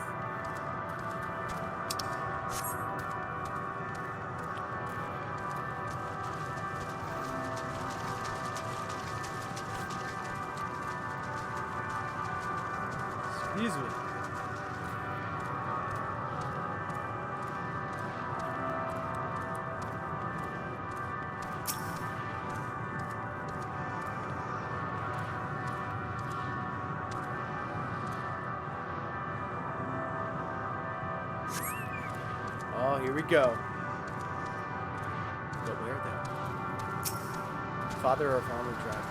Excuse me. Oh, here we go. But where though? Father of armored dragons.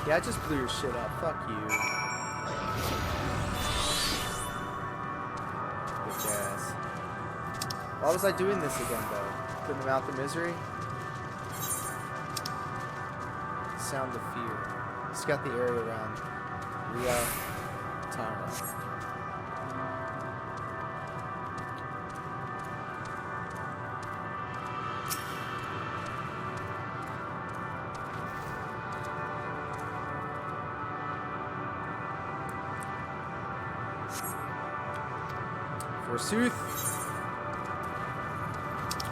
Yeah, I just blew your shit up. Fuck you. Bitch ass. Why was I doing this again, though? Putting them out the misery? Sound of fear. Scout the area around Ria Tara. Forsooth.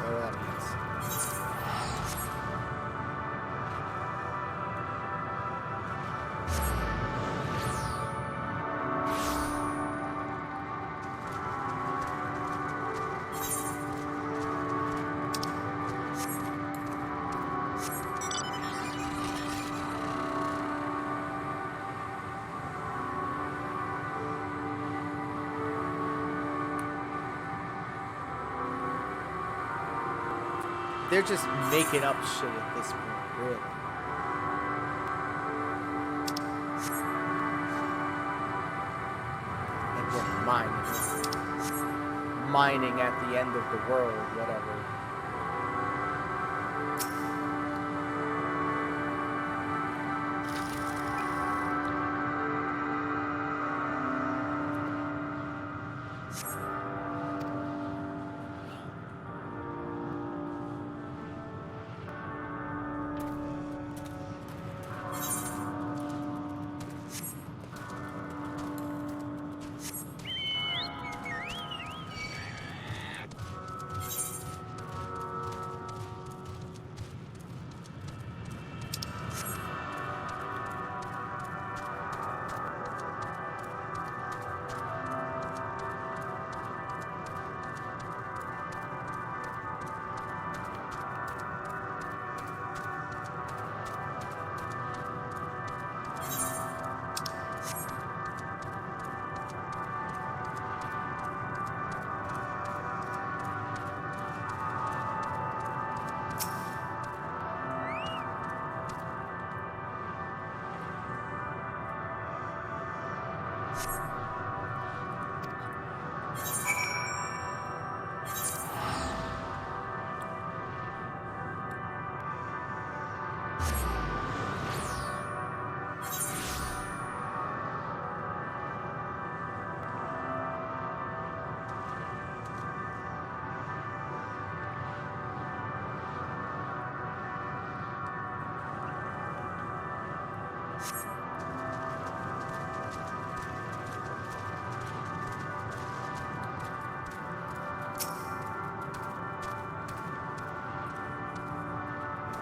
Whatever that means. They're just making up shit at this point, really. And we're mining. Mining at the end of the world, whatever.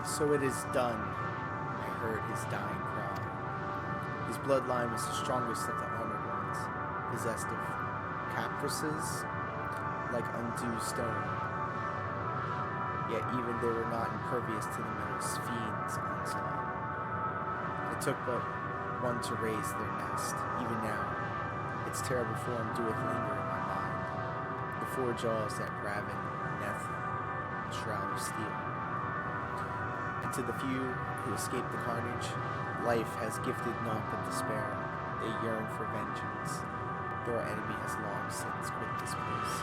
So it is done, I heard his dying cry. His bloodline was the strongest of the armored ones, possessed of caprices, like undue stone. Yet even they were not impervious to the metal's fiend's onslaught. It took but one to raise their nest. Even now, its terrible form doeth linger in my mind. The four jaws that raven Neth, shroud of steel. And to the few who escaped the carnage, life has gifted naught but despair. They yearn for vengeance, though our enemy has long since quit this place.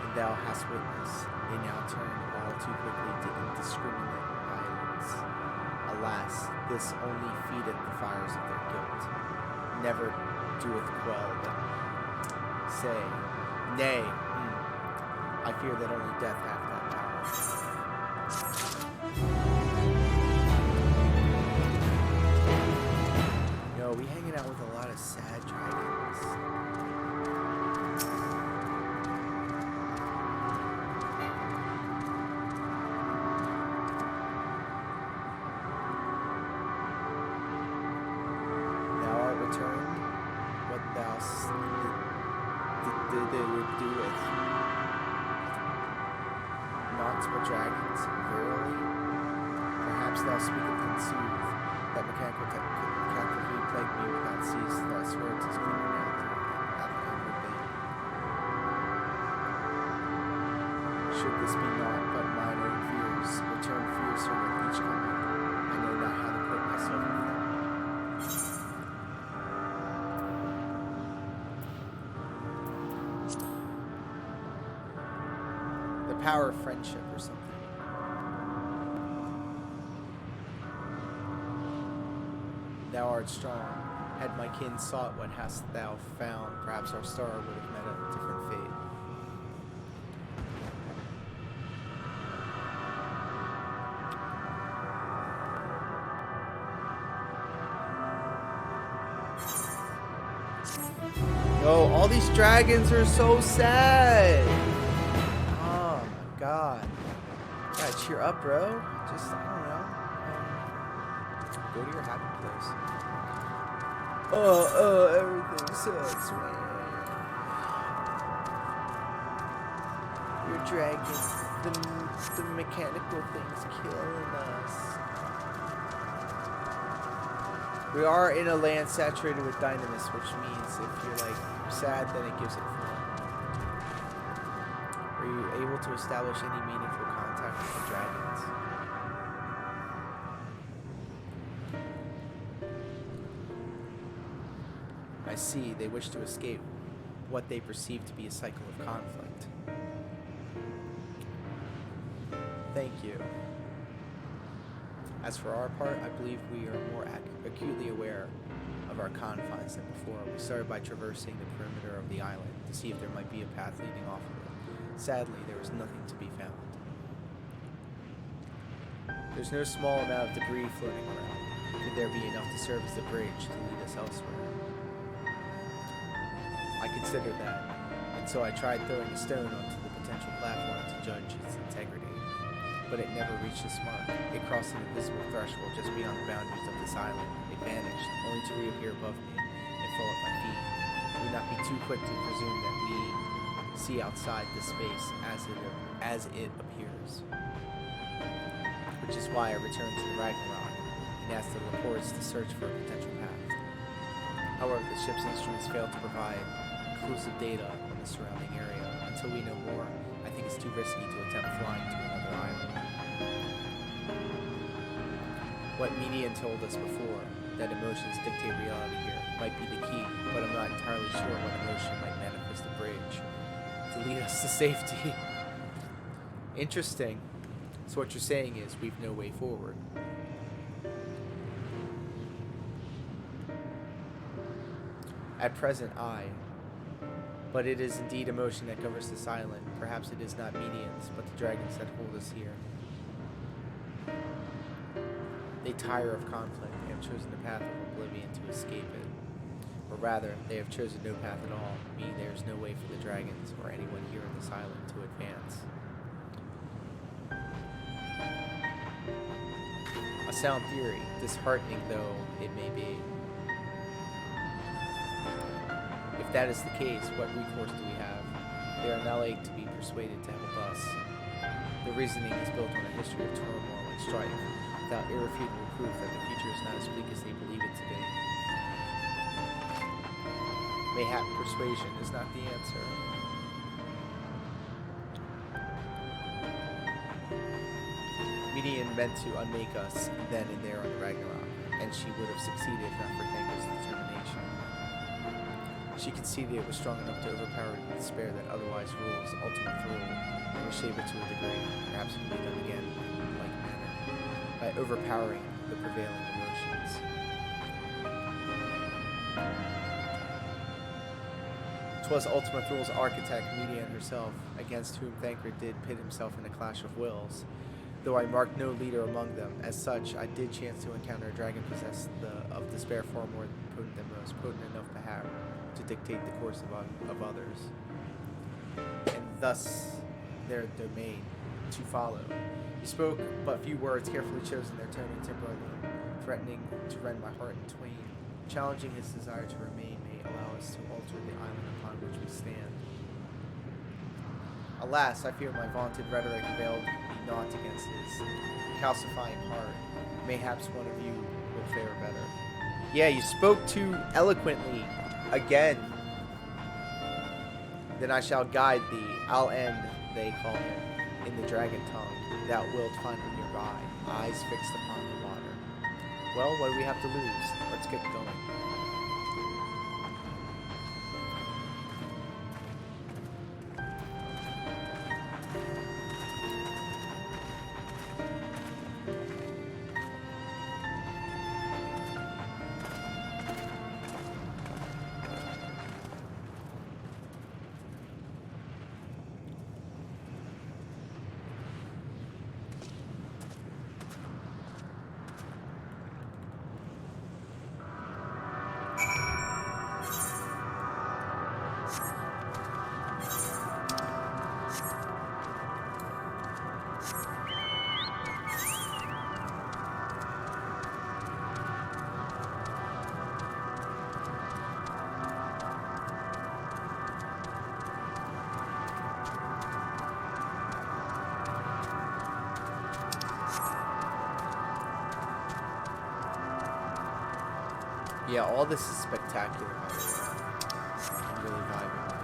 And thou hast witnessed, they now turn all too quickly to indiscriminate violence. Alas, this only feedeth the fires of their guilt, never doeth quell them. Say, nay, I fear that only death hath that power. Yo, we hanging out with a lot of sad dragons. Thou art returned, what thou doeth. Naught but dragons, verily. Perhaps thou speakest in sooth, that mechanical catastrophe plagued me without cease. Thy words is cleaner now than hath ever been. Should this be naught but mine own fears, return fiercer with each coming. I know not how to put myself with them. The power of friendship or something. Thou art strong. Had my kin sought what hast thou found, perhaps our star would have met a different fate. Yo, all these dragons are so sad. Oh my god. Gotta cheer up, bro. Just, I don't know. Go to your happy place. Everything sucks, man. Your dragon, the mechanical thing's killing us. We are in a land saturated with dynamis, which means if you're like sad, then it gives it form. Are you able to establish any meaningful contact with the dragons? I see, they wish to escape what they perceive to be a cycle of conflict. Thank you. As for our part, I believe we are more acutely aware of our confines than before. We started by traversing the perimeter of the island to see if there might be a path leading off of it. Sadly, there was nothing to be found. There's no small amount of debris floating around. Could there be enough to serve as the bridge to lead us elsewhere? I considered that, and so I tried throwing a stone onto the potential platform to judge its integrity. But it never reached its mark. It crossed an invisible threshold just beyond the boundaries of this island. It vanished, only to reappear above me and fall at my feet. It would not be too quick to presume that we see outside this space as it appears. Which is why I returned to the Ragnarok and asked the reports to search for a potential path. However, the ship's instruments failed to provide conclusive data on the surrounding area. Until we know more, I think it's too risky to attempt flying to another island. What Median told us before, that emotions dictate reality here, might be the key, but I'm not entirely sure what emotion might manifest a bridge to lead us to safety. Interesting. So what you're saying is we've no way forward. At present, but it is indeed emotion that governs this island. Perhaps it is not medians, but the dragons that hold us here. They tire of conflict and have chosen the path of oblivion to escape it. Or rather, they have chosen no path at all, meaning there is no way for the dragons or anyone here in this island to advance. A sound theory, disheartening though it may be. If that is the case, what recourse do we have? They are now able to be persuaded to help us. The reasoning is built on a history of turmoil and strife, without irrefutable proof that the future is not as bleak as they believe it to be. Mayhap persuasion is not the answer. Median meant to unmake us then and there on the Ragnarok, and she would have succeeded if not for Thanker's determination. She conceded it was strong enough to overpower the despair that otherwise rules ultimate rule, and reshape it to a degree. Perhaps it can be done again in like manner, by overpowering the prevailing emotions. 'Twas Ultima Throle's architect, Median herself, against whom Thanker did pit himself in a clash of wills. Though I marked no leader among them, as such, I did chance to encounter a dragon possessed of despair far more potent than most, potent enough perhaps to dictate the course of others, and thus their domain to follow. He spoke but few words, carefully chosen their tone and temper alone, threatening to rend my heart in twain, challenging his desire to remain may allow us to alter the island upon which we stand. Alas, I fear my vaunted rhetoric availed me not against his calcifying heart. Mayhaps one of you will fare better. Yeah, you spoke too eloquently again. Then I shall guide thee. I'll end, they call him, in the dragon tongue. Thou wilt find him nearby, eyes fixed upon the water. Well, what do we have to lose? Let's get going. Yeah, all this is spectacular, by the way. I'm really vibing with it.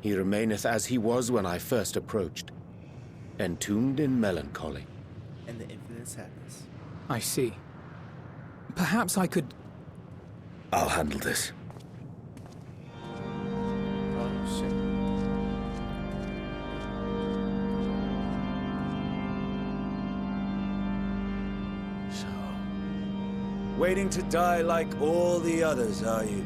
He remaineth as he was when I first approached, entombed in melancholy. And the infinite sadness. I see. Perhaps I could... I'll handle this. Oh, shit. So, waiting to die like all the others, are you?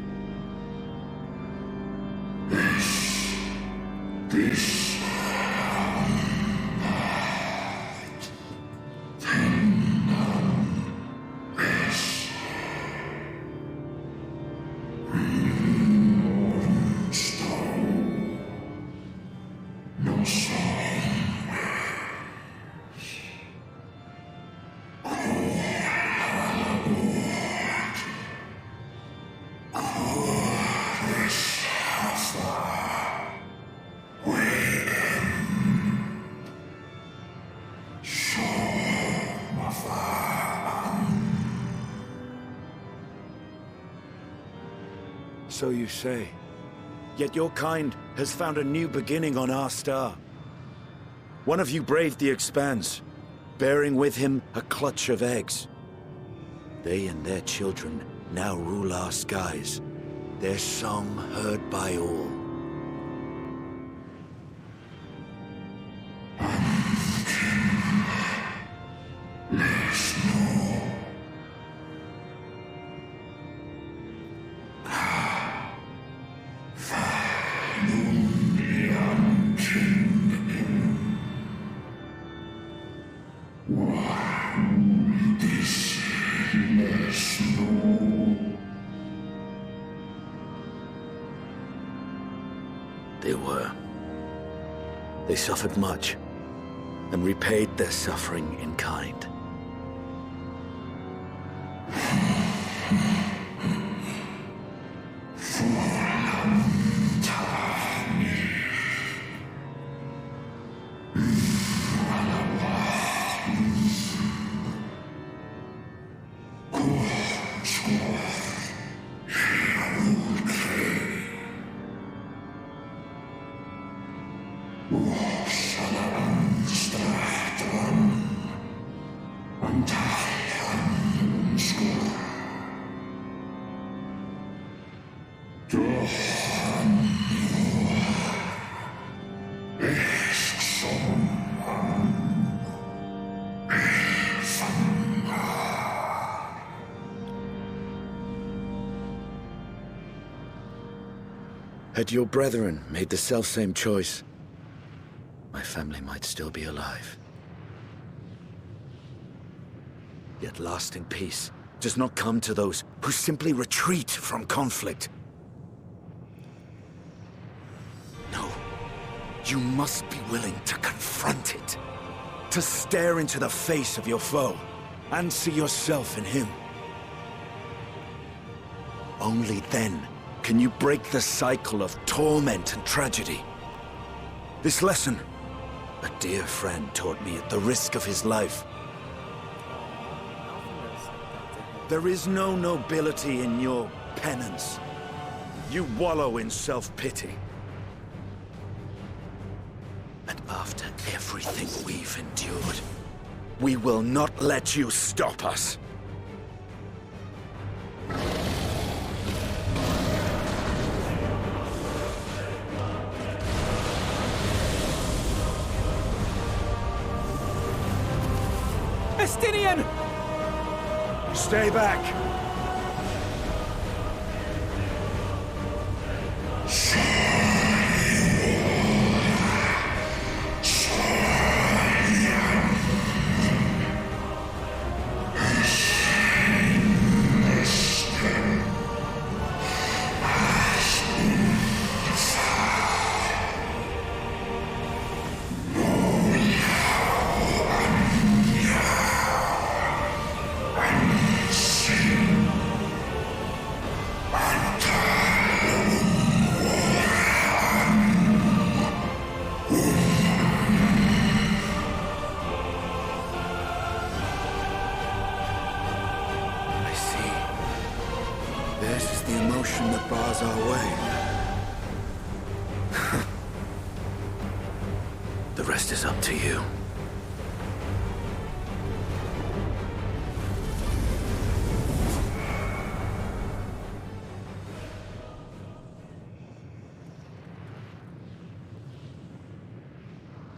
So you say. Yet your kind has found a new beginning on our star. One of you braved the expanse, bearing with him a clutch of eggs. They and their children now rule our skies, their song heard by all. They were. They suffered much, and repaid their suffering in kind. Had your brethren made the selfsame choice, my family might still be alive. Yet lasting peace does not come to those who simply retreat from conflict. No, you must be willing to confront it, to stare into the face of your foe, and see yourself in him. Only then can you break the cycle of torment and tragedy. This lesson, a dear friend taught me at the risk of his life. There is no nobility in your penance. You wallow in self-pity. And after everything we've endured, we will not let you stop us. Estinian! Stay back! That bars our way. The rest is up to you.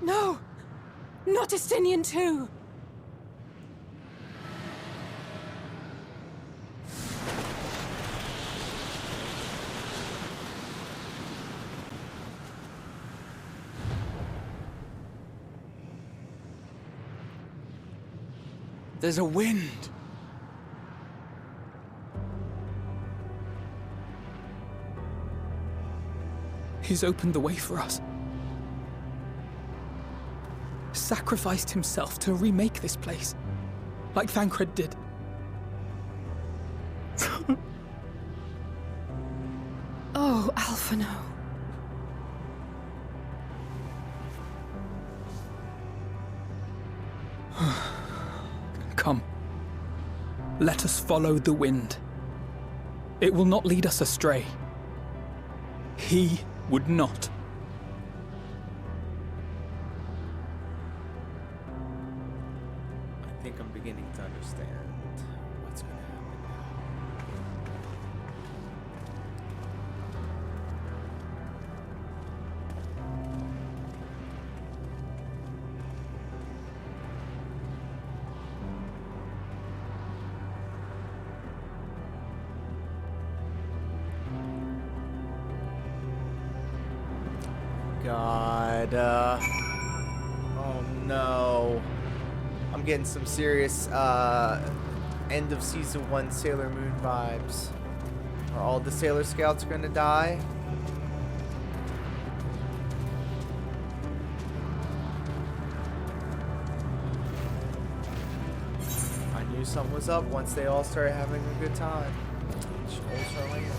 No! Not Estinian too! There's a wind. He's opened the way for us. Sacrificed himself to remake this place, like Thancred did. Oh, Alphino. Come. Let us follow the wind. It will not lead us astray. He would not. I think I'm beginning to understand what's going to happen God, oh no. I'm getting some serious end of season 1 Sailor Moon vibes. Are all the Sailor Scouts going to die? I knew something was up once they all started having a good time. Ultra Land.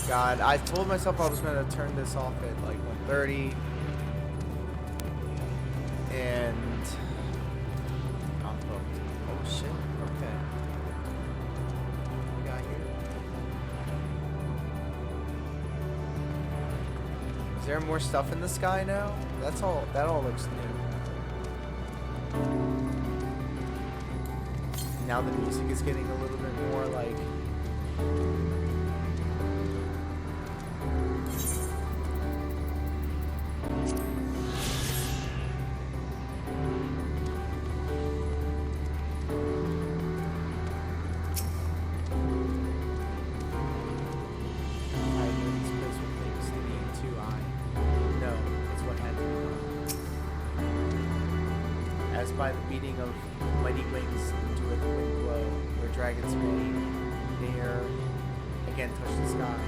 God, I told myself I was going to turn this off at like 1:30, and I'm hooked. Oh shit, okay. What we got here? Is there more stuff in the sky now? That all looks new. Now the music is getting a little bit more like... by the beating of mighty wings into a wind blow, where dragons may dare again touch the sky.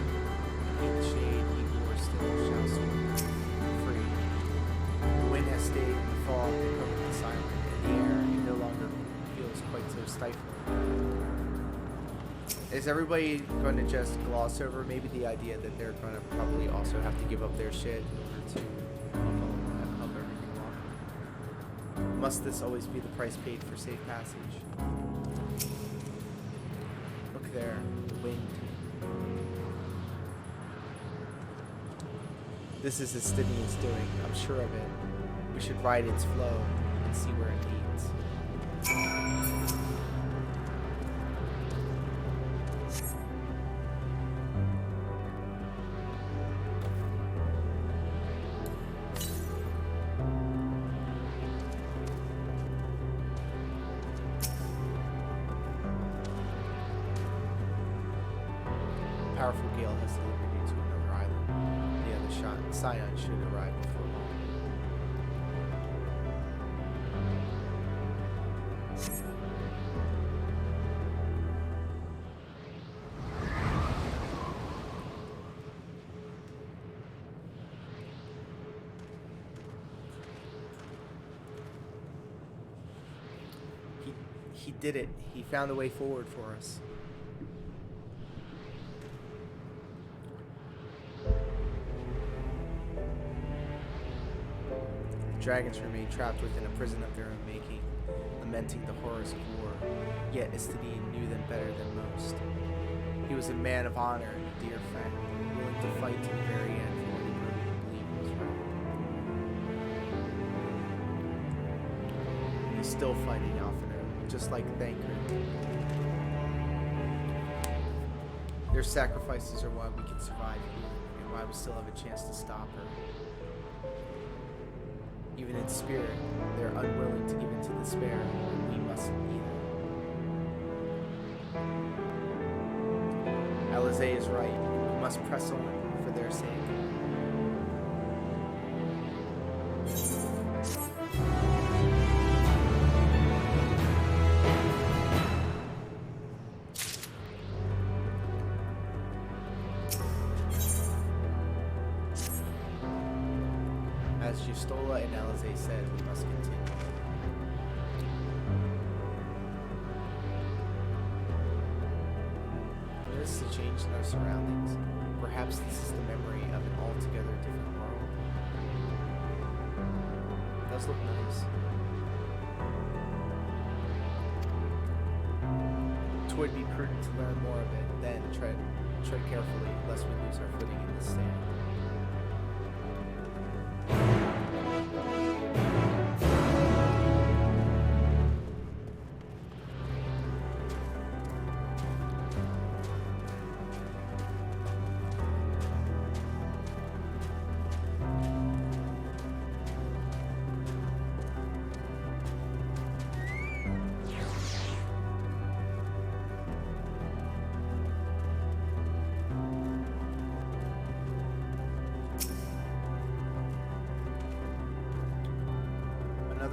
Eat the shade, Igor still shall soar free. The wind has stayed in the fog and covered the silent, and the air it no longer feels quite so stifling. Is everybody going to just gloss over maybe the idea that they're going to probably also have to give up their shit in order to help everything along? Must this always be the price paid for safe passage? Look there, the wind. This is Estinian's doing, I'm sure of it. We should ride its flow and see where it leads. Powerful gale has delivered you to another island. The other Scion should arrive before long. He did it. He found a way forward for us. Dragons remain trapped within a prison of their own making, lamenting the horrors of war. Yet Estinian knew them better than most. He was a man of honor and a dear friend, willing to fight to the very end for what he believed was right. He's still fighting Alphinaud, just like Thancred. Their sacrifices are why we can survive here, and why we still have a chance to stop her. Even in spirit, they're unwilling to give in to despair, and we mustn't either. Alizé is right. We must press on for their sake. As Justola and Alizé said, we must continue. Notice the change in our surroundings. Perhaps this is the memory of an altogether different world. It does look nice. Twould be prudent to learn more of it, then tread carefully, lest we lose our footing in this sand.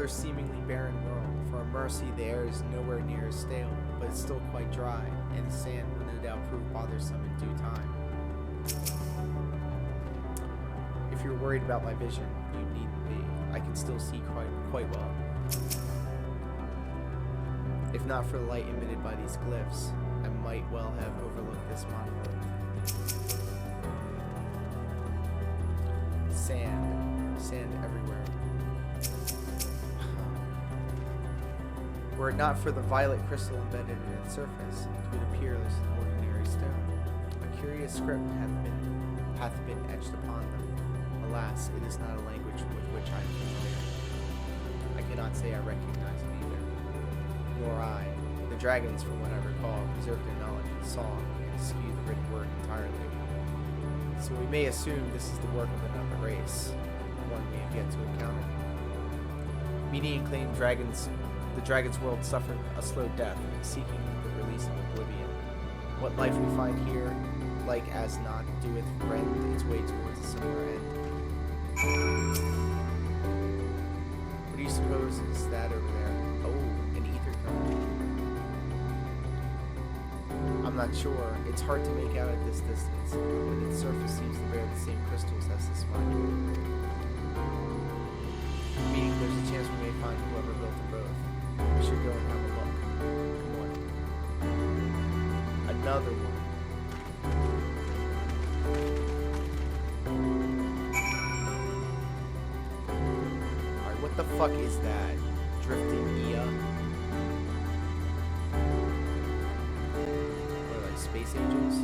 another seemingly barren world. For a mercy, the air is nowhere near as stale, but it's still quite dry, and the sand will no doubt prove bothersome in due time. If you're worried about my vision, you needn't be. I can still see quite well. If not for the light emitted by these glyphs, I might well have overlooked this monolith. Sand everywhere. Were it not for the violet crystal embedded in its surface, it would appear as an ordinary stone. A curious script hath been etched upon them. Alas, it is not a language with which I am familiar. I cannot say I recognize it either. Nor I. The dragons, from what I recall, preserved their knowledge in song and eschew the written word entirely. So we may assume this is the work of another race, one we have yet to encounter. Median claimed the dragon's world suffered a slow death, seeking the release of oblivion. What life we find here, like as not, doeth rend its way towards a similar end. What do you suppose is that over there? Oh, an ether cone. I'm not sure. It's hard to make out at this distance, but its surface seems to bear the same crystals as this mine. Meaning there's a chance we may find whoever built them both. We should go and have a look. Come on. Another one. Alright, what the fuck is that? Drifting Ia? What, like space angels?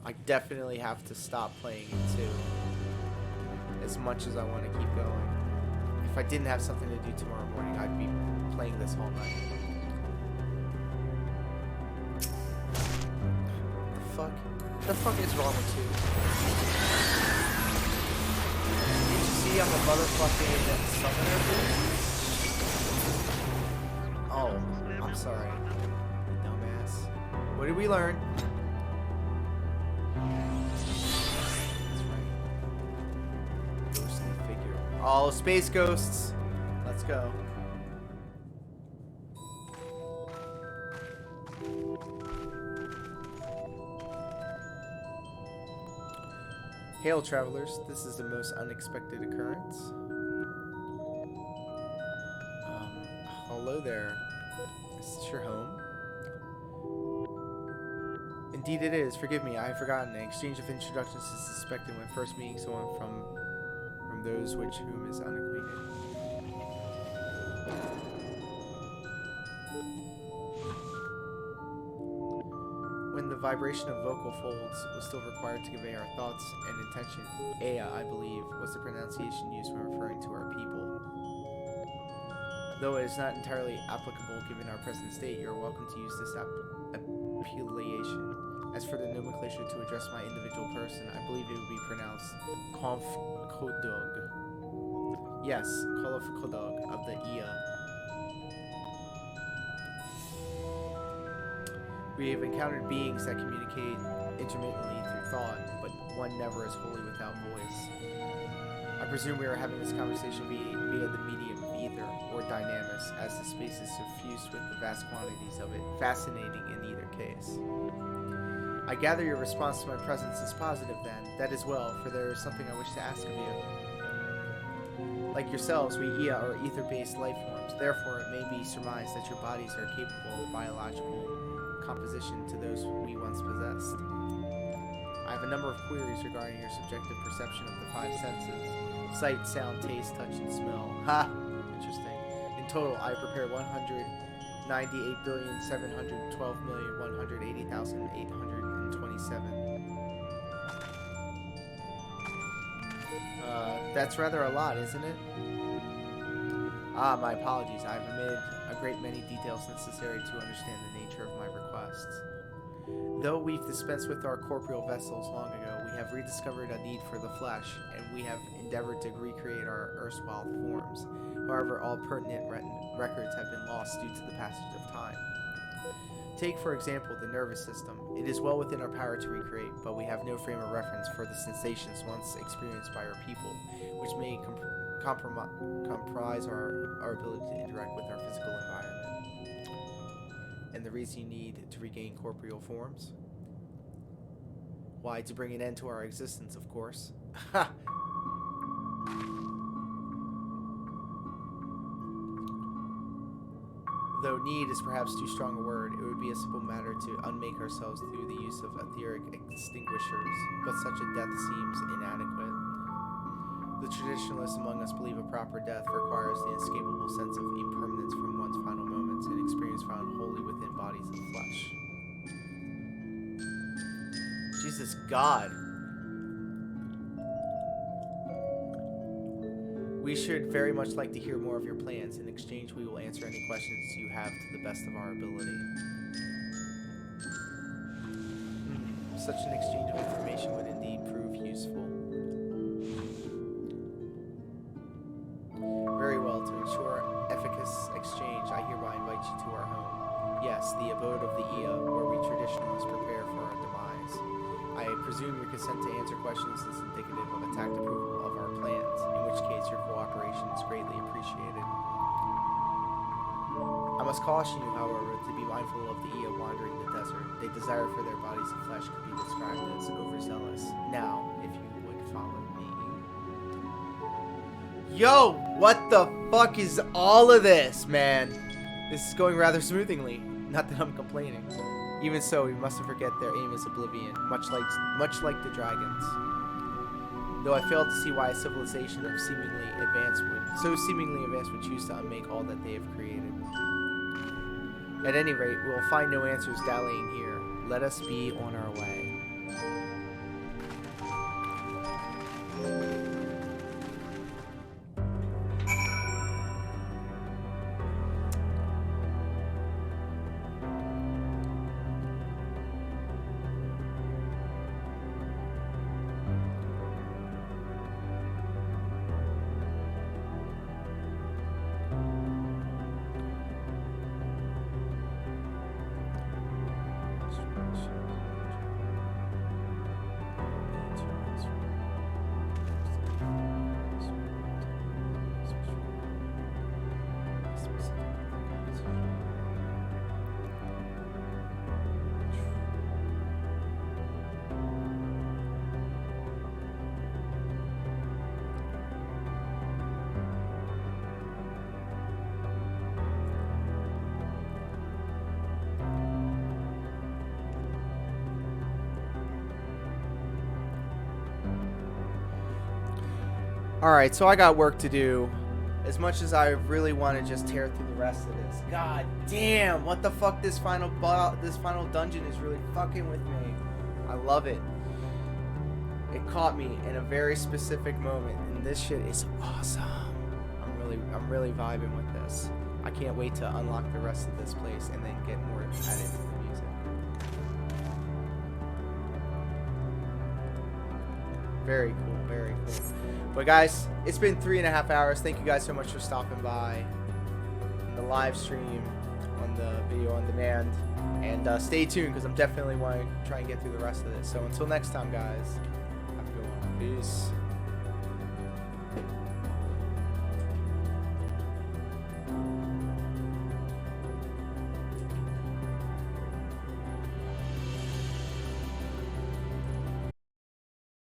I definitely have to stop playing it too, as much as I want to keep going. If I didn't have something to do tomorrow morning, I'd be playing this all night. The fuck is wrong with you? Did you see I'm a motherfucking summoner, dude? Oh, I'm sorry. Dumbass. What did we learn? Oh, space ghosts. Let's go. Hail, travelers. This is the most unexpected occurrence. Hello there. Is this your home? Indeed it is. Forgive me, I have forgotten. An exchange of introductions is suspected when first meeting someone from those which whom is unacquainted. When the vibration of vocal folds was still required to convey our thoughts and intention, Ea, I believe, was the pronunciation used when referring to our people. Though it is not entirely applicable given our present state, you are welcome to use this appellation. As for the nomenclature to address my individual person, I believe it would be pronounced Kodog. Yes, Kodog of the Ia. We have encountered beings that communicate intermittently through thought, but one never is wholly without voice. I presume we are having this conversation via the medium of ether, or dynamis, as the space is suffused with the vast quantities of it, fascinating in either case. I gather your response to my presence is positive then. That is well, for there is something I wish to ask of you. Like yourselves, we Ia are ether-based life forms. Therefore, it may be surmised that your bodies are capable of biological composition to those we once possessed. I have a number of queries regarding your subjective perception of the five senses. Sight, sound, taste, touch, and smell. Ha! Interesting. In total, I prepare 198,712,180,827. That's rather a lot, isn't it? Ah, my apologies. I have omitted a great many details necessary to understand the nature of my requests. Though we've dispensed with our corporeal vessels long ago, we have rediscovered a need for the flesh, and we have endeavored to recreate our erstwhile forms. However, all pertinent records have been lost due to the passage of time. Take, for example, the nervous system. It is well within our power to recreate, but we have no frame of reference for the sensations once experienced by our people, which may comprise our ability to interact with our physical environment. And the reason you need to regain corporeal forms? Why, to bring an end to our existence, of course. Ha! Though need is perhaps too strong a word, it would be a simple matter to unmake ourselves through the use of etheric extinguishers, but such a death seems inadequate. The traditionalists among us believe a proper death requires the inescapable sense of impermanence from one's final moments, an experience found wholly within bodies of flesh. Jesus God. We should very much like to hear more of your plans. In exchange, we will answer any questions you have to the best of our ability. Such an exchange of information would indeed prove useful. Very well. To ensure efficacious exchange, I hereby invite you to our home. Yes, the abode of the Ea, where we traditionalists prepare for our demise. I presume your consent to answer questions is indicative of a tact approval of our plans, in which case your cooperation is greatly appreciated. I must caution you, however, to be mindful of the Ea wandering the desert. They desire for their bodies of flesh could be described as overzealous. Now, if you would follow me. Yo, what the fuck is all of this, man? This is going rather smoothly. Not that I'm complaining. Even so, we mustn't forget their aim is oblivion, much like the dragons. Though I fail to see why a civilization of seemingly advanced would choose to unmake all that they have created. At any rate, we will find no answers dallying here. Let us be on our way. Alright, so I got work to do. As much as I really want to just tear through the rest of this. God damn, what the fuck, this final dungeon is really fucking with me. I love it. It caught me in a very specific moment, and this shit is awesome. I'm really vibing with this. I can't wait to unlock the rest of this place and then get more added to the music. Very cool, very cool. But guys, it's been 3.5 hours. Thank you guys so much for stopping by in the live stream, on the video on demand. And stay tuned, because I'm definitely want to try and get through the rest of this. So until next time, guys, have a good one. Peace.